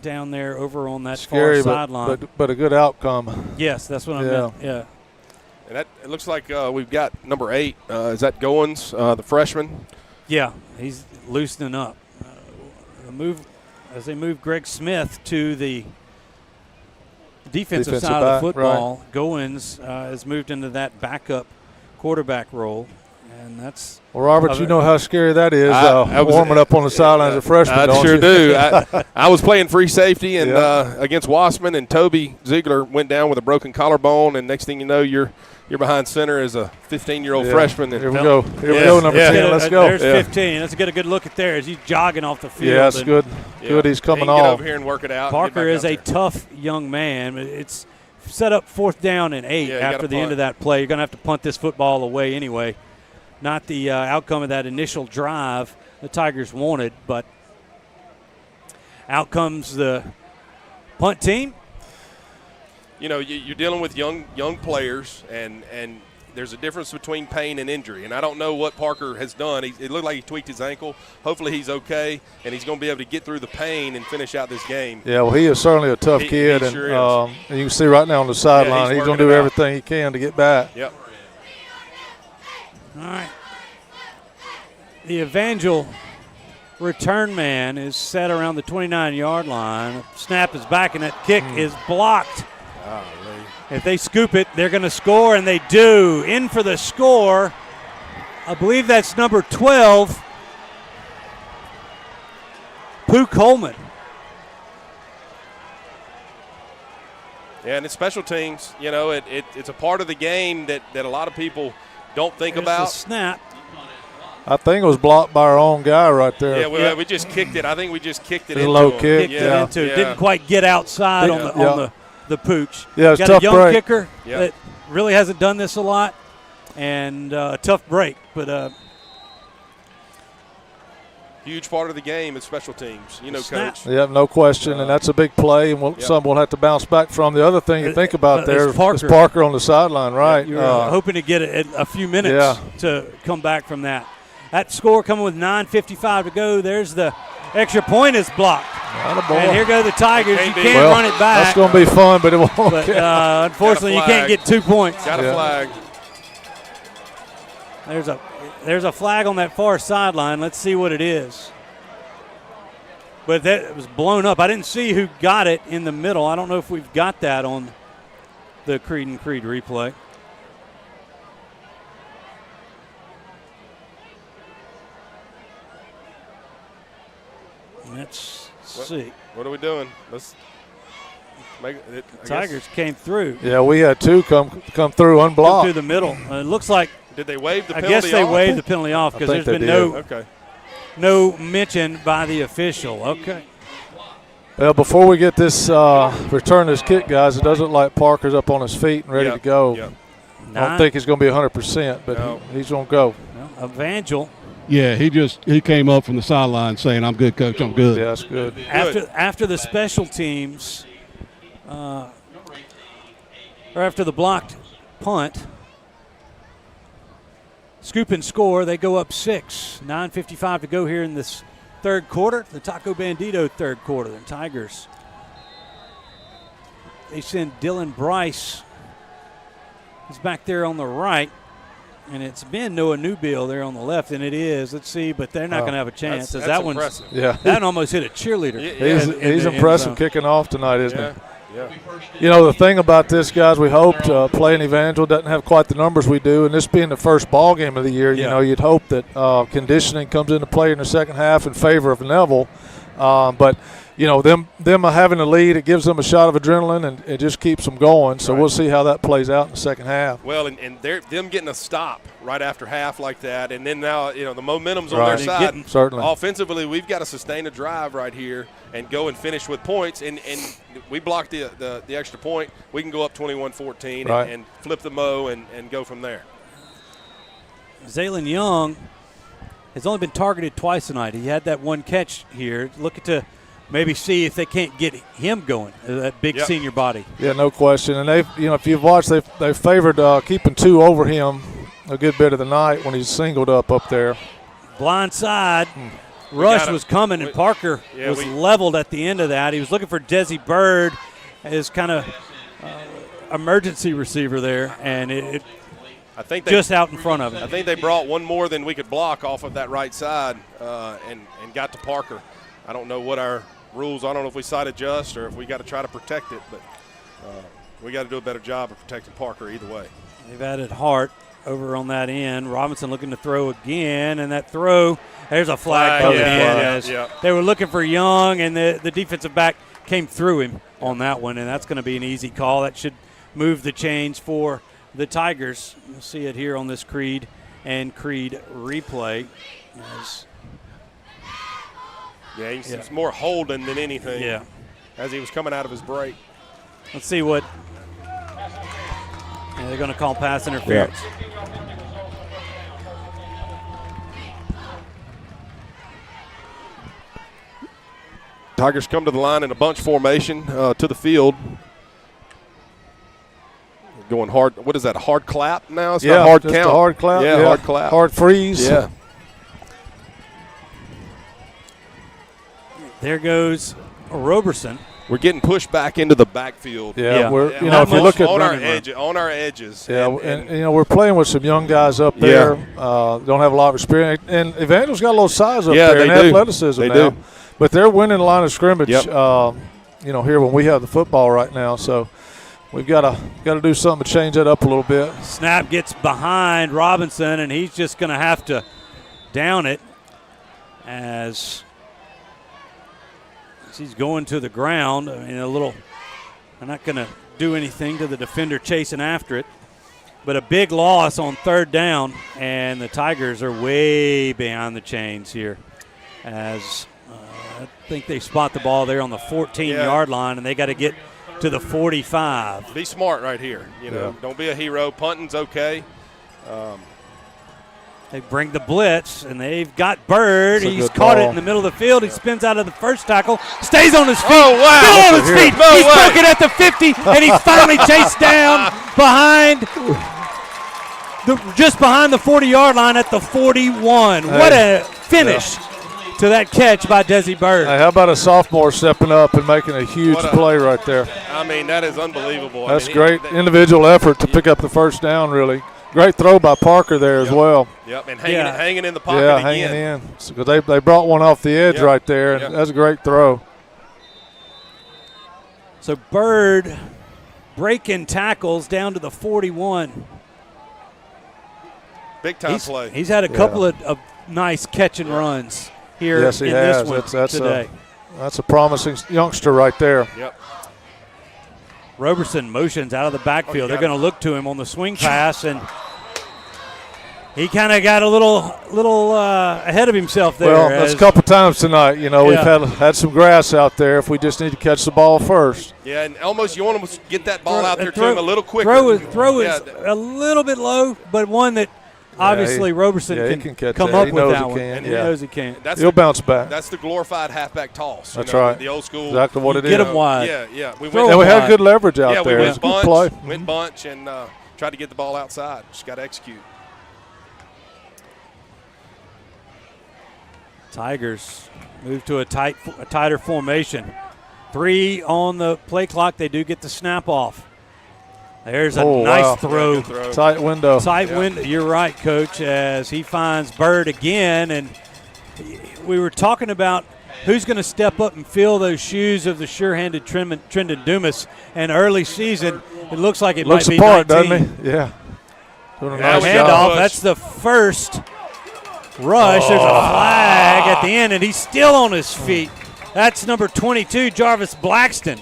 down there over on that far sideline. But a good outcome. Yes, that's what I meant, yeah. And it looks like we've got number 8. Is that Goins, the freshman? Yeah, he's loosening up. As they move Greg Smith to the defensive side of the football, right. Goins has moved into that backup quarterback role. And that's well, Robert, you know how scary that is, warming up on the sidelines as a freshman. I sure do. I was playing free safety and against Wassman, and Toby Ziegler went down with a broken collarbone, and next thing you know, you're behind center as a 15-year-old freshman. Here we go. Here we go, number 10. Let's go. There's 15. Let's get a good look at there as he's jogging off the field. Yeah, that's good. Good, he's coming off. Get over here and work it out. Parker is a tough young man. It's set up 4th down and 8 after the end of that play. You're going to have to punt this football away anyway. Not the outcome of that initial drive the Tigers wanted, but out comes the punt team. You're dealing with young players, and there's a difference between pain and injury. And I don't know what Parker has done. It looked like he tweaked his ankle. Hopefully he's okay, and he's going to be able to get through the pain and finish out this game. Yeah, well, he is certainly a tough kid. He sure is. And you can see right now on the sideline, he's going to do everything he can to get back. Yep. All right. The Evangel return man is set around the 29-yard line. Snap is back, and that kick is blocked. If they scoop it, they're going to score, and they do. In for the score, I believe that's number 12, Pooh Coleman. Yeah, and it's special teams. It's a part of the game that a lot of people don't think about. The snap. I think it was blocked by our own guy right there. Yeah, we just kicked it. I think we just kicked it into a low him. kick. Kicked it into. Didn't quite get outside on the pooch. Yeah, it's got tough a young break. kicker that really hasn't done this a lot, and a tough break. But huge part of the game is special teams. You know, Coach. Yeah, no question, and that's a big play, and something we'll have to bounce back from. The other thing you think about there is Parker on the sideline, right? You're hoping to get a few minutes to come back from that. That score coming with 9:55 to go. There's the extra point is blocked. And here go the Tigers. You can't run it back. That's going to be fun, but it won't. But unfortunately, you can't get 2 points. Got a flag. There's a flag on that far sideline. Let's see what it is. But that was blown up. I didn't see who got it in the middle. I don't know if we've got that on the Creed and Creed replay. Let's see. What are we doing? Let's make it. Tigers came through. Yeah, we had two come through unblocked. Come through the middle. It looks like. Did they wave the penalty off? I guess they waved the penalty off because there's been no mention by the official. Okay. Well, before we get this return this kick, guys, it doesn't look like Parker's up on his feet and ready to go. Yep. I don't think he's going to be 100%, but he's going to go. Well, Evangel. Yeah, he came up from the sideline saying, "I'm good, Coach. I'm good." Yeah, that's good. After the special teams, or after the blocked punt, scoop and score, they go up 6. 9:55 to go here in this third quarter. The Taco Bandito third quarter. The Tigers, they send Dylan Bryce. He's back there on the right. And it's been Noah Newbill there on the left, and it is. Let's see, but they're not going to have a chance. That's that impressive. That almost hit a cheerleader. He's impressive kicking off tonight, isn't he? Yeah. You know, the thing about this, guys, we hoped playing Evangel doesn't have quite the numbers we do, and this being the first ball game of the year, you know, you'd hope that conditioning comes into play in the second half in favor of Neville. But you know, them having a lead, it gives them a shot of adrenaline, and it just keeps them going. So we'll see how that plays out in the second half. Well, and them getting a stop right after half like that, and then now, you know, the momentum's on their side. Certainly. Offensively, we've got to sustain a drive right here and go and finish with points. And we blocked the extra point. We can go up 21-14 and flip the mo and go from there. Zaylen Young has only been targeted twice tonight. He had that one catch here. Looking to maybe see if they can't get him going, that big senior body. Yeah, no question. And they've, you know, if you've watched, they've favored keeping 2 over him a good bit of the night when he's singled up there. Blind side. Rush was coming, and Parker was leveled at the end of that. He was looking for Desi Bird as kind of emergency receiver there, and I think just out in front of him. I think they brought one more than we could block off of that right side and got to Parker. I don't know what our rules. I don't know if we side adjust or if we got to try to protect it, but we got to do a better job of protecting Parker either way. They've added Hart over on that end. Robinson looking to throw again, and that throw, there's a flag coming in. They were looking for Young, and the defensive back came through him on that one, and that's going to be an easy call. That should move the chains for the Tigers. You'll see it here on this Creed and Creed replay. It's more holding than anything. Yeah, as he was coming out of his break. Let's see what they're going to call pass interference. Tigers come to the line in a bunch formation to the field. Going hard. What is that? A hard clap now? It's not hard just count. A hard clap. Yeah, hard clap. Hard freeze. Yeah. There goes Roberson. We're getting pushed back into the backfield. We're if you look at on our edges. Yeah, and you know, we're playing with some young guys up there. Don't have a lot of experience, and Evangel's got a little size up there and athleticism now. But they're winning the line of scrimmage. You know, here when we have the football right now, so we've got to do something to change that up a little bit. Snap gets behind Robinson, and he's just going to have to down it as he's going to the ground. I mean, they're not going to do anything to the defender chasing after it. But a big loss on third down, and the Tigers are way behind the chains here. As I think they spot the ball there on the 14-yard line, and they got to get to the 45. Be smart right here. Don't be a hero. Punting's okay. They bring the blitz, and they've got Bird. He's caught it in the middle of the field. He spins out of the first tackle, stays on his feet. Oh, wow. Still on his feet. He's broken at the 50, and he's finally chased down just behind the 40-yard line at the 41. What a finish to that catch by Desi Bird. Hey, how about a sophomore stepping up and making a huge play right there? I mean, that is unbelievable. That's great individual effort to pick up the first down, really. Great throw by Parker there as well. Yep, and hanging in the pocket again. Hanging in. Because they brought one off the edge right there, and that's a great throw. So Bird breaking tackles down to the 41. Big-time play. He's had a couple of nice catch and runs here yes, he in has. this one today. That's a promising youngster right there. Yep. Roberson motions out of the backfield. They're going to look to him on the swing pass, and he kind of got a little ahead of himself there. Well, that's a couple times tonight. We've had some grass out there. If we just need to catch the ball first. Yeah, and almost you want to get that ball out there to him a little quicker. Throw is a little bit low, but one that obviously Roberson can come up with that one. And he knows he can. He'll bounce back. That's the glorified halfback toss. That's right. The old school. Exactly what it is. Get him wide. Yeah. We had good leverage out there. Yeah, we went bunch and tried to get the ball outside. Just got to execute. Tigers move to a tighter formation. 3 on the play clock. They do get the snap off. There's a nice throw. Tight window. Tight window. You're right, Coach, as he finds Bird again. And we were talking about who's going to step up and fill those shoes of the sure-handed Trendon Dumas. And early season, it looks like it might be 19. Doesn't he? Yeah. Doing a nice handoff. job. That's the first rush. There's a flag at the end, and he's still on his feet. That's number 22, Jarvis Blackston.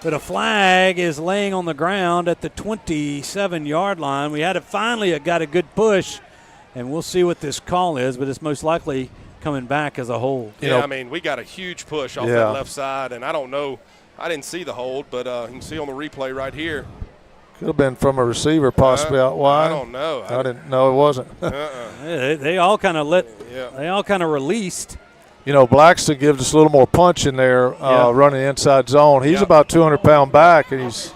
But a flag is laying on the ground at the 27-yard line. We had finally got a good push, and we'll see what this call is, but it's most likely coming back as a hold. I mean, we got a huge push off that left side, and I don't know. I didn't see the hold, but you can see on the replay right here. Could have been from a receiver possibly out wide. I don't know. I didn't know it wasn't. They all kind of they all kind of released. Blackston gives us a little more punch in there running inside zone. He's about 200-pound back, and he's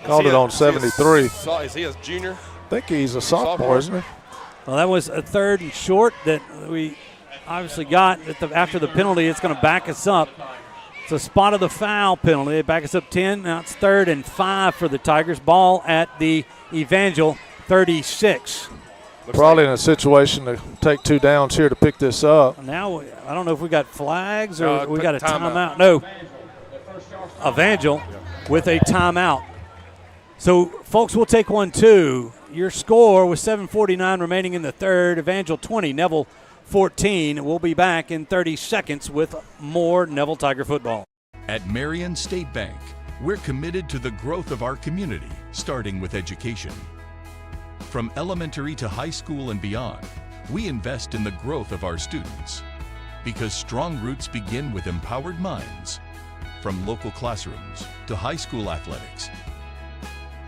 called it on 73. Is he a junior? I think he's a sophomore, isn't he? Well, that was a 3rd and short that we obviously got after the penalty. It's going to back us up. It's a spot of the foul penalty. They back us up 10. Now it's 3rd and 5 for the Tigers. Ball at the Evangel 36. Probably in a situation to take 2 downs here to pick this up. Now, I don't know if we got flags or we got a timeout. No. Evangel with a timeout. So, folks, we'll take 1-2. Your score with 7:49 remaining in the third. Evangel 20, Neville 14. We'll be back in 30 seconds with more Neville Tiger football. At Marion State Bank, we're committed to the growth of our community, starting with education. From elementary to high school and beyond, we invest in the growth of our students. Because strong roots begin with empowered minds, from local classrooms to high school athletics,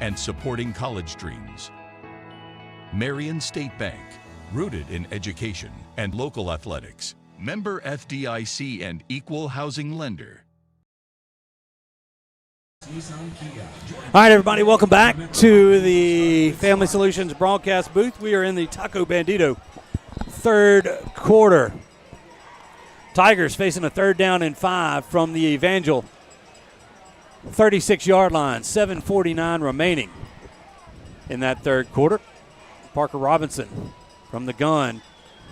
and supporting college dreams. Marion State Bank, rooted in education and local athletics. Member FDIC and equal housing lender. All right, everybody, welcome back to the Family Solutions broadcast booth. We are in the Taco Bandito third quarter. Tigers facing a 3rd down and 5 from the Evangel 36-yard line. 7:49 remaining in that third quarter. Parker Robinson from the gun.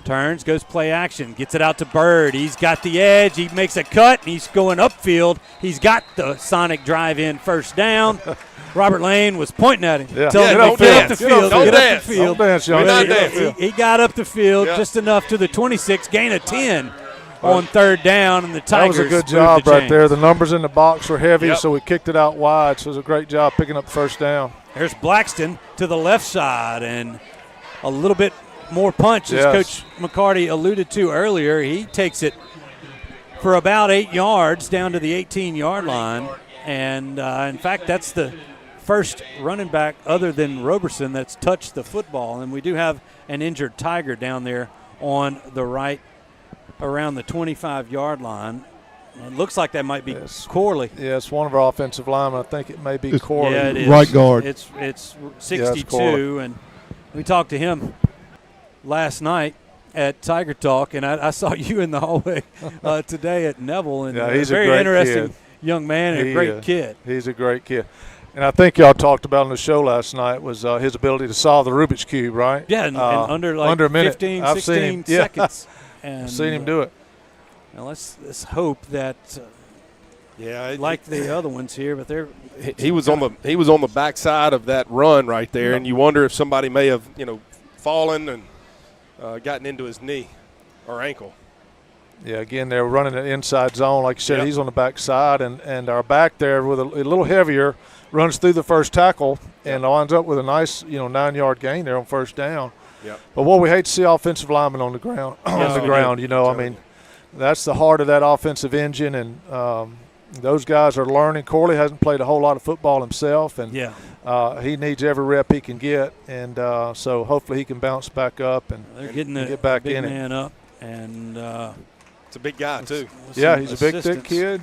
Turns, goes play action, gets it out to Bird. He's got the edge. He makes a cut. He's going upfield. He's got the Sonic drive-in first down. Robert Lane was pointing at him. Yeah. Telling him to get up the field. Don't Get dance. up the field. Don't dance, young. He got up the field just enough to the 26, gain of 10 on 3rd down, and the Tigers. That was a good job right there. The numbers in the box were heavy, so we kicked it out wide. So it was a great job picking up the first down. There's Blackston to the left side, and a little bit more punch, as Coach McCarty alluded to earlier. He takes it for about 8 yards down to the 18-yard line. And, in fact, that's the first running back other than Roberson that's touched the football. And we do have an injured Tiger down there on the right around the 25-yard line. It looks like that might be Corley. Yeah, it's one of our offensive linemen. I think it may be Corley. Yeah, it is. Right guard. It's 62, and we talked to him last night at Tiger Talk, and I saw you in the hallway today at Neville. And he's a very a great interesting kid. Young man and a great kid. He's a great kid. And I think y'all talked about on the show last night was his ability to solve the Rubik's Cube, right? Yeah, and under a minute. 15, I've 16 seen him. seconds. And I've seen him do it. Now let's hope that like the other ones here, but he was on the backside of that run right there, and you wonder if somebody may have fallen and gotten into his knee or ankle. Yeah, again, they're running an inside zone. Like you said, he's on the backside, and our back there with a little heavier runs through the first tackle and winds up with a nice 9-yard gain there on first down. Yep. But what we hate to see offensive linemen on the ground. I mean, that's the heart of that offensive engine, and those guys are learning. Corley hasn't played a whole lot of football himself, and he needs every rep he can get, and so hopefully he can bounce back up and get back big in it. Man up, and it's a big guy too. Yeah, he's a big, thick kid.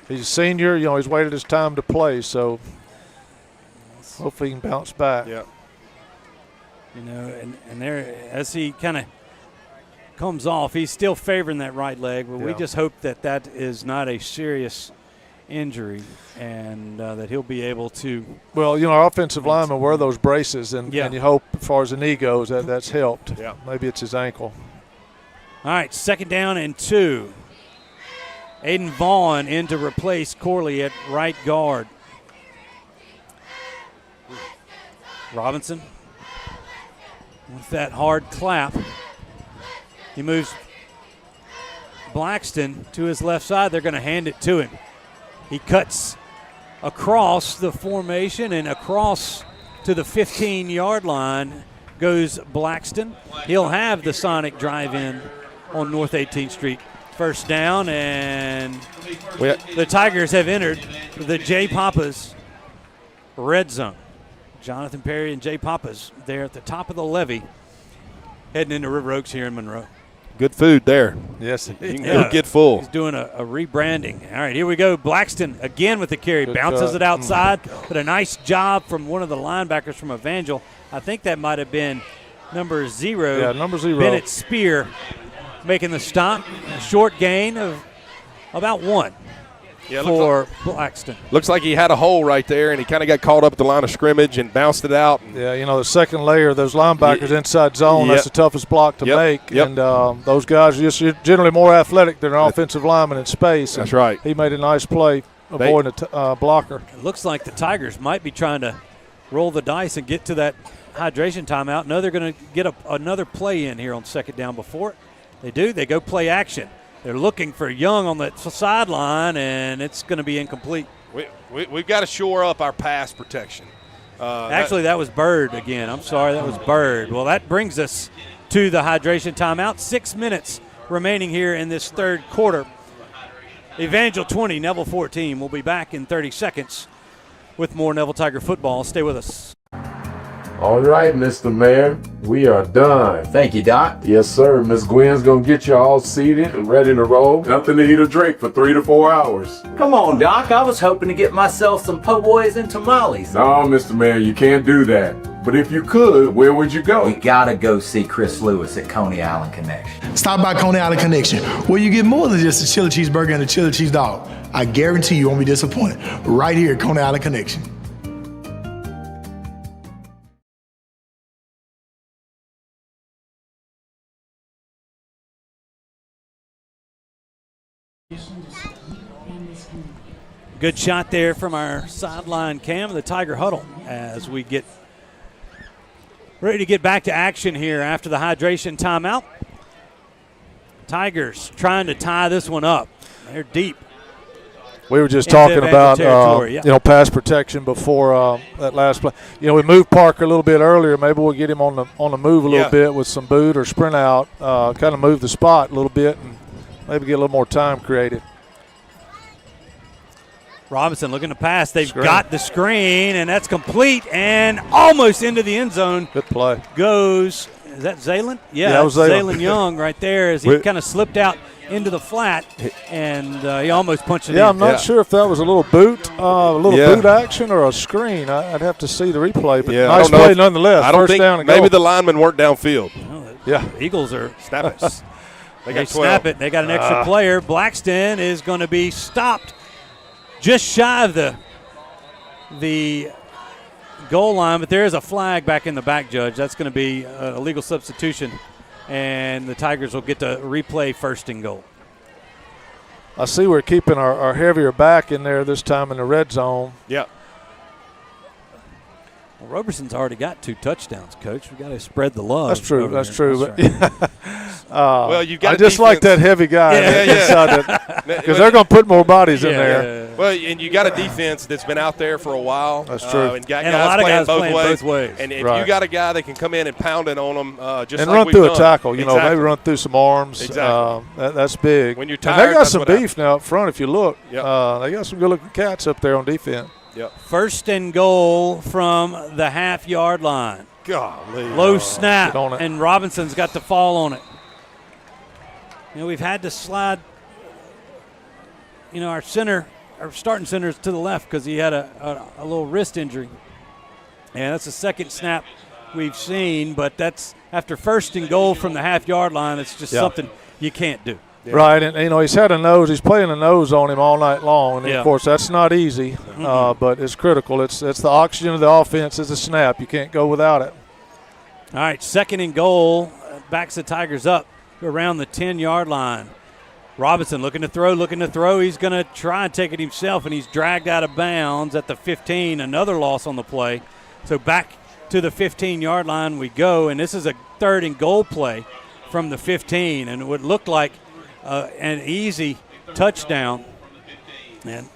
He's a senior. He's waited his time to play, so hopefully he can bounce back. Yeah. And there, as he kind of comes off, he's still favoring that right leg, but we just hope that is not a serious injury and that he'll be able to. Well, our offensive linemen wear those braces, and you hope as far as the knee goes that's helped. Yeah. Maybe it's his ankle. All right, 2nd down and 2. Aiden Vaughn in to replace Corley at right guard. Robinson with that hard clap. He moves Blackston to his left side. They're going to hand it to him. He cuts across the formation and across to the 15-yard line goes Blackston. He'll have the Sonic drive-in on North 18th Street. First down, and the Tigers have entered the J. Papa's red zone. Jonathan Perry and J. Papa's there at the top of the levee, heading into River Oaks here in Monroe. Good food there. Yes, you can go get full. He's doing a rebranding. All right, here we go. Blackston again with the carry. Bounces it outside, but a nice job from one of the linebackers from Evangel. I think that might have been number 0. Yeah, number 0. Bennett Spear making the stop. A short gain of about 1 for Blackston. Looks like he had a hole right there, and he kind of got caught up at the line of scrimmage and bounced it out. Yeah, the second layer, those linebackers inside zone, that's the toughest block to make. And those guys are just generally more athletic than an offensive lineman in space. That's right. He made a nice play avoiding a blocker. It looks like the Tigers might be trying to roll the dice and get to that hydration timeout. No, they're going to get another play in here on 2nd down before it. They do. They go play action. They're looking for Young on the sideline, and it's going to be incomplete. We've got to shore up our pass protection. Actually, that was Bird again. I'm sorry, that was Bird. Well, that brings us to the hydration timeout. 6 minutes remaining here in this third quarter. Evangel 20, Neville 14. We'll be back in 30 seconds with more Neville Tiger football. Stay with us. All right, Mr. Mayor, we are done. Thank you, Doc. Yes, sir. Miss Gwen's going to get you all seated and ready to roll. Nothing to eat or drink for 3 to 4 hours. Come on, Doc. I was hoping to get myself some po' boys and tamales. No, Mr. Mayor, you can't do that. But if you could, where would you go? We gotta go see Chris Lewis at Coney Island Connection. Stop by Coney Island Connection, where you get more than just a chili cheeseburger and a chili cheese dog. I guarantee you won't be disappointed. Right here at Coney Island Connection. Good shot there from our sideline cam of the Tiger huddle as we get ready to get back to action here after the hydration timeout. Tigers trying to tie this one up. They're deep We were just into talking Evangel about territory. pass protection before that last play. We moved Parker a little bit earlier. Maybe we'll get him on the move a little bit with some boot or sprint out, kind of move the spot a little bit and maybe get a little more time created. Robinson looking to pass. They've got the screen, and that's complete and almost into the end zone. Good play. Is that Zaylen? Yeah, that was Zaylen Young right there as he kind of slipped out into the flat, and he almost punched it in. I'm not sure if that was a little boot, boot action or a screen. I'd have to see the replay, but nice play nonetheless. I don't First think down and maybe goal. the linemen weren't downfield. Eagles are snap it. They snap it. They got an extra player. Blackston is going to be stopped just shy of the goal line, but there is a flag back in the back, Judge. That's going to be a legal substitution, and the Tigers will get to replay 1st and goal. I see we're keeping our heavier back in there this time in the red zone. Yeah. Well, Roberson's already got 2 touchdowns, Coach. We got to spread the love. That's true. That's true. Well, you've got. I just like that heavy guy. Because they're going to put more bodies in there. Well, and you got a defense that's been out there for a while. That's true. And got a guys lot of guys playing both ways. And if you got a guy that can come in and pound it on them, just and like run we've through done. a tackle, Exactly. maybe run through some arms. Exactly. That's big. When you're and tired, they got that's some what beef now up front. If you look, they got some good-looking cats up there on defense. Yep. 1st and goal from the half-yard line. Golly. Low snap, and Robinson's got to fall on it. We've had to slide, our starting center is to the left because he had a little wrist injury. And that's the second snap we've seen, but that's after 1st and goal from the half-yard line. It's just something you can't do. Yeah. Right, and he's had he's playing a nose on him all night long, and of course that's not easy, but it's critical. It's the oxygen of the offense is a snap. You can't go without it. All right, 2nd and goal, backs the Tigers up around the 10-yard line. Robinson looking to throw. He's going to try and take it himself, and he's dragged out of bounds at the 15. Another loss on the play. So back to the 15-yard line we go, and this is a 3rd and goal play from the 15, and it would look like an easy touchdown, and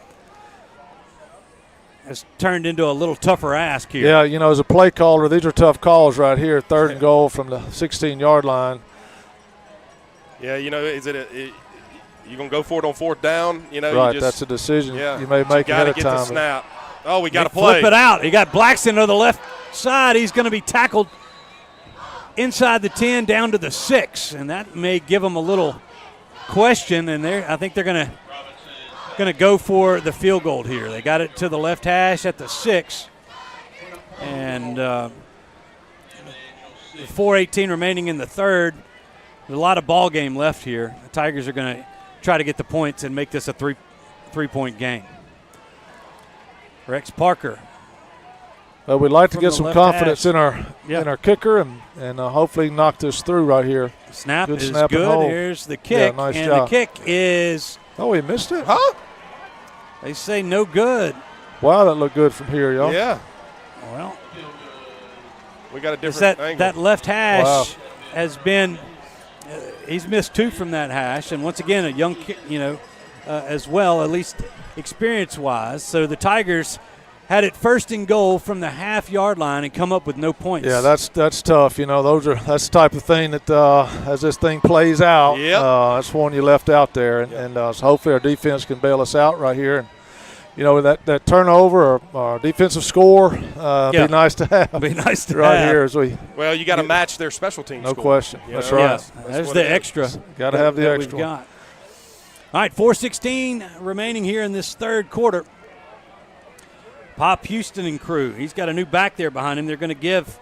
it's turned into a little tougher ask here. Yeah, as a play caller, these are tough calls right here. 3rd and goal from the 16-yard line. Yeah, is it you gonna go for it on 4th down? Right, that's a decision you may make ahead of time. Got to get the snap. Oh, we got to play. Flip it out. He got Blackston to the left side. He's going to be tackled inside the 10 down to the 6, and that may give him a little question, and I think they're going to go for the field goal here. They got it to the left hash at the 6, and 4:18 remaining in the 3rd. There's a lot of ball game left here. The Tigers are going to try to get the points and make this a three-point game. Rex Parker. Well, we'd like to get some confidence in our kicker and hopefully knock this through right here. Snap is snap good. and hold. Here's the kick, nice and job. the kick is. Oh, he missed it? Huh? They say no good. Wow, that looked good from here, y'all. Yeah. Well, we got a different angle. That left hash has been. He's missed 2 from that hash, and once again a young, as well, at least experience-wise. So the Tigers had it 1st and goal from the half-yard line and come up with no points. Yeah, that's tough. That's the type of thing that as this thing plays out, that's one you left out there, and so hopefully our defense can bail us out right here. And that turnover or defensive score be nice to have. Be nice to right have. Here as we. Well, you got to match their special teams. No score. question. That's right. There's the extra. Got to have the that extra. We've got. All right, 4:16 remaining here in this 3rd quarter. Pop Houston and crew. He's got a new back there behind him. They're going to give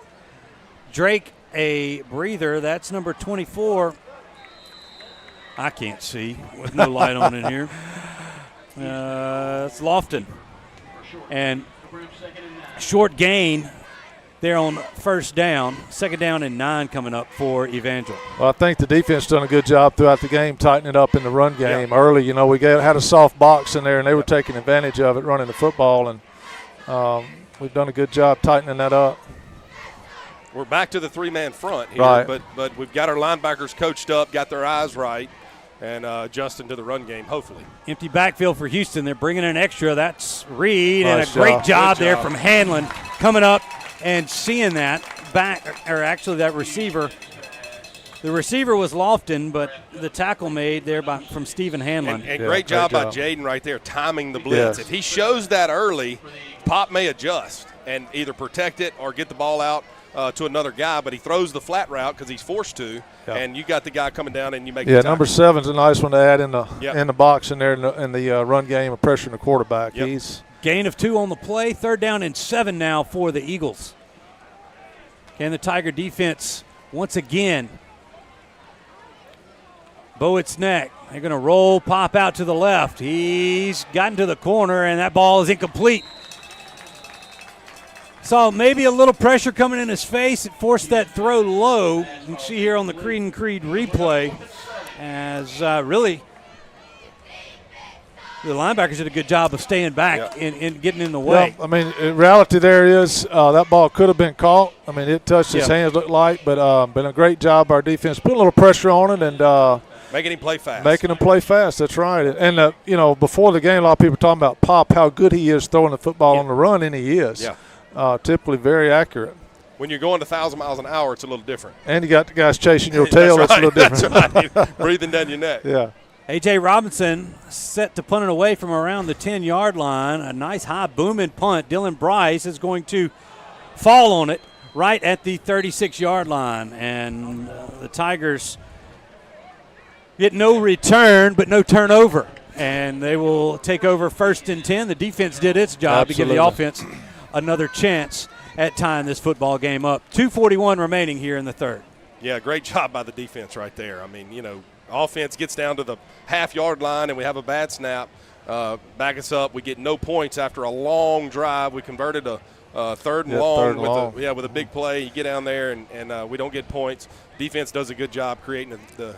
Drake a breather. That's number 24. I can't see with no light on in here. It's Lofton. And short gain there on 1st down. 2nd down and 9 coming up for Evangel. Well, I think the defense done a good job throughout the game, tightening it up in the run game. Early, we had a soft box in there, and they were taking advantage of it, running the football, and we've done a good job tightening that up. We're back to the 3-man front here, right. but we've got our linebackers coached up, got their eyes right. and adjusting to the run game, hopefully. Empty backfield for Houston. They're bringing in extra. That's Reed, Nice and a great job Good there job. from Hanlon coming up and seeing that back, or actually that receiver. The receiver was Lofton, but the tackle made there from Stephen Hanlon. And great job by Jaden right there, timing the blitz. Yes. If he shows that early, Pop may adjust and either protect it or get the ball out to another guy, but he throws the flat route because he's forced to, and you got the guy coming down and you make the tackle. number 7's a nice one to add in the box in there in the run game of pressuring the quarterback. Yep. He's Gain of 2 on the play. 3rd down and 7 now for the Eagles. Can the Tiger defense once again bow its neck? They're going to roll, pop out to the left. He's gotten to the corner, and that ball is incomplete. Saw maybe a little pressure coming in his face. It forced that throw low. You can see here on the Creed and Creed replay as really the linebackers did a good job of staying back and getting in the way. Well, I mean, in reality there is that ball could have been caught. I mean, it touched his hands, looked like, but been a great job by our defense. Put a little pressure on it and making him play fast. Making him play fast, that's right. And, before the game, a lot of people were talking about Pop, how good he is throwing the football on the run, and he is. Yeah. Typically very accurate. When you're going 1,000 miles an hour, it's a little different. And you got the guys chasing your tail, that's a little different. That's right. Breathing down your neck. Yeah. A.J. Robinson set to punt it away from around the 10-yard line. A nice high booming punt. Dylan Bryce is going to fall on it right at the 36-yard line. And the Tigers get no return but no turnover. And they will take over 1st and 10. The defense did its job to give the offense another chance at tying this football game up. 2:41 remaining here in the 3rd. Yeah, great job by the defense right there. I mean, offense gets down to the half-yard line and we have a bad snap. Back us up. We get no points after a long drive. We converted a 3rd and long with a big play. You get down there and we don't get points. Defense does a good job creating the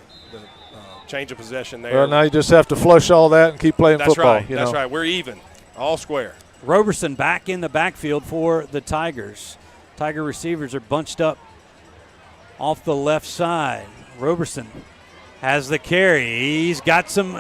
change of possession there. Well, now you just have to flush all that and keep playing football. That's right. We're even. All square. Roberson back in the backfield for the Tigers. Tiger receivers are bunched up off the left side. Roberson has the carry. He's got some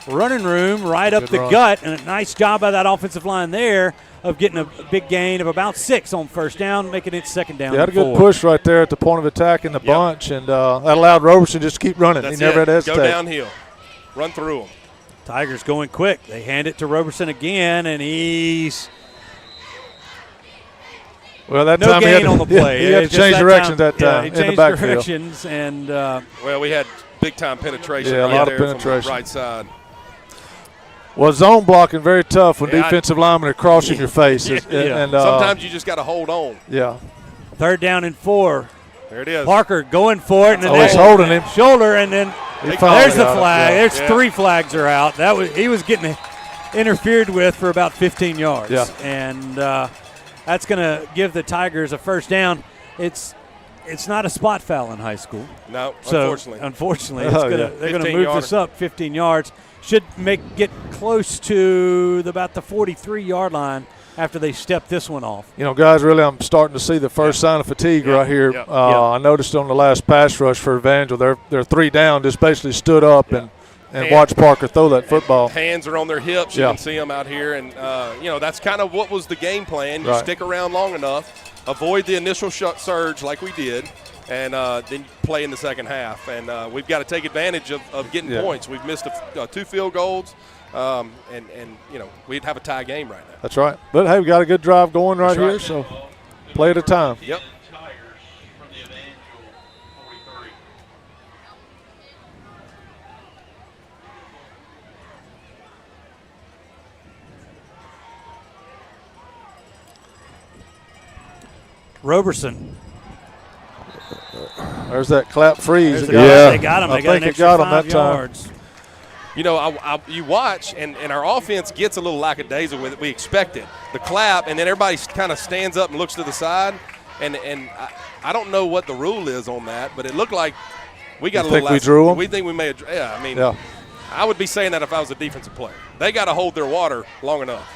running room right up the gut, and a nice job by that offensive line there of getting a big gain of about 6 on 1st down, making it 2nd down. He had a good 4. push right there at the point of attack in the bunch, and that allowed Roberson just to keep running. That's he never had to hesitate. Go downhill. Run through them. Tigers going quick. They hand it to Roberson again, and he's that no time gain on the play. He had to change directions that time he in the changed backfield. directions, and we had big-time penetration a right lot there of penetration. from the right side. Well, zone blocking very tough when defensive linemen are crossing your face. And sometimes you just got to hold on. Yeah. 3rd down and 4. There it is. Parker going for it, and then he's holding him. Shoulder, and then there's the flag. Yeah. There's 3 flags are out. He was getting interfered with for about 15 yards. Yeah. And that's going to give the Tigers a 1st down. It's not a spot foul in high school. No, so unfortunately, they're going to move this up 15 yards. Should get close to about the 43-yard line after they step this one off. Guys, really I'm starting to see the first sign of fatigue right here. I noticed on the last pass rush for Evangel, they're 3 down, just basically stood up and watched Parker throw that football. Hands are on their hips. You can see them out here. And, that's kind of what was the game plan. You stick around long enough, avoid the initial surge like we did, and then play in the second half. And we've got to take advantage of getting points. We've missed 2 field goals, and we'd have a tie game right now. That's right. But, hey, we got a good drive going right here, so play at a time. Yep. Roberson. There's that clap freeze. They got him. They got an extra 5 yards. You watch, and our offense gets a little lackadaisical with it. We expected the clap, and then everybody kind of stands up and looks to the side. And I don't know what the rule is on that, but it looked like we got a little. We drew them? We think we may have. Yeah, I mean, I would be saying that if I was a defensive player. They got to hold their water long enough.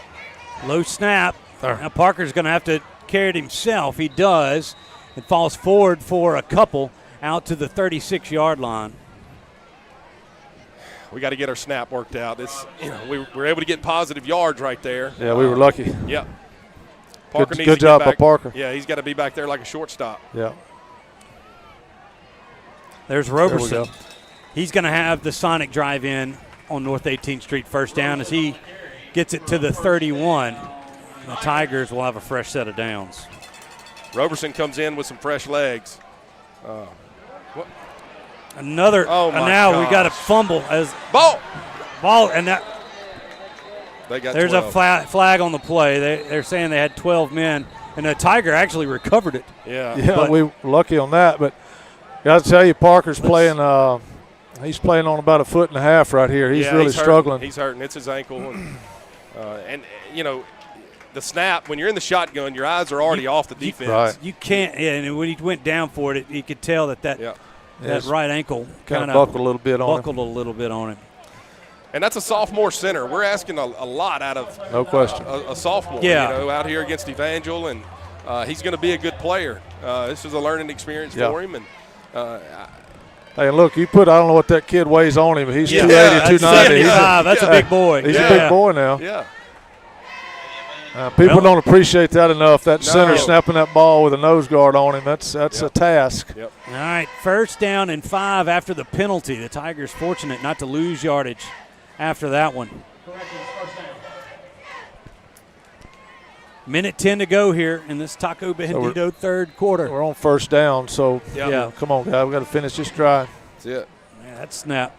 Low snap. Now Parker's going to have to carry it himself. He does. It falls forward for a couple out to the 36-yard line. we got to get our snap worked out. It's, we were able to get positive yards right there. Yeah, we were lucky. Yep. Parker needs good to job get by back. Parker. Yeah, he's got to be back there like a shortstop. Yeah. There's Roberson. He's going to have the sonic drive in on North 18th Street first down as he gets it to the 31. The Tigers will have a fresh set of downs. Roberson comes in with some fresh legs. Another. Oh my now gosh. we got a fumble as ball, and that. They got there's 12. a flag on the play. They're saying they had 12 men, and the Tiger actually recovered it. Yeah, we were lucky on that. But got to tell you, Parker's playing. He's playing on about 1.5 feet right here. He's really struggling. He's hurting. It's his ankle, and the snap. When you're in the shotgun, your eyes are already off the defense. Right. You can't. And when he went down for it, you could tell that right ankle kind of buckled a little bit on him. And that's a sophomore center. We're asking a lot out of no question a sophomore. Yeah. Out here against Evangel, and he's going to be a good player. This is a learning experience for him, and. Hey, look, you put, I don't know what that kid weighs on him, but he's 280, 290. 75. That's a big boy. He's a big boy now. Yeah. People don't appreciate that enough. That center snapping that ball with a nose guard on him, that's a task. Yep. All right, first down and 5 after the penalty. The Tigers fortunate not to lose yardage after that one. Minute 10 to go here in this Taco Bandito third quarter. We're on first down, so come on, guys. We've got to finish this drive. That's it. Yeah, that snap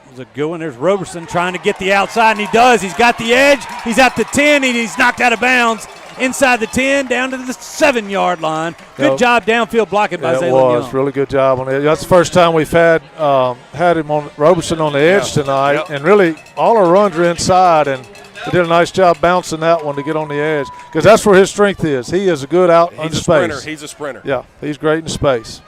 was a good one. There's Roberson trying to get the outside, and he does. He's got the edge. He's at the 10, and he's knocked out of bounds inside the 10 down to the 7-yard line. Good job downfield blocking by Zaylen Young. It was really good job on it. That's the first time we've had him on Roberson on the edge tonight, and really all our runs are inside, and he did a nice job bouncing that one to get on the edge because that's where his strength is. He is a good out in space. Sprinter. He's a sprinter. Yeah, he's great in space.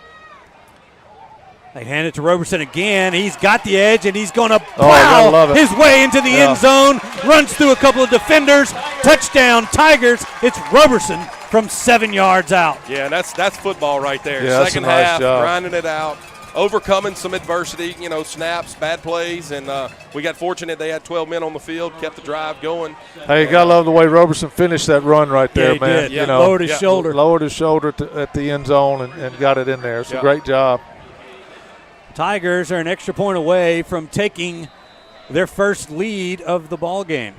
They hand it to Roberson again. He's got the edge, and he's going to plow his way into the end zone. Runs through a couple of defenders. Touchdown, Tigers. It's Roberson from 7 yards out. Yeah, that's football right there. Yeah, Second that's a nice half, job. grinding it out, overcoming some adversity, snaps, bad plays, and we got fortunate they had 12 men on the field, kept the drive going. Hey, you got to love the way Roberson finished that run right there, he man. Did. Yeah. Lowered his shoulder. Lowered his shoulder at the end zone and got it in there. It's a great job. Tigers are an extra point away from taking their first lead of the ball game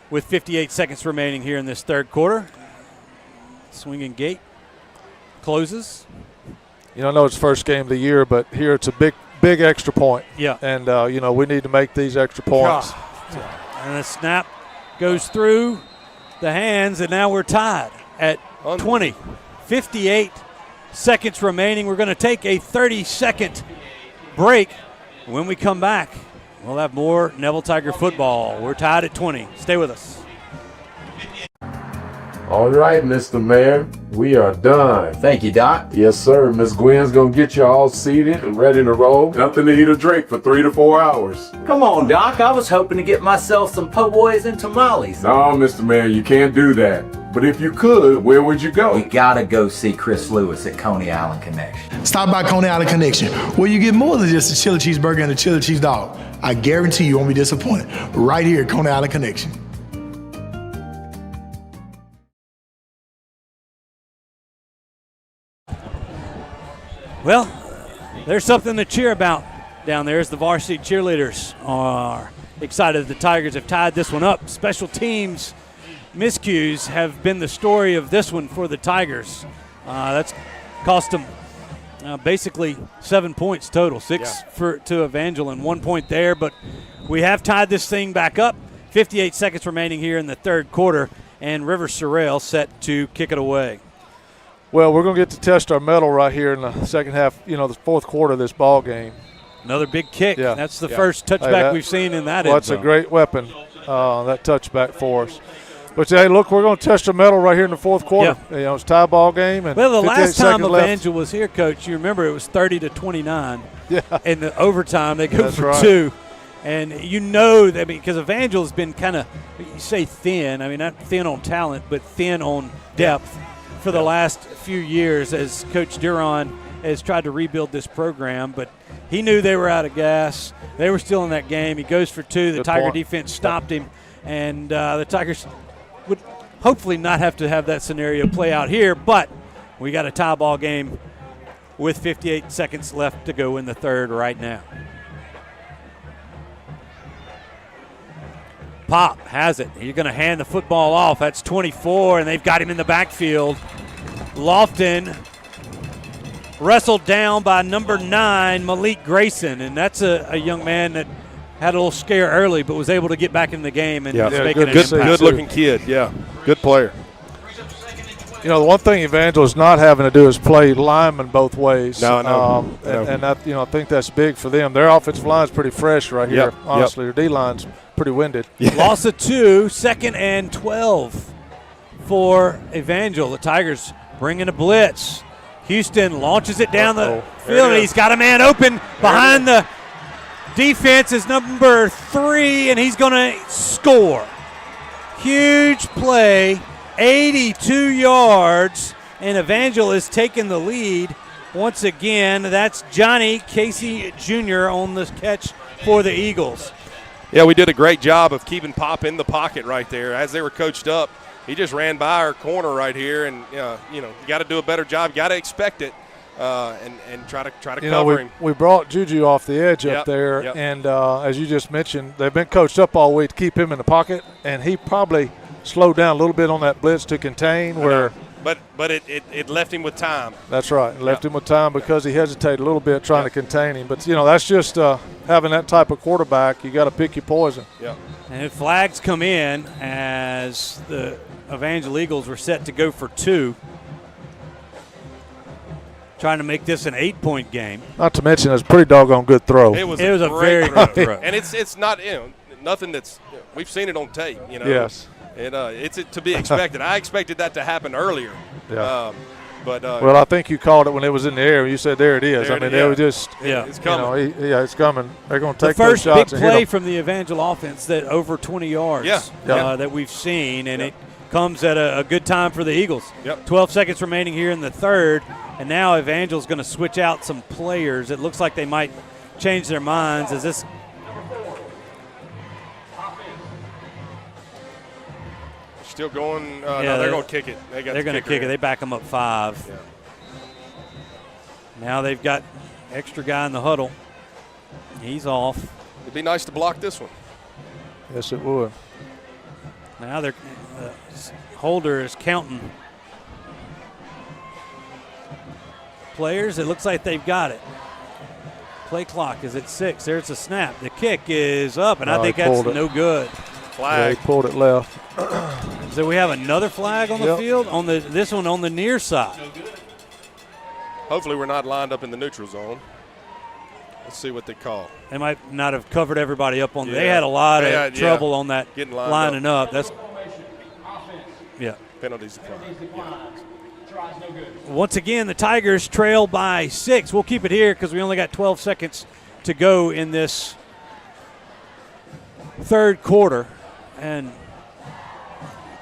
with 58 seconds remaining here in this third quarter. Swinging gate closes. I know it's first game of the year, but here it's a big extra point. Yeah. And, we need to make these extra points. And the snap goes through the hands, and now we're tied at 20. 58 seconds remaining. We're going to take a 30-second break. When we come back, we'll have more Neville Tiger football. We're tied at 20. Stay with us. All right, Mr. Mayor, we are done. Thank you, Doc. Yes, sir. Miss Gwen's gonna get you all seated and ready to roll. Nothing to eat or drink for 3 to 4 hours. Come on, Doc. I was hoping to get myself some po' boys and tamales. No, Mr. Mayor, you can't do that. But if you could, where would you go? We gotta go see Chris Lewis at Coney Island Connection. Stop by Coney Island Connection, where you get more than just a chili cheeseburger and a chili cheese dog. I guarantee you won't be disappointed. Right here at Coney Island Connection. Well, there's something to cheer about down there as the varsity cheerleaders are excited the Tigers have tied this one up. Special teams miscues have been the story of this one for the Tigers. That's cost them basically 7 points total, 6 to Evangel and 1 point there. But we have tied this thing back up. 58 seconds remaining here in the third quarter, and River Sorrell set to kick it away. Well, we're going to get to test our mettle right here in the second half, the fourth quarter of this ball game. Another big kick. Yeah. That's the first touchback we've seen in that. Well, that's a great weapon, that touchback for us. But, hey, look, we're going to test our mettle right here in the fourth quarter. Yeah. It's a tie ball game. And well, the last time Evangel was here, Coach, you remember it was 30-29. Yeah. In the overtime, they go for right. 2. And that, because Evangel has been kind of, you say thin. I mean, not thin on talent, but thin on depth for the last few years as Coach Duron has tried to rebuild this program. But He knew they were out of gas. They were still in that game. He goes for two. The Tiger defense stopped him, and the Tigers would hopefully not have to have that scenario play out here, but we got a tie ball game with 58 seconds left to go in the third right now. Pop has it. He's going to hand the football off. That's 24, and they've got him in the backfield. Lofton wrestled down by number 9, Malik Grayson, and that's a young man that had a little scare early but was able to get back in the game and make an impact. Good-looking kid, yeah. Good player. You know, the one thing Evangel is not having to do is play linemen both ways. No. And that, I think that's big for them. Their offensive line is pretty fresh right here. Honestly, their D-line's pretty winded. Loss of 2, 2nd and 12 for Evangel. The Tigers bring in a blitz. Houston launches it down the field, and he's got a man open behind the defense is number 3, and he's going to score. Huge play, 82 yards, and Evangel is taking the lead once again. That's Johnny Casey Jr. on the catch for the Eagles. Yeah, we did a great job of keeping Pop in the pocket right there. As they were coached up, he just ran by our corner right here, and you got to do a better job. Got to expect it, and try to cover him. We brought Juju off the edge up there, and as you just mentioned, they've been coached up all week to keep him in the pocket, and he probably slowed down a little bit on that blitz to contain. But it left him with time. That's right, it left him with time because he hesitated a little bit trying to contain him. But that's just having that type of quarterback. You got to pick your poison. Yeah. And flags come in as the Evangel Eagles were set to go for 2, trying to make this an 8-point game. Not to mention, it's a pretty doggone good throw. It was a very good throw, and it's not nothing that's we've seen it on tape. Yes. It's to be expected. I expected that to happen earlier. Yeah. Well, I think you called it when it was in the air. You said, there it is. It was just, it's coming. It's coming. They're going to take the first those shots big and play hit from the Evangel offense that over 20 yards that we've seen, and it comes at a good time for the Eagles. 12 seconds remaining here in the third, and now Evangel's going to switch out some players. It looks like they might change their minds as this. Still going. No, they're going to kick it. They're going to kick it. They back them up 5. Yeah. Now they've got extra guy in the huddle. He's off. It'd be nice to block this one. Yes, it would. Now they're Holder is counting players. It looks like they've got it. Play clock is at 6. There's a snap. The kick is up, and I think that's no good. Flag. Yeah, he pulled it left. So we have another flag on the field on this one on the near side. Hopefully we're not lined up in the neutral zone. Let's see what they call. They might not have covered everybody up on. They had a lot of trouble on that lining up. That's penalties. Once again, the Tigers trail by 6. We'll keep it here because we only got 12 seconds to go in this third quarter. And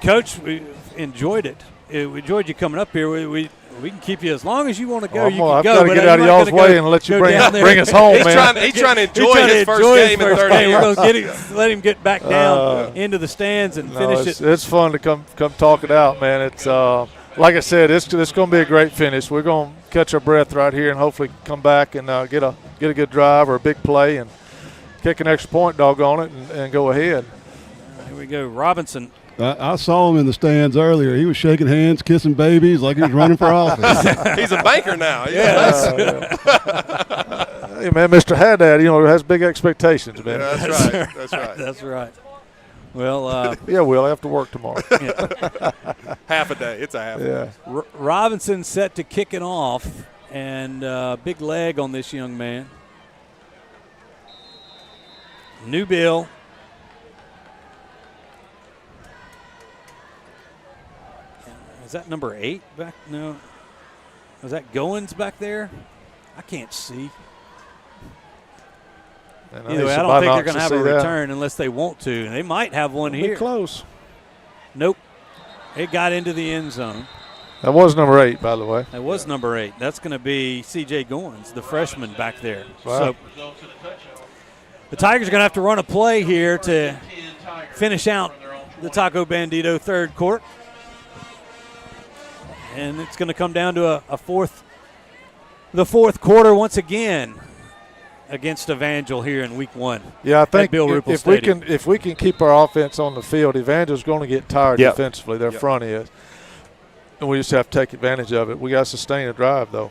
Coach, we enjoyed it. We enjoyed you coming up here. We can keep you as long as you want to go. You can I've go. got to get out of y'all's way and let you bring us home, man. He's trying to enjoy his first game in 30 years. We're going to let him get back down into the stands and finish it. It's fun to come talk it out, man. It's like I said, it's going to be a great finish. We're going to catch our breath right here and hopefully come back and get a good drive or a big play and kick an extra point, doggone it, and go ahead. Here we go, Robinson. I saw him in the stands earlier. He was shaking hands, kissing babies like he was running for office. He's a banker now. Hey, man, Mr. Haddad, has big expectations, man. Yeah, that's right. That's right. Well, we'll have to work tomorrow. Half a day. It's a half a day. Robinson set to kick it off, and big leg on this young man. New Bill. Is that number 8 back? No. Is that Goins back there? I can't see. Either way, I don't think they're going to have a return unless they want to. They might have one here. Close. Nope. It got into the end zone. That was number 8, by the way. That was number 8. That's going to be C.J. Goins, the freshman back there. Wow. So the Tigers are going to have to run a play here to finish out the Taco Bandito third quarter. And it's going to come down to the fourth quarter once again against Evangel here in week 1. Yeah, I think Bill Ruple Stadium. If we can keep our offense on the field, Evangel's going to get tired defensively. Their front is. And we just have to take advantage of it. We got to sustain a drive, though.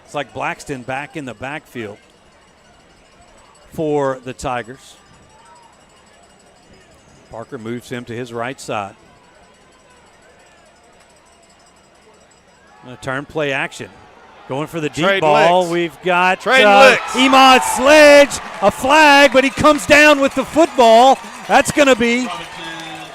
It's like Blackston back in the backfield for the Tigers. Parker moves him to his right side. Turn play action. Going for the deep Trade ball. licks. We've got licks. Emad Sledge, a flag, but he comes down with the football. That's going to be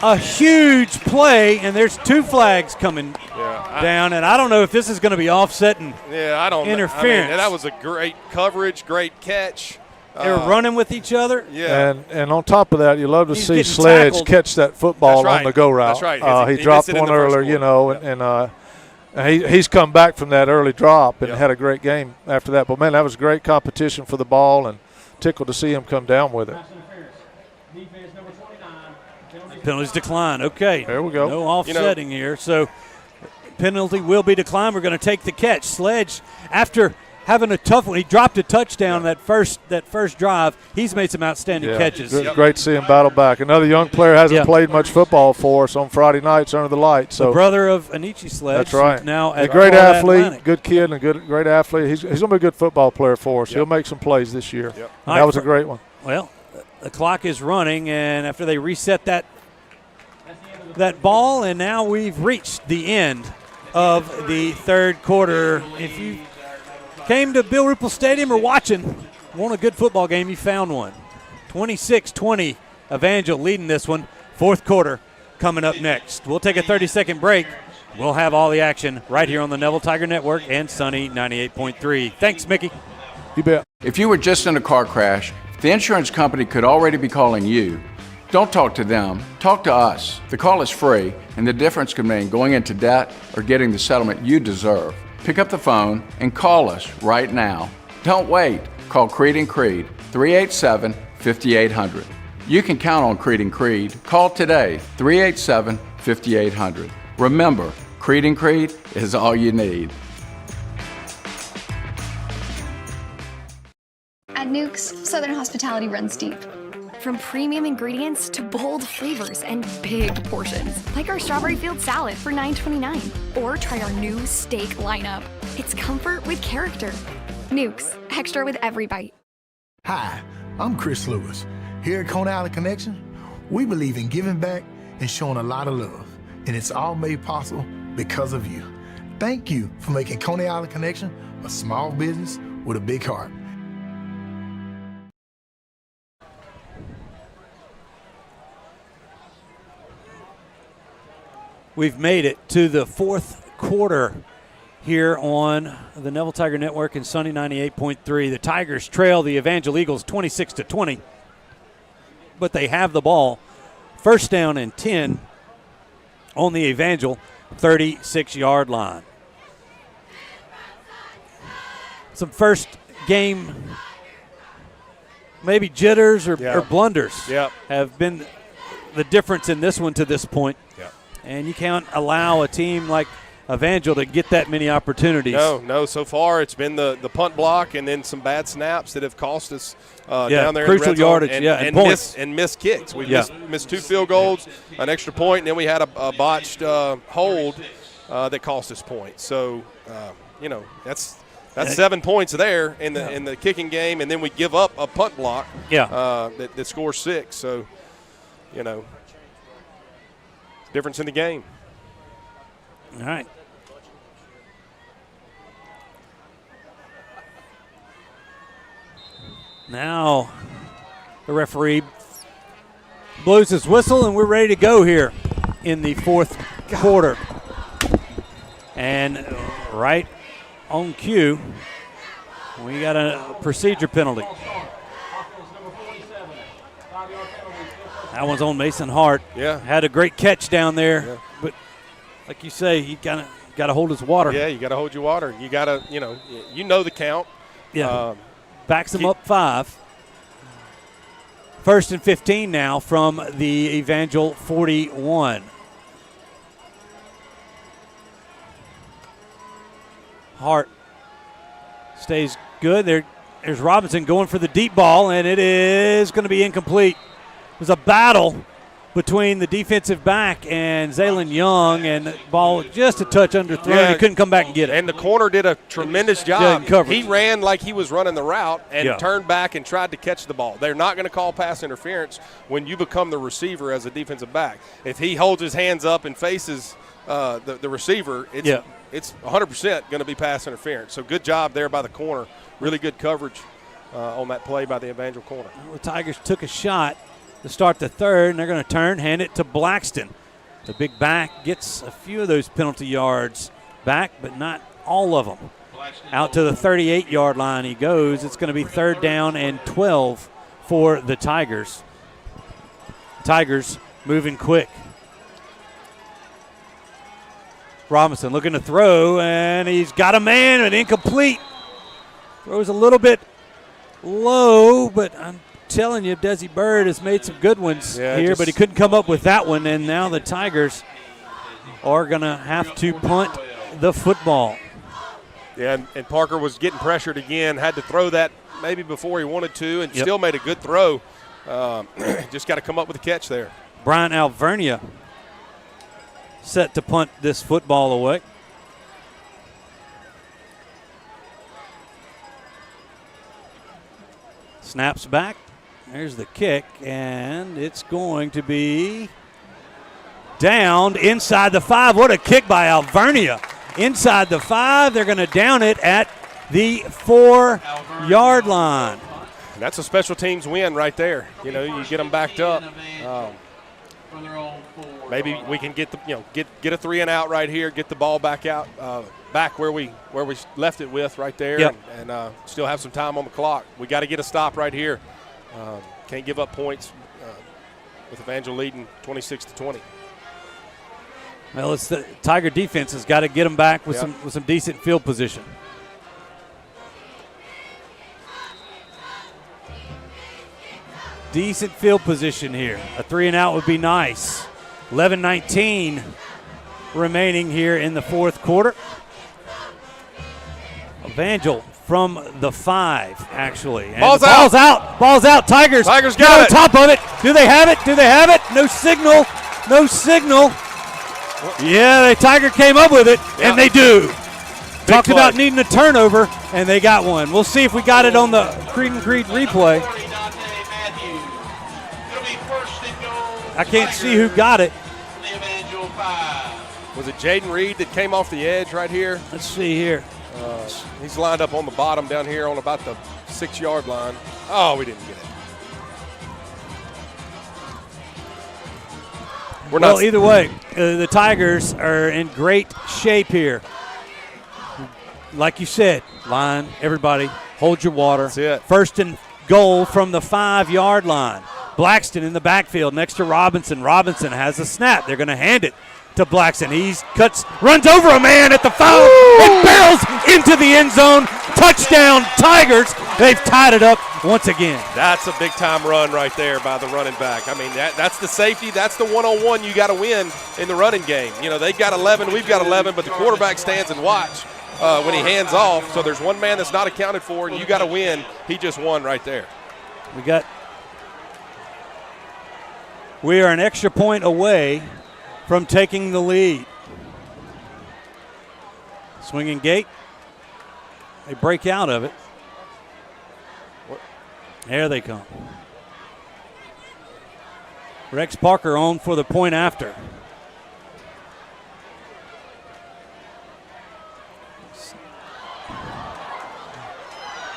a huge play, and there's 2 flags coming down, and I don't know if this is going to be offsetting interference. I mean, that was a great coverage, great catch. They were running with each other. Yeah. And on top of that, you love to He's see getting Sledge tackled. catch that football on the go route. That's right. He dropped one earlier, you know, and he's come back from that early drop and had a great game after that. But, man, that was great competition for the ball, and tickled to see him come down with it. Penalties decline. Okay. There we go. No offsetting here. So penalty will be declined. We're going to take the catch. Sledge, after having a tough one, he dropped a touchdown that first drive. He's made some outstanding catches. Great to see him battle back. Another young player hasn't played much football for us on Friday nights under the lights. So the brother of Anichi Sledge. That's right. Now a great athlete, good kid, and a great athlete. He's going to be a good football player for us. He'll make some plays this year. And that was a great one. Well, the clock is running, and after they reset that ball, and now we've reached the end of the third quarter. If you came to Bill Ruple Stadium or watching, want a good football game, you found one. 26-20, Evangel leading this one. Fourth quarter coming up next. We'll take a 30-second break. We'll have all the action right here on the Neville Tiger Network and Sunny 98.3. Thanks, Mickey. You bet. If you were just in a car crash, the insurance company could already be calling you. Don't talk to them, talk to us. The call is free, and the difference could mean going into debt or getting the settlement you deserve. Pick up the phone and call us right now. Don't wait. Call Creed & Creed, 387-5800. You can count on Creed & Creed. Call today, 387-5800. Remember, Creed & Creed is all you need. At Nuke's, Southern hospitality runs deep. From premium ingredients to bold flavors and big portions, like our strawberry field salad for $9.29. Or try our new steak lineup. It's comfort with character. Nuke's, extra with every bite. Hi, I'm Chris Lewis. Here at Coney Island Connection, we believe in giving back and showing a lot of love. And it's all made possible because of you. Thank you for making Coney Island Connection a small business with a big heart. We've made it to the fourth quarter here on the Neville Tiger Network and Sunny 98.3. The Tigers trail the Evangel Eagles 26-20, but they have the ball. First down and 10 on the Evangel 36-yard line. Some first game maybe jitters or blunders have been the difference in this one to this point. And you can't allow a team like Evangel to get that many opportunities. No. So far it's been the punt block and then some bad snaps that have cost us down there crucial in the red zone yardage, and points. missed kicks. We missed 2 field goals, an extra point, and then we had a botched hold that cost us points. So, that's 7 points there in the kicking game, and then we give up a punt block that scores 6. So, difference in the game. All right. Now the referee blows his whistle, and we're ready to go here in the fourth quarter. And right on cue, we got a procedure penalty. That one's on Mason Hart. Yeah. Had a great catch down there. Yeah. But like you say, he kind of got to hold his water. Yeah, you got to hold your water. You got to, you know the count. Yeah. Backs them up 5. 1st and 15 now from the Evangel 41. Hart stays good. There's Robinson going for the deep ball, and it is going to be incomplete. It was a battle between the defensive back and Zaylen Young, and the ball just a touch underthrown. Yeah, he couldn't come back and get it. And the corner did a tremendous job. He ran like he was running the route and turned back and tried to catch the ball. They're not going to call pass interference when you become the receiver as a defensive back. If he holds his hands up and faces the receiver, it's 100% going to be pass interference. So good job there by the corner. Really good coverage on that play by the Evangel corner. The Tigers took a shot to start the 3rd, and they're going to turn, hand it to Blackston. The big back gets a few of those penalty yards back, but not all of them. Out to the 38-yard line he goes. It's going to be 3rd down and 12 for the Tigers. Tigers moving quick. Robinson looking to throw, and he's got a man, but incomplete. Throws a little bit low, but I'm telling you, Desi Bird has made some good ones here, but he couldn't come up with that one, and now the Tigers are going to have to punt the football. Yeah, and Parker was getting pressured again, had to throw that maybe before he wanted to, and still made a good throw. Just got to come up with a catch there. Brian Alvernia set to punt this football away. Snaps back. There's the kick, and it's going to be downed inside the 5. What a kick by Alvernia. Inside the 5, they're going to down it at the 4-yard line. That's a special teams win right there. You get them backed up. Maybe we can get a 3-and-out right here, get the ball back out, back where we left it with right there, and still have some time on the clock. We got to get a stop right here. Can't give up points with Evangel leading 26-20. Well, it's the Tiger defense has got to get them back with some decent field position. Decent field position here. A 3-and-out would be nice. 11:19 remaining here in the 4th quarter. Evangel from the 5, actually. And ball's out. Ball's out. Tigers got on it. top of it. Do they have it? No signal. Yeah, the Tiger came up with it, and they do. Talked about needing a turnover, and they got one. We'll see if we got it on the Creed and Creed replay. I can't see who got it. Was it Jaden Reed that came off the edge right here? Let's see here. He's lined up on the bottom down here on about the 6-yard line. Oh, we didn't get it. Either way, the Tigers are in great shape here. Like you said, line, everybody, hold your water. That's it. 1st and goal from the 5-yard line. Blackston in the backfield next to Robinson. Robinson has a snap. They're going to hand it to Blackston. He runs over a man at the 5 and barrels into the end zone. Touchdown, Tigers. They've tied it up once again. That's a big-time run right there by the running back. I mean, that's the safety. That's the one-on-one you got to win in the running game. They've got 11, we've got 11, but the quarterback stands and watch when he hands off. So there's one man that's not accounted for, and you got to win. He just won right there. We are an extra point away from taking the lead. Swinging gate. They break out of it. There they come. Rex Parker on for the point after.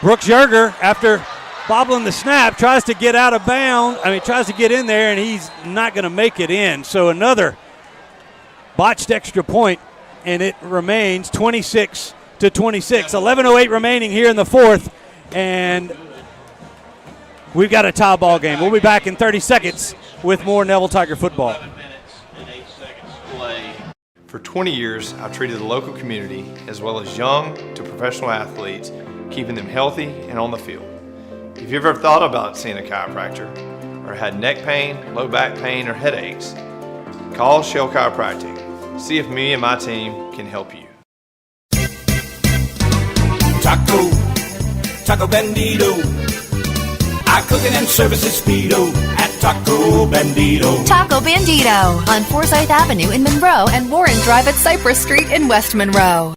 Brooks Yerger, after bobbling the snap, tries to get out of bounds. Tries to get in there, and he's not going to make it in. So another botched extra point, and it remains 26-26. 11:08 remaining here in the 4th, and we've got a tie ball game. We'll be back in 30 seconds with more Neville Tiger football. For 20 years, I've treated the local community as well as young to professional athletes, keeping them healthy and on the field. If you've ever thought about seeing a chiropractor or had neck pain, low back pain, or headaches, call Shell Chiropractic. See if me and my team can help you. Taco Bandito. Our cooking and services speedo at Taco Bandito. Taco Bandito on Forsyth Avenue in Monroe and Warren Drive at Cypress Street in West Monroe.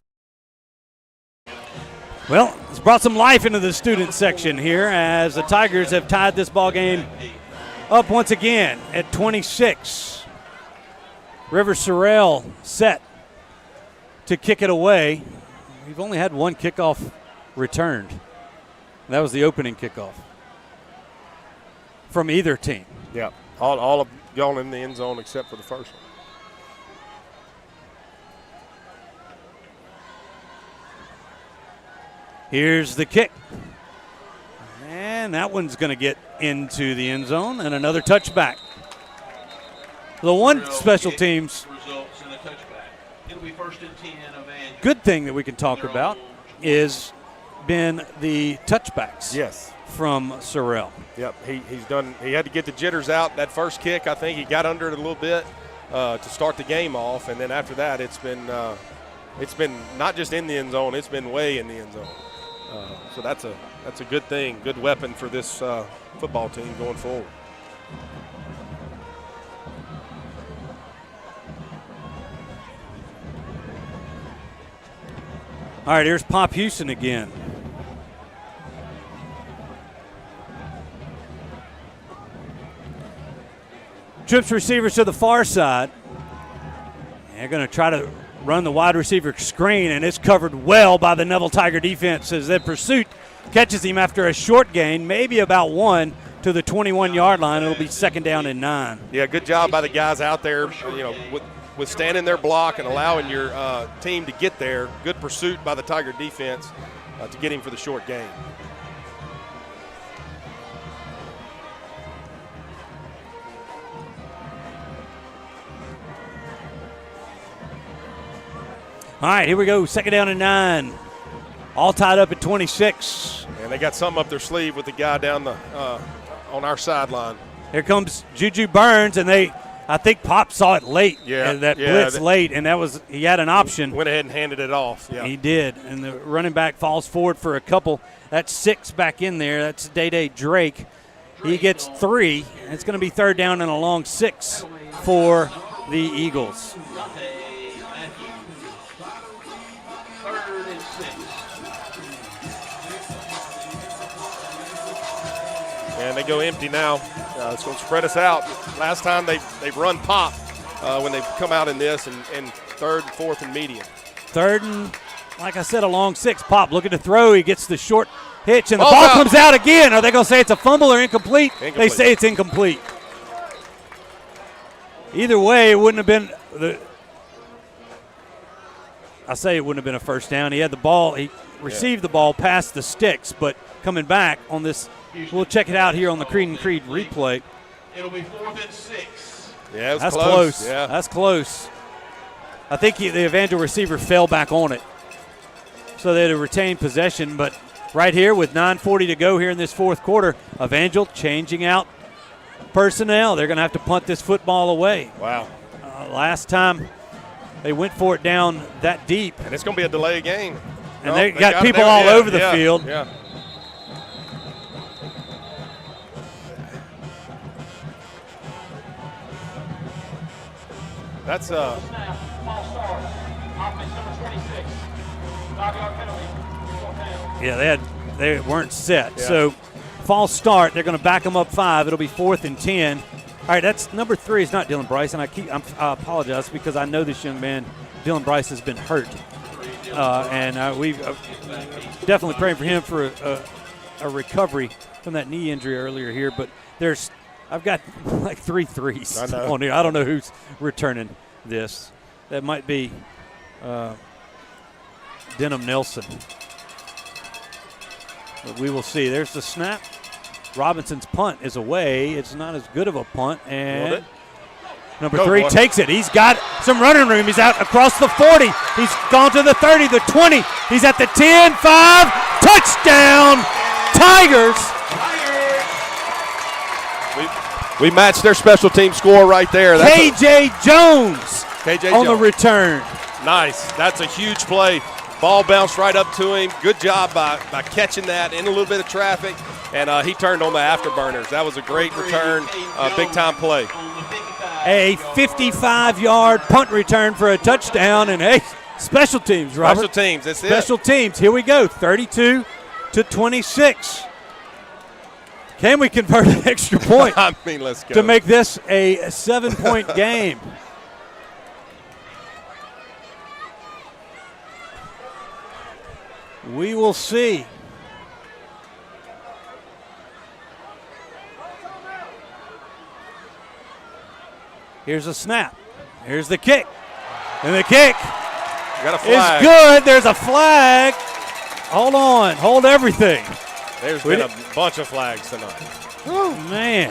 Well, it's brought some life into the student section here as the Tigers have tied this ball game up once again at 26. River Sorrell set to kick it away. We've only had one kickoff returned. That was the opening kickoff from either team. Yeah, all of y'all in the end zone except for the first one. Here's the kick. And that one's going to get into the end zone and another touchback. The one special teams good thing that we can talk about is been the touchbacks. Yes. From Sorrell. Yep, he's done. He had to get the jitters out that first kick. I think he got under it a little bit to start the game off, and then after that, it's been not just in the end zone. It's been way in the end zone. So that's a good thing, good weapon for this football team going forward. All right, here's Pop Houston again. Trips receivers to the far side. They're going to try to run the wide receiver screen, and it's covered well by the Neville Tiger defense as the pursuit catches him after a short gain, maybe about 1 to the 21-yard line. It'll be 2nd down and 9. Yeah, good job by the guys out there, withstanding their block and allowing your team to get there. Good pursuit by the Tiger defense to get him for the short gain. All right, here we go. 2nd down and 9. All tied up at 26. And they got something up their sleeve with the guy down the on our sideline. Here comes Juju Burns, and I think Pop saw it late. Yeah, blitz late, and he had an option. Went ahead and handed it off. Yeah, he did, and the running back falls forward for a couple. That's 6 back in there. That's Day Drake. He gets 3. And it's going to be 3rd down and a long 6 for the Eagles. And they go empty now. It's going to spread us out. Last time they've run pop when they've come out in this, and 3rd and 4th and medium. 3rd and, like I said, a long 6. Pop looking to throw. He gets the short hitch, and the ball comes out again. Are they going to say it's a fumble or incomplete? They say it's incomplete. Either way, it wouldn't have been I say it wouldn't have been a first down. He had the ball. He received the ball past the sticks, but coming back on this, we'll check it out here on the Creed and Creed replay. It'll be 4th and 6. Yeah, it was That's close. Yeah. That's close. I think the Evangel receiver fell back on it. So they had to retain possession, but right here with 9:40 to go here in this 4th quarter, Evangel changing out personnel. They're going to have to punt this football away. Wow. Last time they went for it down that deep. And it's going to be a delay game. And they got people all over the field. Yeah. That's they weren't set. Yeah. So false start. They're going to back them up 5. It'll be 4th and 10. All right, that's number 3 is not Dylan Bryce, and I apologize because I know this young man, Dylan Bryce, has been hurt, and we've definitely praying for him for a recovery from that knee injury earlier here. But I've got like 3 threes on here. I don't know who's returning this. That might be Denham Nelson. But we will see. There's the snap. Robinson's punt is away. It's not as good of a punt. And Number 3 takes it. He's got some running room. He's out across the 40. He's gone to the 30, the 20. He's at the 10, 5. Touchdown, Tigers. We matched their special team score right there. KJ Jones on the return. Nice. That's a huge play. Ball bounced right up to him. Good job by catching that in a little bit of traffic, and he turned on the afterburners. That was a great return, big-time play. A 55-yard punt return for a touchdown, and hey, special teams, Robert. Special teams, that's it. Special teams. Here we go, 32-26. Can we convert an extra point? I mean, let's go. To make this a 7-point game. We will see. Here's a snap. Here's the kick. And the kick is good. There's a flag. Hold on. Hold everything. There's been a bunch of flags tonight. Oh, man.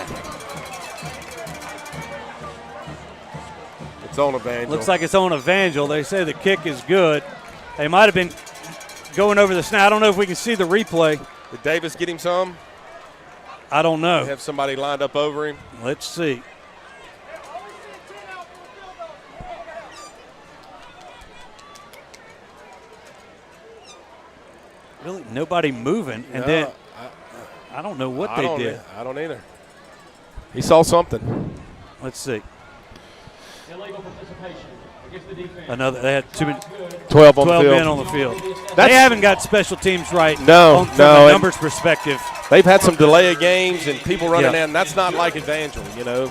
It's on Evangel. Looks like it's on Evangel. They say the kick is good. They might have been going over the snap. I don't know if we can see the replay. Did Davis get him some? I don't know. Have somebody lined up over him? Let's see. Really, nobody moving, and then I don't know what they did. I don't either. He saw something. Let's see. Illegal participation against the defense. Another. They had 12 men on the field. They haven't got special teams right. From a numbers perspective. They've had some delay of games and people running in. That's not like Evangel, you know.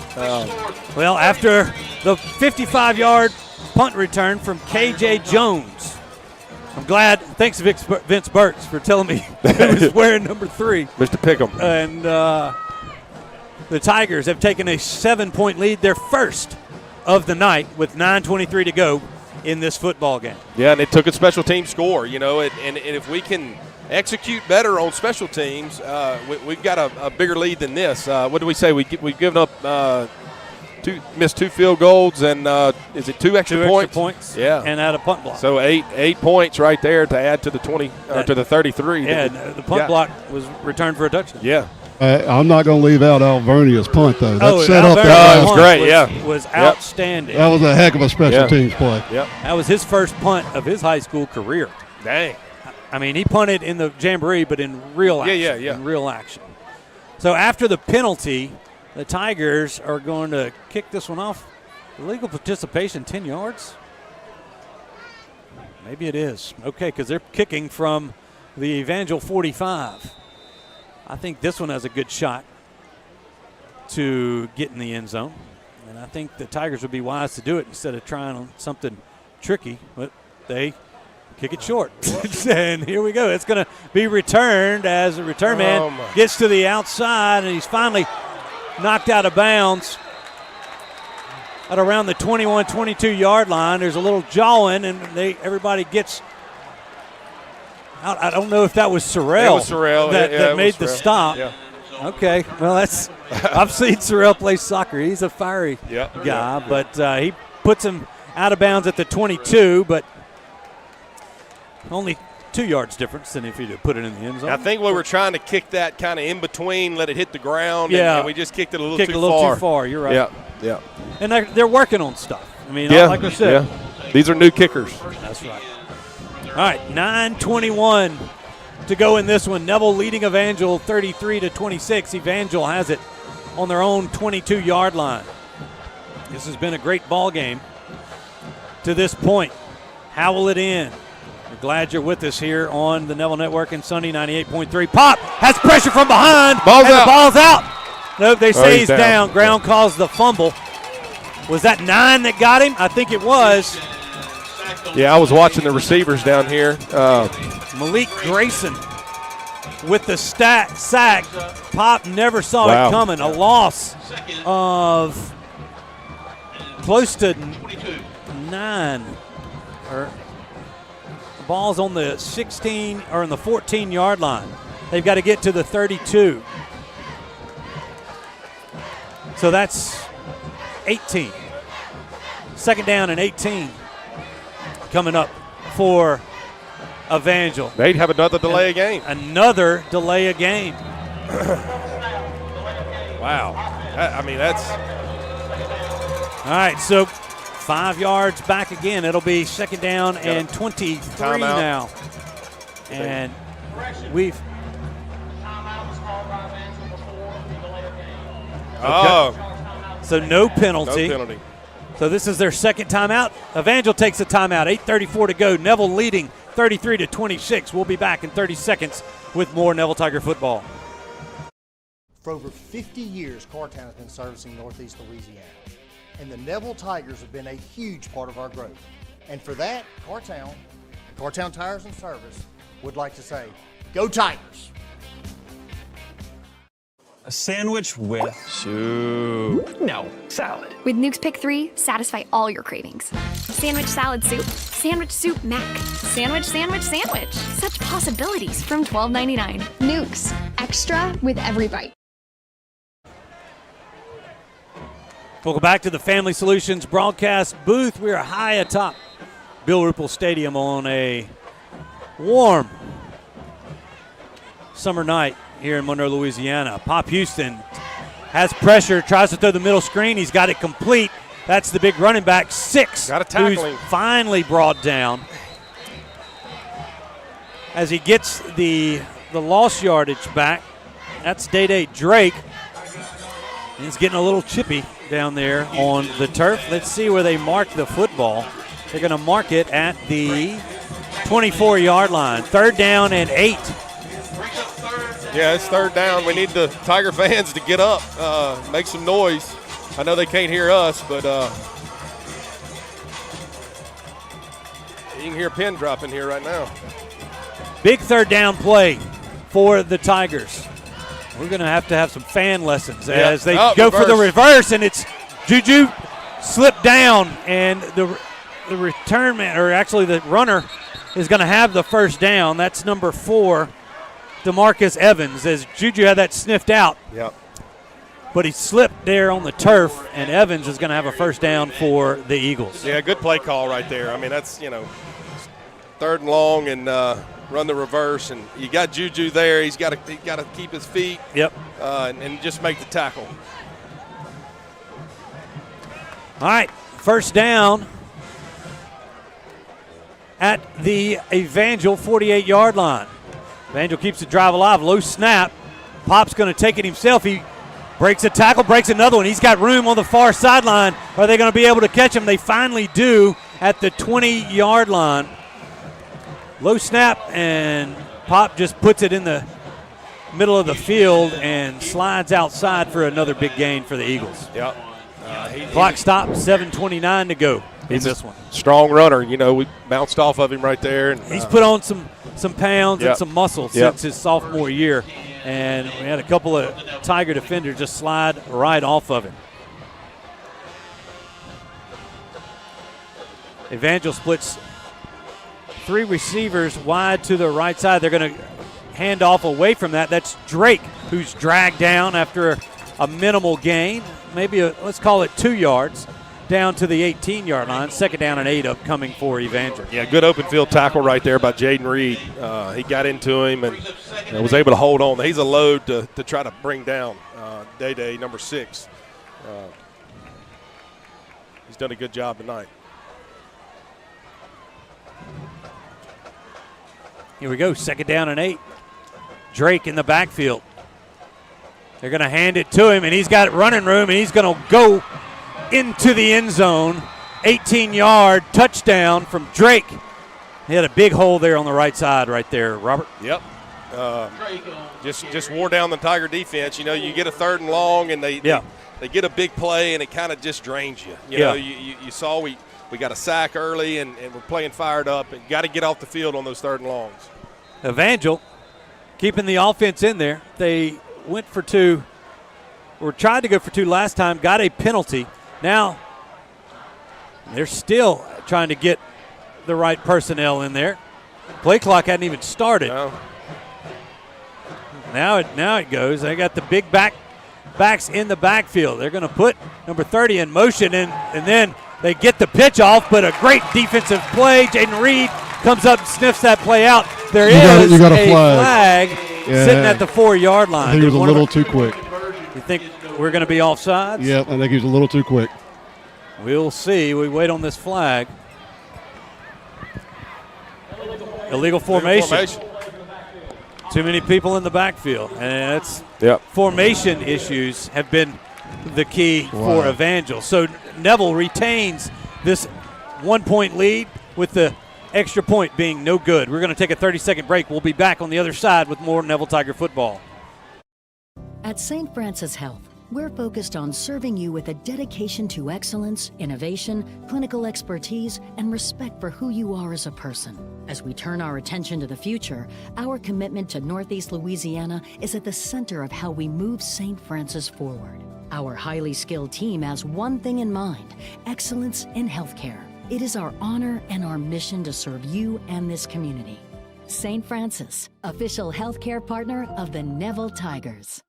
Well, after the 55-yard punt return from KJ Jones. I'm glad. Thanks, Vince Burks, for telling me who was wearing number 3. Mr. Pick'em. And the Tigers have taken a 7-point lead, their first of the night, with 9:23 to go in this football game. Yeah, and it took a special team score, you know, and if we can execute better on special teams, we've got a bigger lead than this. What do we say? We've given up missed 2 field goals and is it 2 extra points? 2 extra points. Yeah, and out of punt block. So eight points right there to add to the 20 to the 33. Yeah, the punt block was returned for a touchdown. Yeah. I'm not going to leave out Alvernia's punt, though. That set up that was great. Was outstanding. That was a heck of a special teams play. Yep. That was his first punt of his high school career. Dang. I mean, he punted in the Jamboree, but in real action. In real action. So after the penalty, the Tigers are going to kick this one off. Illegal participation, 10 yards? Maybe it is. Okay, because they're kicking from the Evangel 45. I think this one has a good shot to get in the end zone. And I think the Tigers would be wise to do it instead of trying on something tricky. But they kick it short. And here we go. It's going to be returned as the return man gets to the outside, and he's finally knocked out of bounds at around the 21-22-yard line. There's a little jawing, and everybody gets out. I don't know if that was Sorrell. It was Sorrell. that made the stop. Yeah. Okay, well, that's I've seen Sorrell play soccer. He's a fiery guy, but he puts him out of bounds at the 22, but only 2 yards difference than if you put it in the end zone. I think we were trying to kick that kind of in between, let it hit the ground, and we just kicked it a little too far. You're right. Yeah. And they're working on stuff. I mean, like I said. Yeah. These are new kickers. That's right. All right, 9:21 to go in this one. Neville leading Evangel 33-26. Evangel has it on their own 22-yard line. This has been a great ball game to this point. How will it end? We're glad you're with us here on the Neville Network and Sunday 98.3. Pop has pressure from behind. The ball's out. Nope, they say he's down. Ground caused the fumble. Was that 9 that got him? I think it was. Yeah, I was watching the receivers down here. Malik Grayson with the sack. Pop never saw it coming. A loss of close to 9. Or ball's on the 16 or in the 14-yard line. They've got to get to the 32. So that's 18. Second down and 18 coming up for Evangel. They'd have another delay of game. Another delay of game. Wow. That's. All right, so 5 yards back again. It'll be second down and 23 timeout now. And we've. So no penalty. No penalty. So this is their second timeout. Evangel takes a timeout. 8:34 to go. Neville leading 33-26. We'll be back in 30 seconds with more Neville Tiger football. For over 50 years, Cartown has been servicing Northeast Louisiana, and the Neville Tigers have been a huge part of our growth. And for that, Cartown Tires and Service would like to say, go Tigers! A sandwich with soup. No, salad. With Nuke's Pick 3, satisfy all your cravings. Sandwich salad soup, sandwich soup mac, sandwich, sandwich, sandwich. Such possibilities from $12.99. Nuke's, extra with every bite. Welcome back to the Family Solutions broadcast booth. We are high atop Bill Ruple Stadium on a warm summer night here in Monroe, Louisiana. Pop Houston has pressure, tries to throw the middle screen. He's got it complete. That's the big running back, 6, got to tackle who's him. Finally brought down as he gets the lost yardage back. That's Day Drake. He's getting a little chippy down there on the turf. Let's see where they mark the football. They're going to mark it at the 24-yard line. 3rd down and 8. Yeah, it's 3rd down. We need the Tiger fans to get up, make some noise. I know they can't hear us, but you can hear a pin dropping here right now. Big 3rd down play for the Tigers. We're going to have some fan lessons as they go for the reverse, and it's Juju slipped down, and the return man, or actually the runner, is going to have the first down. That's number 4, DeMarcus Evans, as Juju had that sniffed out. Yep. But he slipped there on the turf, and Evans is going to have a first down for the Eagles. Yeah, good play call right there. I mean, that's, 3rd and long and run the reverse, and you got Juju there. He's got to keep his feet. Yep. And just make the tackle. All right, first down at the Evangel 48-yard line. Evangel keeps the drive alive. Low snap. Pop's going to take it himself. He breaks a tackle, breaks another one. He's got room on the far sideline. Are they going to be able to catch him? They finally do at the 20-yard line. Low snap, and Pop just puts it in the middle of the field and slides outside for another big gain for the Eagles. Yep. Clock stopped, 7:29 to go in this one. Strong runner. We bounced off of him right there. And, he's put on some pounds and some muscle since his sophomore year, and we had a couple of Tiger defenders just slide right off of him. Evangel splits 3 receivers wide to the right side. They're going to hand off away from that. That's Drake, who's dragged down after a minimal gain, maybe let's call it 2 yards, down to the 18-yard line. 2nd down and 8 upcoming for Evangel. Yeah, good open field tackle right there by Jaden Reed. He got into him and was able to hold on. He's a load to try to bring down Day, number 6. He's done a good job tonight. Here we go, 2nd down and 8. Drake in the backfield. They're going to hand it to him, and he's got running room, and he's going to go into the end zone. 18-yard touchdown from Drake. He had a big hole there on the right side right there, Robert. Yep. Just wore down the Tiger defense. You get a 3rd and long, and they get a big play, and it kind of just drains you. You saw we got a sack early, and we're playing fired up, and got to get off the field on those 3rd and longs. Evangel keeping the offense in there. They went for 2, or tried to go for 2 last time, got a penalty. Now they're still trying to get the right personnel in there. Play clock hadn't even started. No. Now it goes. They got the big backs in the backfield. They're going to put number 30 in motion, and then They get the pitch off, but a great defensive play. Jaden Reed comes up and sniffs that play out. There is a a flag. Sitting at the 4-yard line. I think he was a little too quick. You think we're going to be offsides? Yep, I think he was a little too quick. We'll see. We wait on this flag. Illegal formation. Too many people in the backfield. And it's formation issues have been the key for Evangel. So Neville retains this 1-point lead with the extra point being no good. We're going to take a 30-second break. We'll be back on the other side with more Neville Tiger football. At St. Francis Health, we're focused on serving you with a dedication to excellence, innovation, clinical expertise, and respect for who you are as a person. As we turn our attention to the future, our commitment to Northeast Louisiana is at the center of how we move St. Francis forward. Our highly skilled team has one thing in mind: excellence in healthcare. It is our honor and our mission to serve you and this community. St. Francis, official healthcare partner of the Neville Tigers.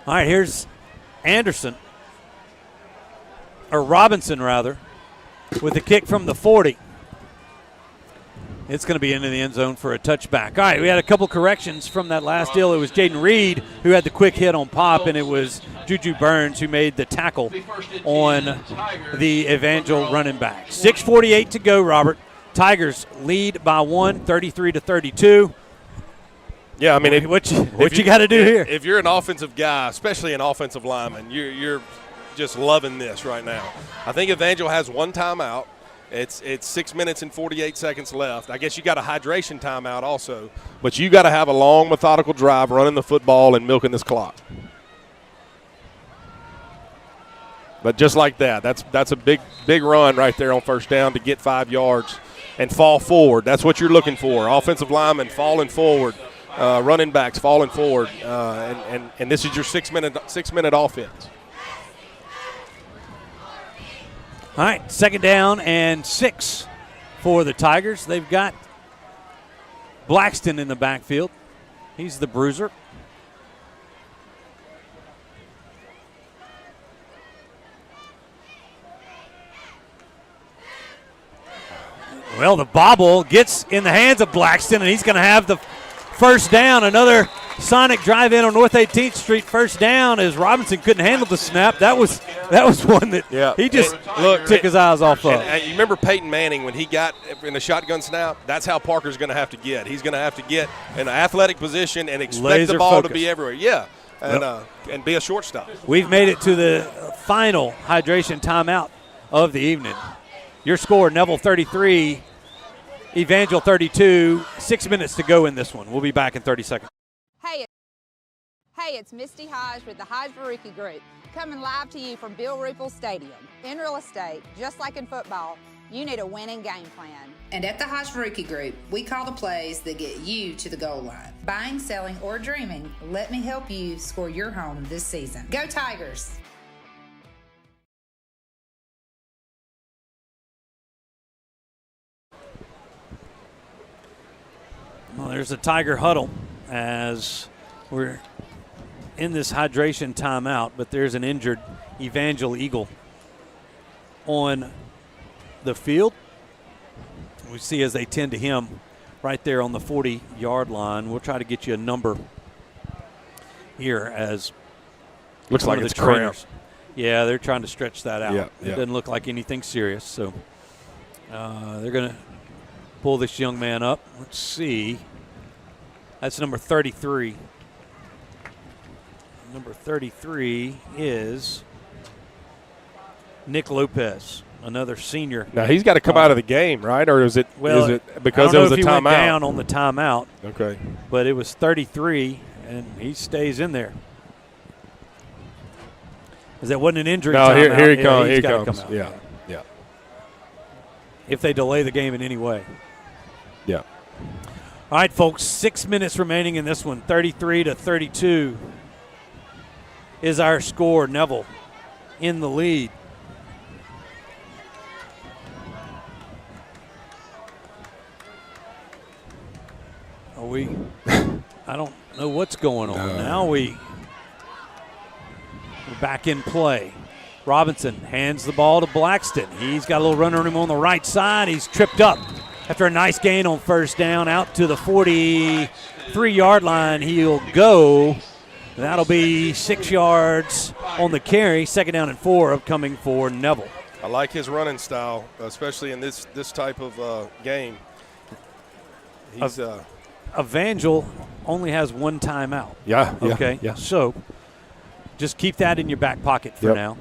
All right, here's Anderson, or Robinson rather, with a kick from the 40. It's going to be into the end zone for a touchback. All right, we had a couple corrections from that last deal. It was Jaden Reed who had the quick hit on pop, and it was Juju Burns who made the tackle on the Evangel running back. 6:48 to go, Robert. Tigers lead by 1, 33-32. Yeah, I mean, what you got to do here? If you're an offensive guy, especially an offensive lineman, you're just loving this right now. I think Evangel has one timeout. It's 6 minutes and 48 seconds left. I guess you got a hydration timeout also, but you got to have a long, methodical drive running the football and milking this clock. But just like that, that's a big run right there on first down to get 5 yards and fall forward. That's what you're looking for. Offensive linemen falling forward. Running backs falling forward, and this is your 6 minute offense. All right, 2nd down and 6 for the Tigers. They've got Blackston in the backfield. He's the bruiser. Well, the bobble gets in the hands of Blackston, and he's going to have the first down. Another sonic drive in on North 18th Street. First down as Robinson couldn't handle the snap. That was one that he just took his eyes off of. And you remember Peyton Manning when he got in the shotgun snap? That's how Parker's going to have to get. He's going to have to get in an athletic position and expect the ball to be everywhere. Yeah, and be a shortstop. We've made it to the final hydration timeout of the evening. Your score, Neville 33, Evangel 32, 6 minutes to go in this one. We'll be back in 30 seconds. Hey, it's Misty Hodge with the Hodge Baruki Group, coming live to you from Bill Ruple Stadium. In real estate, just like in football, you need a winning game plan. And at the Hodge Baruki Group, we call the plays that get you to the goal line. Buying, selling, or dreaming, let me help you score your home this season. Go Tigers! Well, there's a Tiger huddle as we're in this hydration timeout, but there's an injured Evangel Eagle on the field. We see as they tend to him right there on the 40-yard line. We'll try to get you a number here as looks like it's cramped. Yeah, they're trying to stretch that out. Yeah, it doesn't look like anything serious, so they're going to pull this young man up. Let's see. That's number 33. Number 33 is Nick Lopez, another senior. Now he's got to come out of the game, right? Or is it because it was a timeout? He went down on the timeout. Okay. But it was 33, and he stays in there. Because that wasn't an injury timeout. No, here he comes. Here he comes. Come out. Yeah. If they delay the game in any way. Yeah. All right, folks, 6 minutes remaining in this one. 33-32 is our score. Neville in the lead. I don't know what's going on. Now we're back in play. Robinson hands the ball to Blackston. He's got a little runner on him on the right side. He's tripped up after a nice gain on first down out to the 43-yard line. He'll go. That'll be 6 yards on the carry. 2nd down and 4 upcoming for Neville. I like his running style, especially in this type of game. He's Evangel only has 1 timeout. Yeah. Okay. Yeah. So just keep that in your back pocket for now.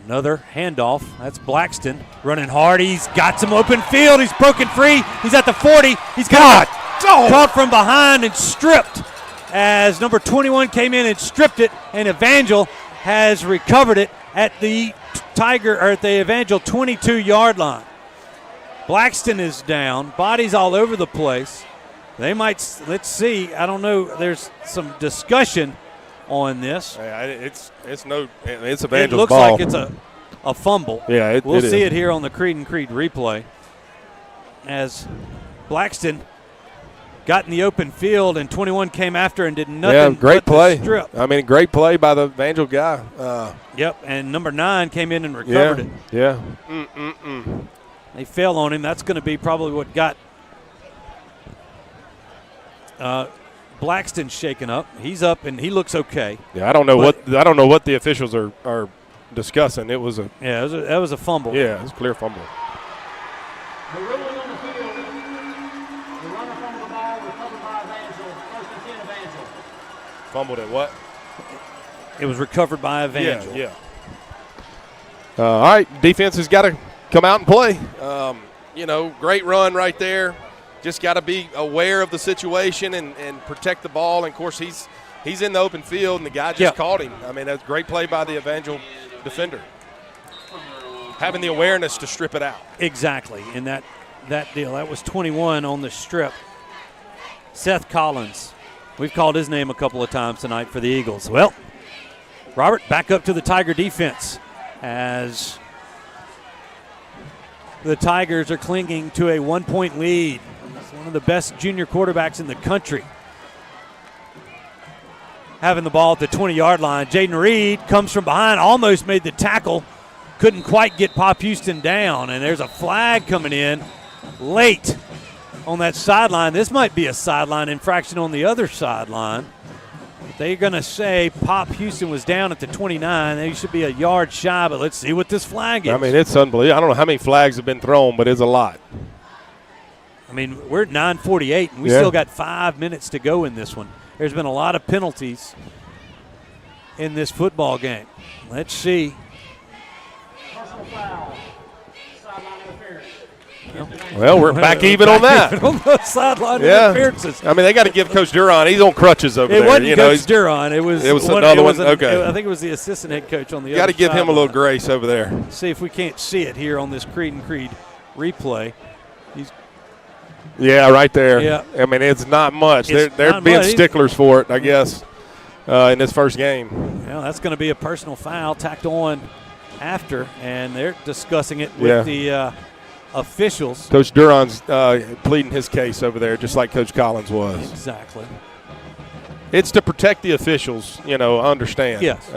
Another handoff. That's Blackston running hard. He's got some open field. He's broken free. He's at the 40. He's got caught from behind and stripped as number 21 came in and stripped it, and Evangel has recovered it at the Evangel 22-yard line. Blackston is down. Bodies all over the place. They might, let's see. I don't know. There's some discussion on this. It's Evangel It looks ball. like it's a fumble. Yeah, we'll see is. it here on the Creed and Creed replay as Blackston got in the open field and 21 came after and did nothing. Yeah, great but play. the strip. I mean, great play by the Evangel guy. Yep, and number 9 came in and recovered it. Yeah. They fell on him. That's going to be probably what got Blackston shaken up. He's up and he looks okay. Yeah, I don't know what the officials are discussing. It was that was a fumble. Yeah, it was a clear fumble. The ruling on the field. The runner fumbled the ball, recovered by Evangel. 1st and 10 Evangel. Fumbled at what? It was recovered by Evangel. Yeah. All right, defense has got to come out and play. Great run right there. Just got to be aware of the situation and protect the ball. And, of course, he's in the open field, and the guy just caught him. I mean, that's a great play by the Evangel defender. Having the awareness to strip it out. Exactly, in that deal. That was 21 on the strip. Seth Collins. We've called his name a couple of times tonight for the Eagles. Well, Robert, back up to the Tiger defense as the Tigers are clinging to a 1-point lead. He's one of the best junior quarterbacks in the country. Having the ball at the 20-yard line. Jaden Reed comes from behind, almost made the tackle. Couldn't quite get Pop Houston down, and there's a flag coming in late on that sideline. This might be a sideline infraction on the other sideline. They're going to say Pop Houston was down at the 29. They should be a yard shy, but let's see what this flag is. I mean, it's unbelievable. I don't know how many flags have been thrown, but it's a lot. I mean, we're at 9:48, and we still got 5 minutes to go in this one. There's been a lot of penalties in this football game. Let's see. Personal foul. Sideline interference. Well, we're back even on that. Even on the sideline interferences. I mean, they got to give Coach Duron. He's on crutches over there. It wasn't Coach Duron. It was another one. Okay. I think it was the assistant head coach on the other side. Got to give him a little line. grace over there. See if we can't see it here on this Creed and Creed replay. Yeah, right there. Yeah. I mean, it's not much. They're not being much. sticklers for it, I guess, in this first game. Well, that's going to be a personal foul tacked on after, and they're discussing it with the officials. Coach Duron's pleading his case over there, just like Coach Collins was. Exactly. It's to protect the officials, understand. Yes.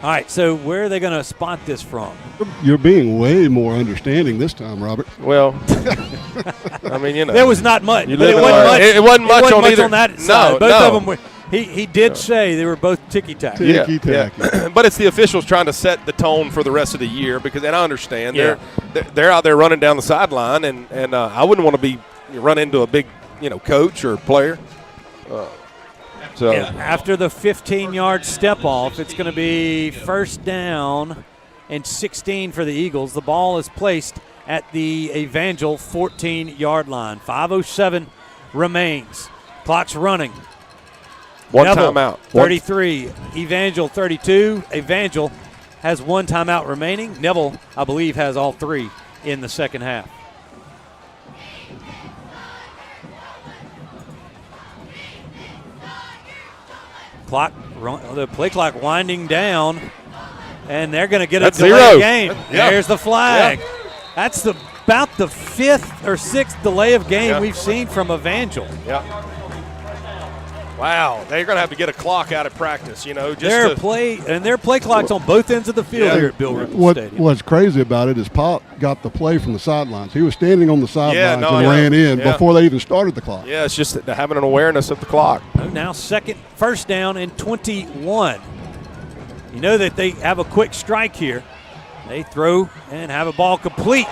All right, so where are they going to spot this from? You're being way more understanding this time, Robert. Well, I mean, there was not much. But it wasn't much on either. On that side. Both of them were. He did say they were both ticky-tacky. Yeah. But it's the officials trying to set the tone for the rest of the year and I understand they're out there running down the sideline, and I wouldn't want to be run into a big coach or player. So after the 15-yard step off, it's going to be 1st down and 16 for the Eagles. The ball is placed at the Evangel 14-yard line. 5:07 remains. Clock's running. One Neville, timeout. 33. Evangel 32. Evangel has 1 timeout remaining. Neville, I believe, has all 3 in the second half. The play clock winding down, and they're going to get a delay game. Yeah. There's the flag. Yeah. That's the about the 5th or 6th delay of game we've seen from Evangel. Yeah. Wow, they're going to have to get a clock out of practice, just their play clocks on both ends of the field here at Bill Ruple Stadium. What's crazy about it is Pop got the play from the sidelines. He was standing on the sidelines and ran in before they even started the clock. Yeah, it's just having an awareness of the clock. Now first down and 21. You know that they have a quick strike here. They throw and have a ball complete.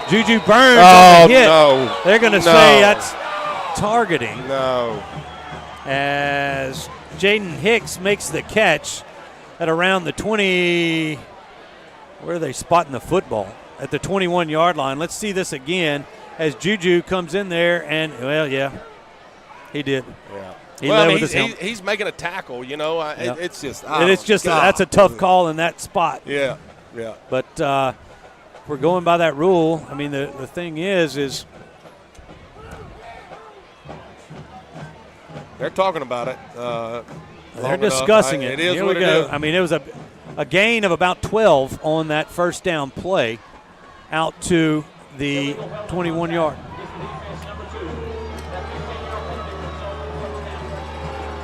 Juju Burns on the hit. No. They're going to say that's targeting. No. As Jaden Hicks makes the catch at around the 20. Where are they spotting the football? At the 21-yard line. Let's see this again as Juju comes in there and, he did. Yeah. He led with his helmet. He's making a tackle, It's just that's a tough call in that spot. Yeah. But we're going by that rule. I mean, the thing is they're talking about it. They're discussing it. It is Here what we it go. is. I mean, it was a gain of about 12 on that first down play out to the 21-yard.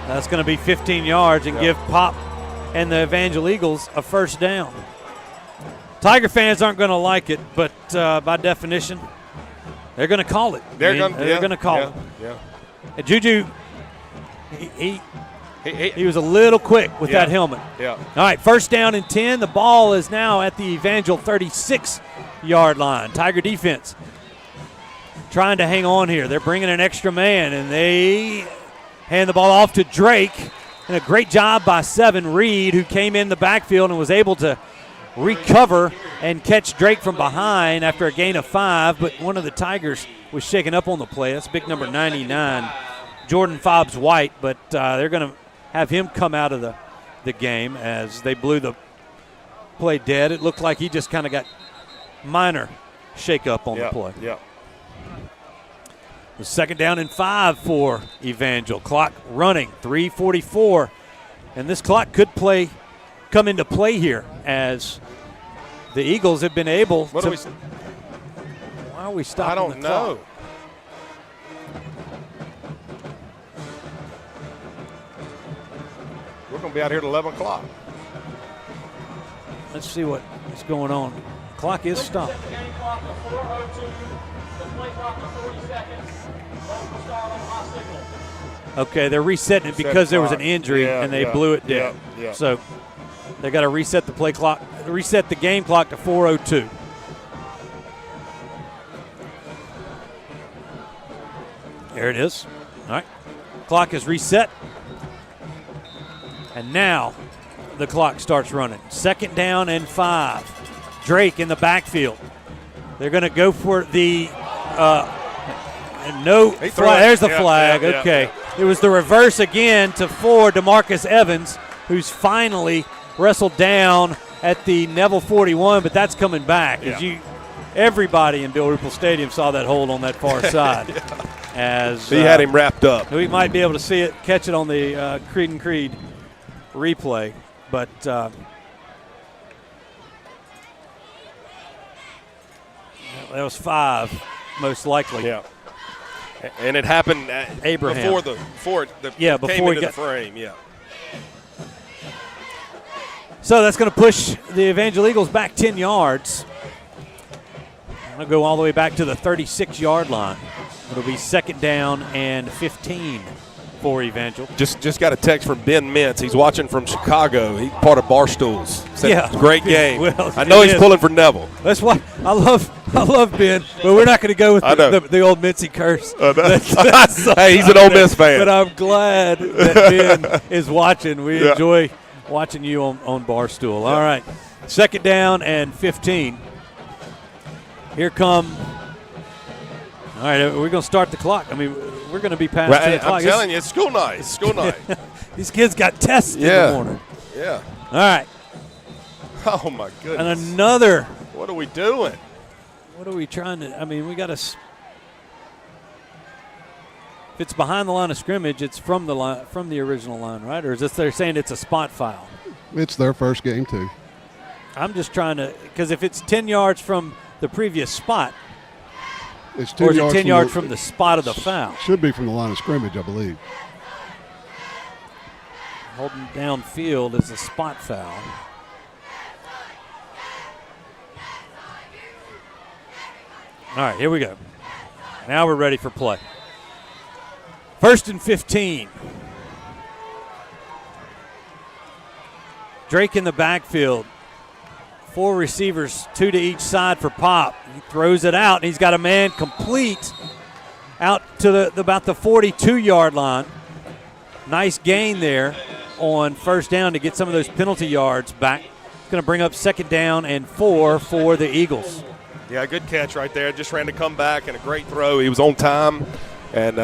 That's going to be 15 yards and give Pop and the Evangel Eagles a first down. Tiger fans aren't going to like it, but by definition, they're going to call it. They're going to call it. Yeah. And Juju, he was a little quick with that helmet. Yeah. All right, first down and 10. The ball is now at the Evangel 36-yard line. Tiger defense trying to hang on here. They're bringing an extra man, and they hand the ball off to Drake. And a great job by 7 Reed, who came in the backfield and was able to recover and catch Drake from behind after a gain of 5. But one of the Tigers was shaken up on the play. That's big number 99, Jordan Fobbs White. But they're going to have him come out of the game as they blew the play dead. It looked like he just kind of got minor shake-up on the play. Yeah. The second down and 5 for Evangel. Clock running, 3:44. And this clock could come into play here as the Eagles have been able to. Why are we stopping I don't the clock? know. We're going to be out here at 11 o'clock. Let's see what is going on. Clock is stopped. Okay, they're resetting it because there was an injury and they blew it dead. Yeah. So they got to reset the play clock, reset the game clock to 4:02. There it is. All right. Clock is reset. And now the clock starts running. Second down and 5. Drake in the backfield. They're going to go for the no flag. There's the flag. Okay. It was the reverse again for DeMarcus Evans, who's finally wrestled down at the Neville 41, but that's coming back. Everybody in Bill Ruple Stadium saw that hold on that far side. As he had him wrapped up. We might be able to see it, catch it on the Creed and Creed replay, but that was 5, most likely. Yeah. And it happened Abraham. before it came before into the frame. Yeah. So that's going to push the Evangel Eagles back 10 yards. I'll go all the way back to the 36-yard line. It'll be second down and 15 for Evangel. Just got a text from Ben Mintz. He's watching from Chicago. He's part of Yeah. Barstools. Said, great game. Well, I know he's pulling for Neville. That's why I love Ben, but we're not going to go with the old Mitzi curse. Hey, he's an Ole Miss fan. But I'm glad that Ben is watching. We enjoy watching you on Barstool. All right. Second down and 15. Here come. All right, we're going to start the clock. I mean, we're going to be past 10 o'clock. I'm telling you, it's school night. It's school night. These kids got tests in the morning. Yeah. All right. Oh, my goodness. And another. What are we doing? What are we trying to – I mean, we got to – if it's behind the line of scrimmage, it's from the original line, right? Or is this they're saying it's a spot foul? It's their first game, too. I'm just trying to – because if it's 10 yards from the previous spot, It's 10 or is yards it 10 from yards from the spot of the foul? Should be from the line of scrimmage, I believe. Holding downfield is a spot foul. All right, here we go. Now we're ready for play. 1st and 15. Drake in the backfield. 4 receivers, 2 to each side for Pop. He throws it out, and he's got a man complete out to about the 42-yard line. Nice gain there on 1st down to get some of those penalty yards back. It's going to bring up 2nd down and 4 for the Eagles. Yeah, good catch right there. Just ran to come back and a great throw. He was on time, and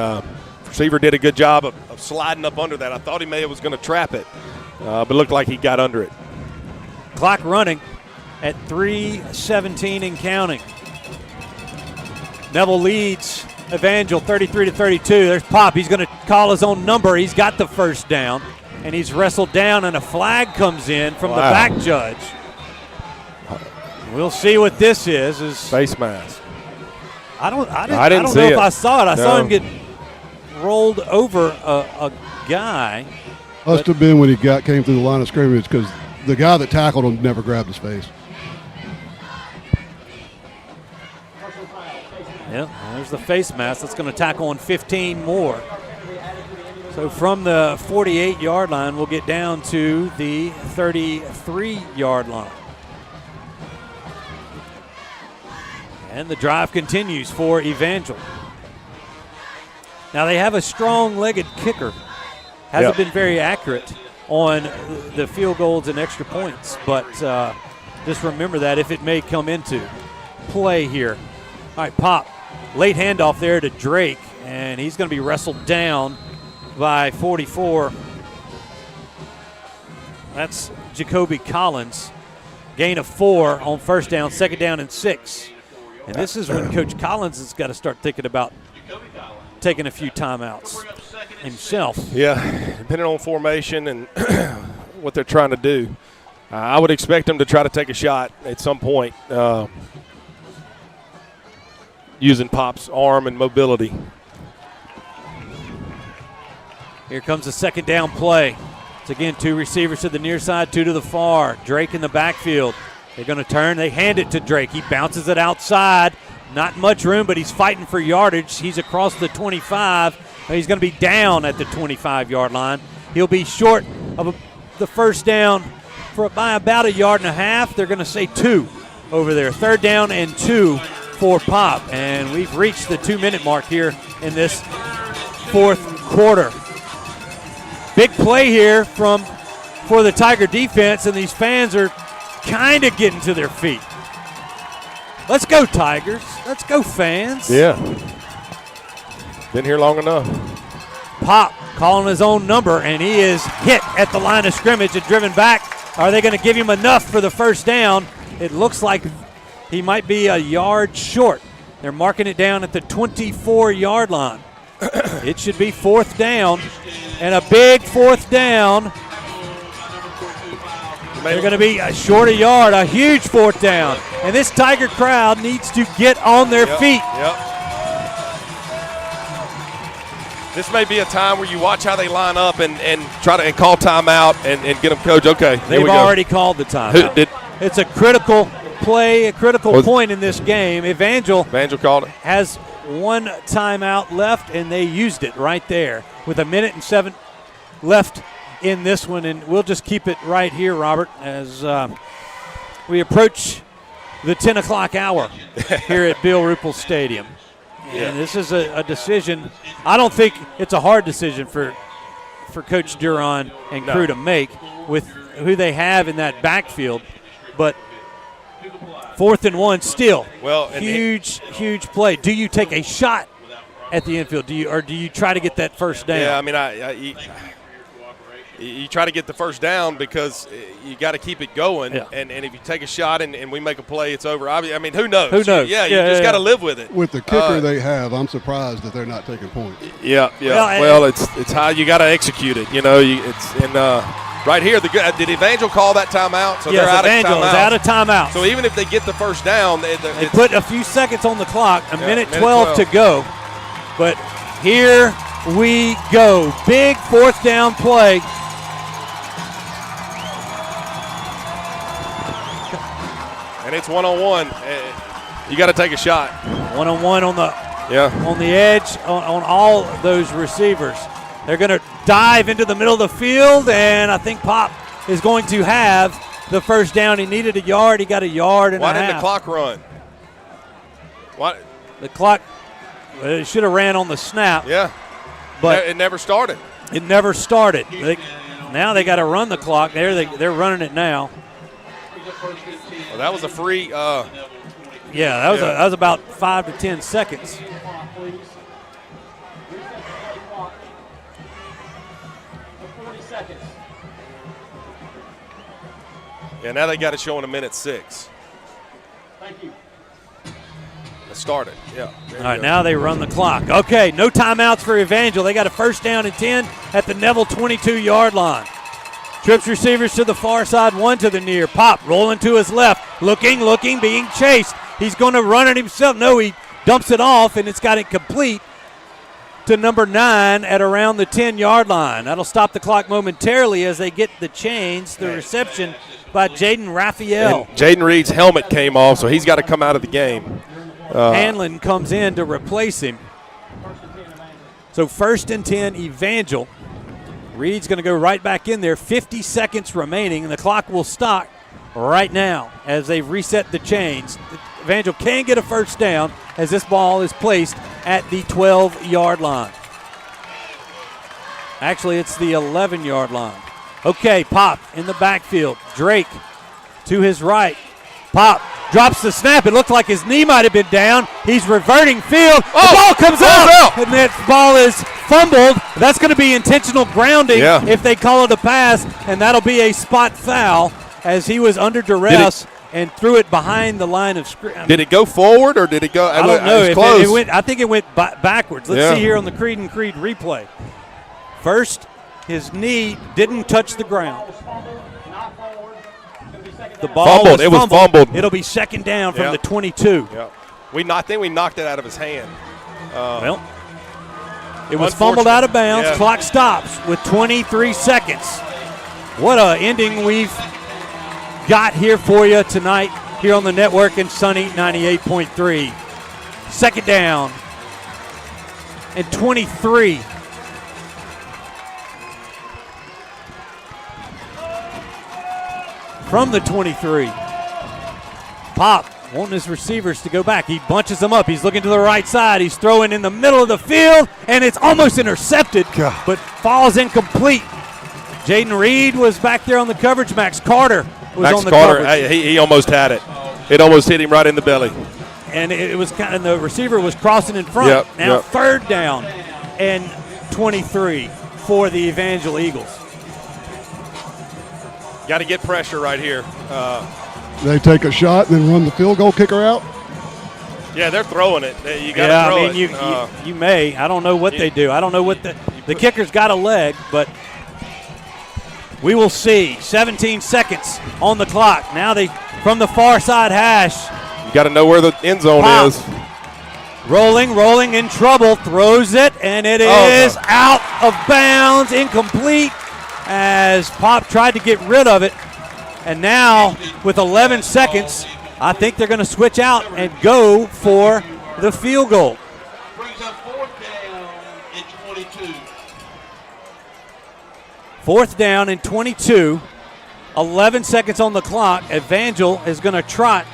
receiver did a good job of sliding up under that. I thought he was going to trap it, but looked like he got under it. Clock running at 3:17 and counting. Neville leads Evangel 33-32. There's Pop. He's going to call his own number. He's got the 1st down, and he's wrestled down, and a flag comes in from the back judge. We'll see what this is. Face mask. I don't know if I saw it. I saw him get rolled over a guy. Must have been when he came through the line of scrimmage, because the guy that tackled him never grabbed his face. Yeah, there's the face mask. That's going to tackle on 15 more. So from the 48-yard line, we'll get down to the 33-yard line. And the drive continues for Evangel. Now they have a strong-legged kicker. Hasn't been very accurate on the field goals and extra points, but just remember that if it may come into play here. All right, Pop, late handoff there to Drake, and he's going to be wrestled down by 44. That's Jacoby Collins. Gain of 4 on 1st down, 2nd down and 6. And this is when Coach Collins has got to start thinking about taking a few timeouts himself. Yeah, depending on formation and what they're trying to do. I would expect them to try to take a shot at some point using Pop's arm and mobility. Here comes the 2nd down play. It's again 2 receivers to the near side, 2 to the far. Drake in the backfield. They're going to turn. They hand it to Drake. He bounces it outside. Not much room, but he's fighting for yardage. He's across the 25. He's going to be down at the 25-yard line. He'll be short of the 1st down by about 1.5 yards. They're going to say 2 over there. 3rd down and 2 for Pop. And we've reached the 2-minute mark here in this 4th quarter. Big play here for the Tiger defense, and these fans are kind of getting to their feet. Let's go, Tigers. Let's go, fans. Yeah. Been here long enough. Pop calling his own number, and he is hit at the line of scrimmage and driven back. Are they going to give him enough for the 1st down? It looks like he might be 1 yard short. They're marking it down at the 24-yard line. It should be 4th down, and a big 4th down. They're going to be short 1 yard, a huge 4th down. And this Tiger crowd needs to get on their feet. This may be a time where you watch how they line up and try to call timeout and get them, Coach. Okay, they've already called the timeout. It's a critical play, a critical point in this game. Evangel called it. Has 1 timeout left, and they used it right there with 1 minute and 7 left in this one, and we'll just keep it right here, Robert, as we approach the 10 o'clock hour here at Bill Ruple Stadium. And this is a decision. I don't think it's a hard decision for Coach Duron and crew to make with who they have in that backfield, but 4th and 1 still. Well, huge play. Do you take a shot at the infield? Do you try to get that 1st down? Yeah, I mean, you try to get the 1st down because you got to keep it going. Yeah. And if you take a shot and we make a play, it's over. I mean, who knows? Who knows? You just got to live with it. With the kicker they have, I'm surprised that they're not taking points. Yeah. Well, it's how you got to execute it. You know, Right here, did Evangel call that timeout? So yes, they're out Evangel of timeout. is out of timeout. So even if they get the first down, they put a few seconds on the clock, a minute 12 to go. But here we go. Big fourth down play. And it's one-on-one. You got to take a shot. One-on-one on the edge on all those receivers. They're going to dive into the middle of the field, and I think Pop is going to have the first down. He needed a yard. He got a yard and a half. Why didn't the clock run? What? The clock, it should have ran on the snap. Yeah, but it never started. It never started. Now they got to run the clock. They're running it now. Well, that was a free. That was about 5 to 10 seconds. Yeah, now they got to show in a minute 6. Thank you. Let's start it. Yeah. All right, now they run the clock. Okay, no timeouts for Evangel. They got a first down and 10 at the Neville 22-yard line. Trips receivers to the far side, one to the near. Pop rolling to his left, looking, being chased. He's going to run it himself. No, he dumps it off, and it's got it complete to number 9 at around the 10-yard line. That'll stop the clock momentarily as they get the chains, the reception by Jaden Raphael. Jaden Reed's helmet came off, so he's got to come out of the game. Hanlon comes in to replace him. So 1st and 10, Evangel. Reed's going to go right back in there. 50 seconds remaining, and the clock will stop right now as they've reset the chains. Evangel can get a first down as this ball is placed at the 12-yard line. Actually, it's the 11-yard line. Okay, Pop in the backfield. Drake to his right. Pop drops the snap. It looked like his knee might have been down. He's reverting field. The ball comes out. And that ball is fumbled. That's going to be intentional grounding if they call it a pass, and that'll be a spot foul as he was under duress and threw it behind the line of scrimmage. Did it go forward or did it go? I don't know. It went, I think it went backwards. Let's see here on the Creed and Creed replay. First, his knee didn't touch the ground. The ball fumbled. It was fumbled. It'll be second down from the 22. Yeah. I think we knocked it out of his hand. It was fumbled out of bounds. Clock stops with 23 seconds. What a ending we've got here for you tonight here on the network in Sunny 98.3. Second down and 23. From the 23. Pop wanting his receivers to go back. He bunches them up. He's looking to the right side. He's throwing in the middle of the field, and it's almost intercepted, but falls incomplete. Jaden Reed was back there on the coverage. Max Carter was on the coverage. He almost had it. It almost hit him right in the belly. And it was and the receiver was crossing in front. Now third down and 23 for the Evangel Eagles. Got to get pressure right here. They take a shot and then run the field goal kicker out? Yeah, they're throwing it. You got to throw it. You may. I don't know what they do. I don't know what the kicker's got a leg, but we will see. 17 seconds on the clock. Now they from the far side hash. You got to know where the end zone is. Rolling in trouble. Throws it, and it is out of bounds, incomplete. As Pop tried to get rid of it. And now, with 11 seconds, I think they're going to switch out and go for the field goal. Brings up 4th down and 22. 4th down and 22. 11 seconds on the clock. Evangel is going to trot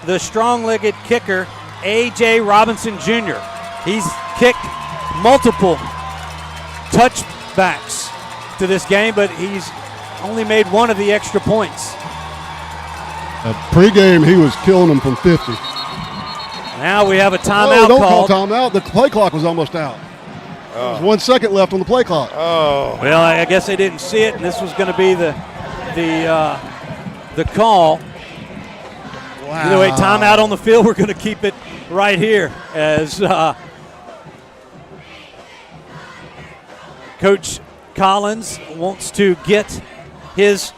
the strong-legged kicker, A.J. Robinson Jr. He's kicked multiple touchbacks to this game, but he's only made one of the extra points. Pregame, he was killing them from 50. Now we have a timeout don't called. Call timeout. The play clock was almost out. There's 1 second left on the play clock. Well, I guess they didn't see it, and this was going to be the call. Wow. Either way, timeout on the field. We're going to keep it right here as Coach Collins wants to get his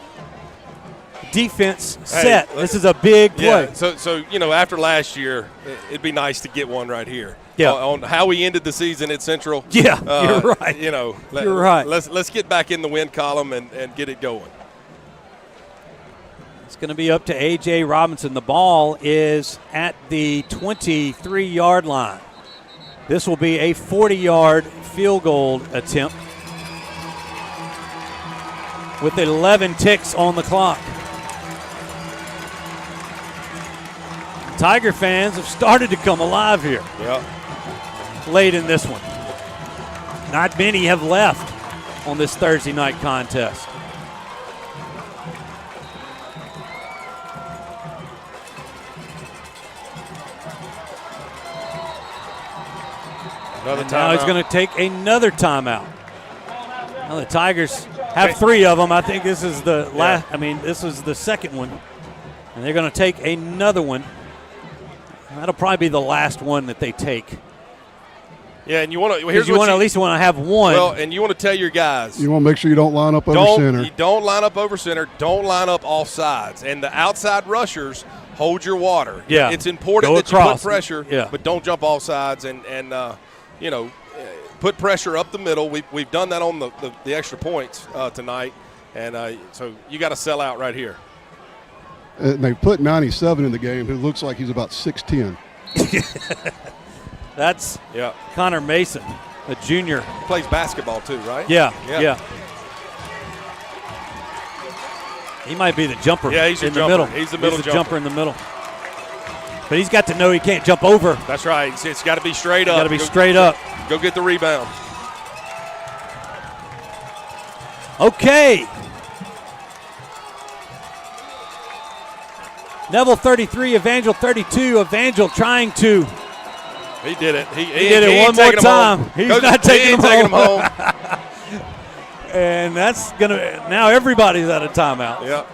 defense set. This is a big play. Yeah, so after last year, it'd be nice to get one right here. Yeah. On how we ended the season at Central. Yeah, you're right. You're right. Let's get back in the win column and get it going. It's going to be up to A.J. Robinson. The ball is at the 23-yard line. This will be a 40-yard field goal attempt with 11 ticks on the clock. Tiger fans have started to come alive here. Yeah. Late in this one. Not many have left on this Thursday night contest. Now he's going to take another timeout. Now the Tigers have 3 of them. I think this is the last. I mean, this is the second one, and they're going to take another one. That'll probably be the last one that they take. Yeah, and you want to. At least have one. Well, and you want to tell your guys. You want to make sure you don't line up over center. You don't line up over center. Don't line up off sides. And the outside rushers, hold your water. Yeah, it's important that you put pressure. Yeah. But don't jump off sides and put pressure up the middle. We've done that on the extra points tonight, and so you got to sell out right here. And they put 97 in the game, who looks like he's about 6'10". That's Connor Mason, a junior. He plays basketball too, right? Yeah. He might be the jumper. Yeah, he's in the the middle. He's the middle jumper in the middle. But he's got to know he can't jump over. That's right. It's got to be straight up. Got to be straight up. Go get the rebound. Okay. Neville 33, Evangel 32. Evangel trying to. He did it. He did it one more time. He's not taking him home. And that's going to – now everybody's out of timeout. Yeah.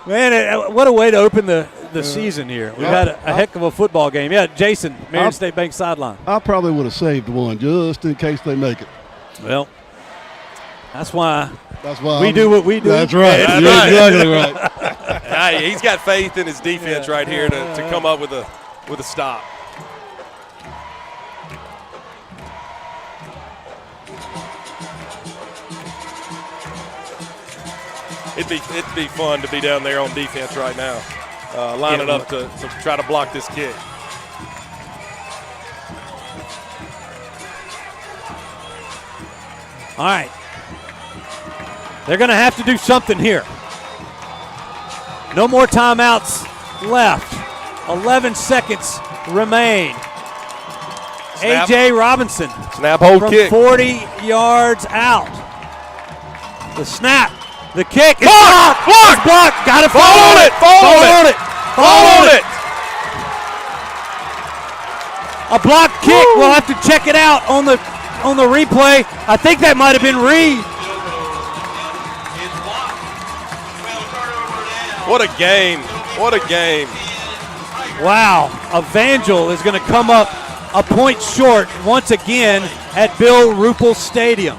Man, what a way to open the season here. We've had a heck of a football game. Yeah, Jason, Marion State Bank sideline. I probably would have saved one just in case they make it. Well, that's why we do what we do. That's right. You're exactly right. He's got faith in his defense right here to come up with a stop. It'd be fun to be down there on defense right now, lining up to try to block this kick. All right. They're going to have to do something here. No more timeouts left. 11 seconds remain. A.J. Robinson. Snap, hold, from kick. 40 yards out. The snap. The kick. It's blocked. Blocked. Got to fall on it. Fall on it. A blocked kick. We'll have to check it out on the replay. I think that might have been Reed. What a game. What a game. Wow. Evangel is going to come up a point short once again at Bill Ruple Stadium.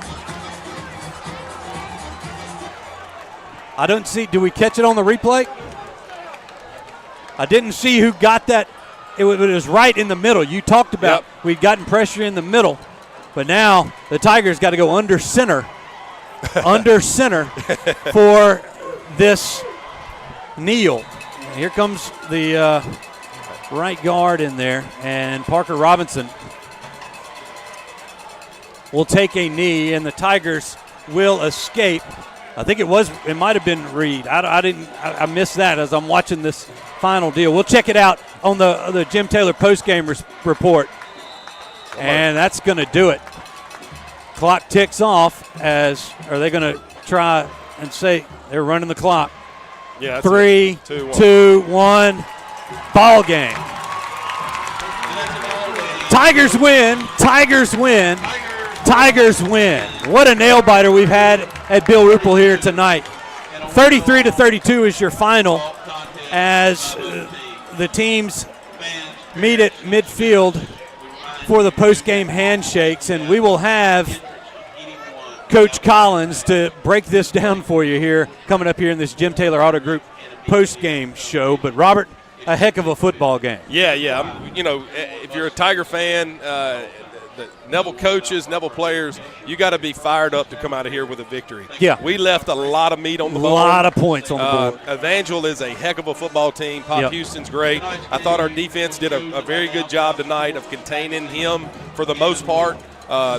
I don't see. Do we catch it on the replay? I didn't see who got that. It was right in the middle. You talked about we'd gotten pressure in the middle, but now the Tigers got to go under center for this kneel. And here comes the right guard in there, and Parker Robinson will take a knee, and the Tigers will escape. I think it might have been Reed. I missed that as I'm watching this final deal. We'll check it out on the Jim Taylor postgame report. And that's going to do it. Clock ticks off are they going to try and say they're running the clock? Yeah. 3, 2, 1. Ball game. Tigers win. Tigers win. Tigers win. What a nail biter we've had at Bill Ruple here tonight. 33-32 is your final as the teams meet at midfield for the post-game handshakes, and we will have Coach Collins to break this down for you here, coming up here in this Jim Taylor Auto Group post-game show. But, Robert, a heck of a football game. Yeah. If you're a Tiger fan, the Neville coaches, Neville players, you got to be fired up to come out of here with a victory. Yeah. We left a lot of meat on the bone. A lot of points on the board. Evangel is a heck of a football team. Pop Houston's great. I thought our defense did a very good job tonight of containing him for the most part.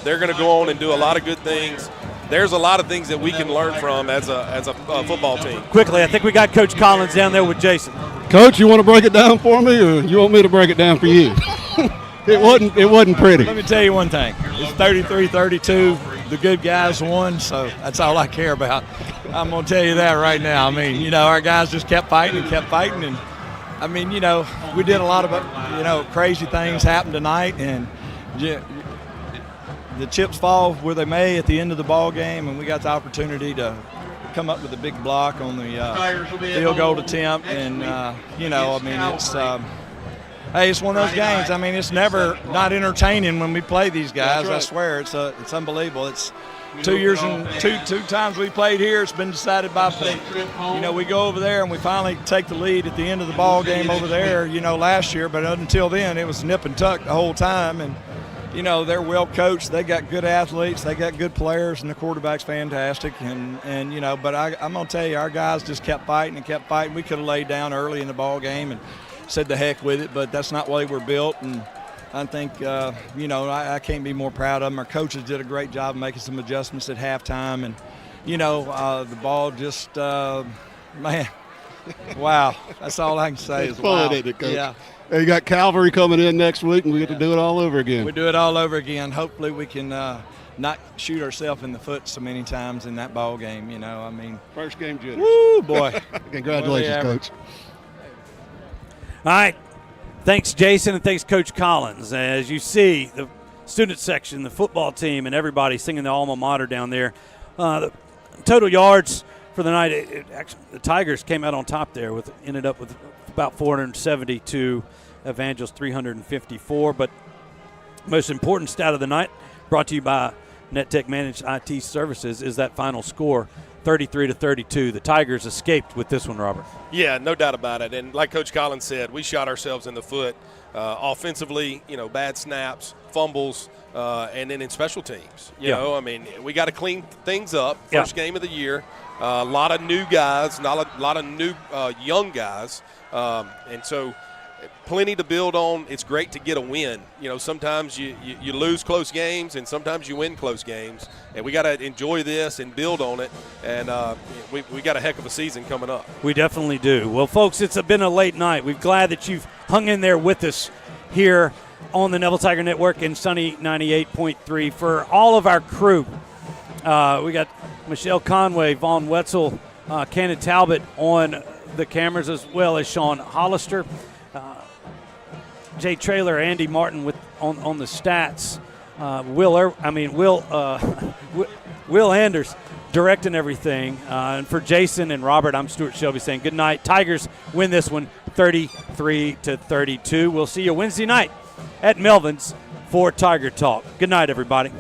They're going to go on and do a lot of good things. There's a lot of things that we can learn from as a football team. Quickly, I think we got Coach Collins down there with Jason. Coach, you want to break it down for me, or you want me to break it down for you? It wasn't pretty. Let me tell you one thing. It's 33-32. The good guys won, so that's all I care about. I'm going to tell you that right now. I mean, our guys just kept fighting. And, I mean, we did a lot of, crazy things happen tonight, and the chips fall where they may at the end of the ball game, and we got the opportunity to come up with a big block on the field goal attempt. And, it's one of those games. I mean, it's never not entertaining when we play these guys. Right. I swear, it's unbelievable. It's 2 years and two times we played here. It's been decided by play. We go over there and we finally take the lead at the end of the ball game over there. Last year, but until then, it was nip and tuck the whole time. And they're well coached. They got good athletes. They got good players, and the quarterback's fantastic. But I'm gonna tell you, our guys just kept fighting and kept fighting. We could have laid down early in the ball game and said the heck with it, but that's not the way we're built. And I think, I can't be more proud of them. Our coaches did a great job making some adjustments at halftime. And, the ball just, man, wow. That's all I can say is wow. Fun, isn't it, Coach? Yeah. Hey, you got Calvary coming in next week, and we get to do it all over again. We do it all over again. Hopefully we can not shoot ourselves in the foot so many times in that ball game, First game jitters. Woo, boy. Congratulations, Coach. All right. Thanks, Jason, and thanks, Coach Collins. As you see, the student section, the football team, and everybody singing the alma mater down there. The total yards for the night, actually, the Tigers came out on top there, ended up with about 470 to Evangel's 354. But most important stat of the night, brought to you by NetTech Managed IT Services, is that final score, 33-32. The Tigers escaped with this one, Robert. Yeah, no doubt about it. And like Coach Collins said, we shot ourselves in the foot offensively, bad snaps, fumbles, and then in special teams. You know, we got to clean things up. First game of the year. A lot of new guys, not a lot of new young guys. And so plenty to build on. It's great to get a win. Sometimes you lose close games and sometimes you win close games. And we got to enjoy this and build on it. And we got a heck of a season coming up. We definitely do. Well, folks, it's been a late night. We're glad that you've hung in there with us here on the Neville Tiger Network and Sunny 98.3. For all of our crew, we got Michelle Conway, Vaughn Wetzel, Cannon Talbot on the cameras, as well as Sean Hollister. Jay Traylor, Andy Martin on the stats. Will Anders directing everything. And for Jason and Robert, I'm Stewart Shelby saying good night. Tigers win this one 33-32. We'll see you Wednesday night at Melvin's for Tiger Talk. Good night, everybody.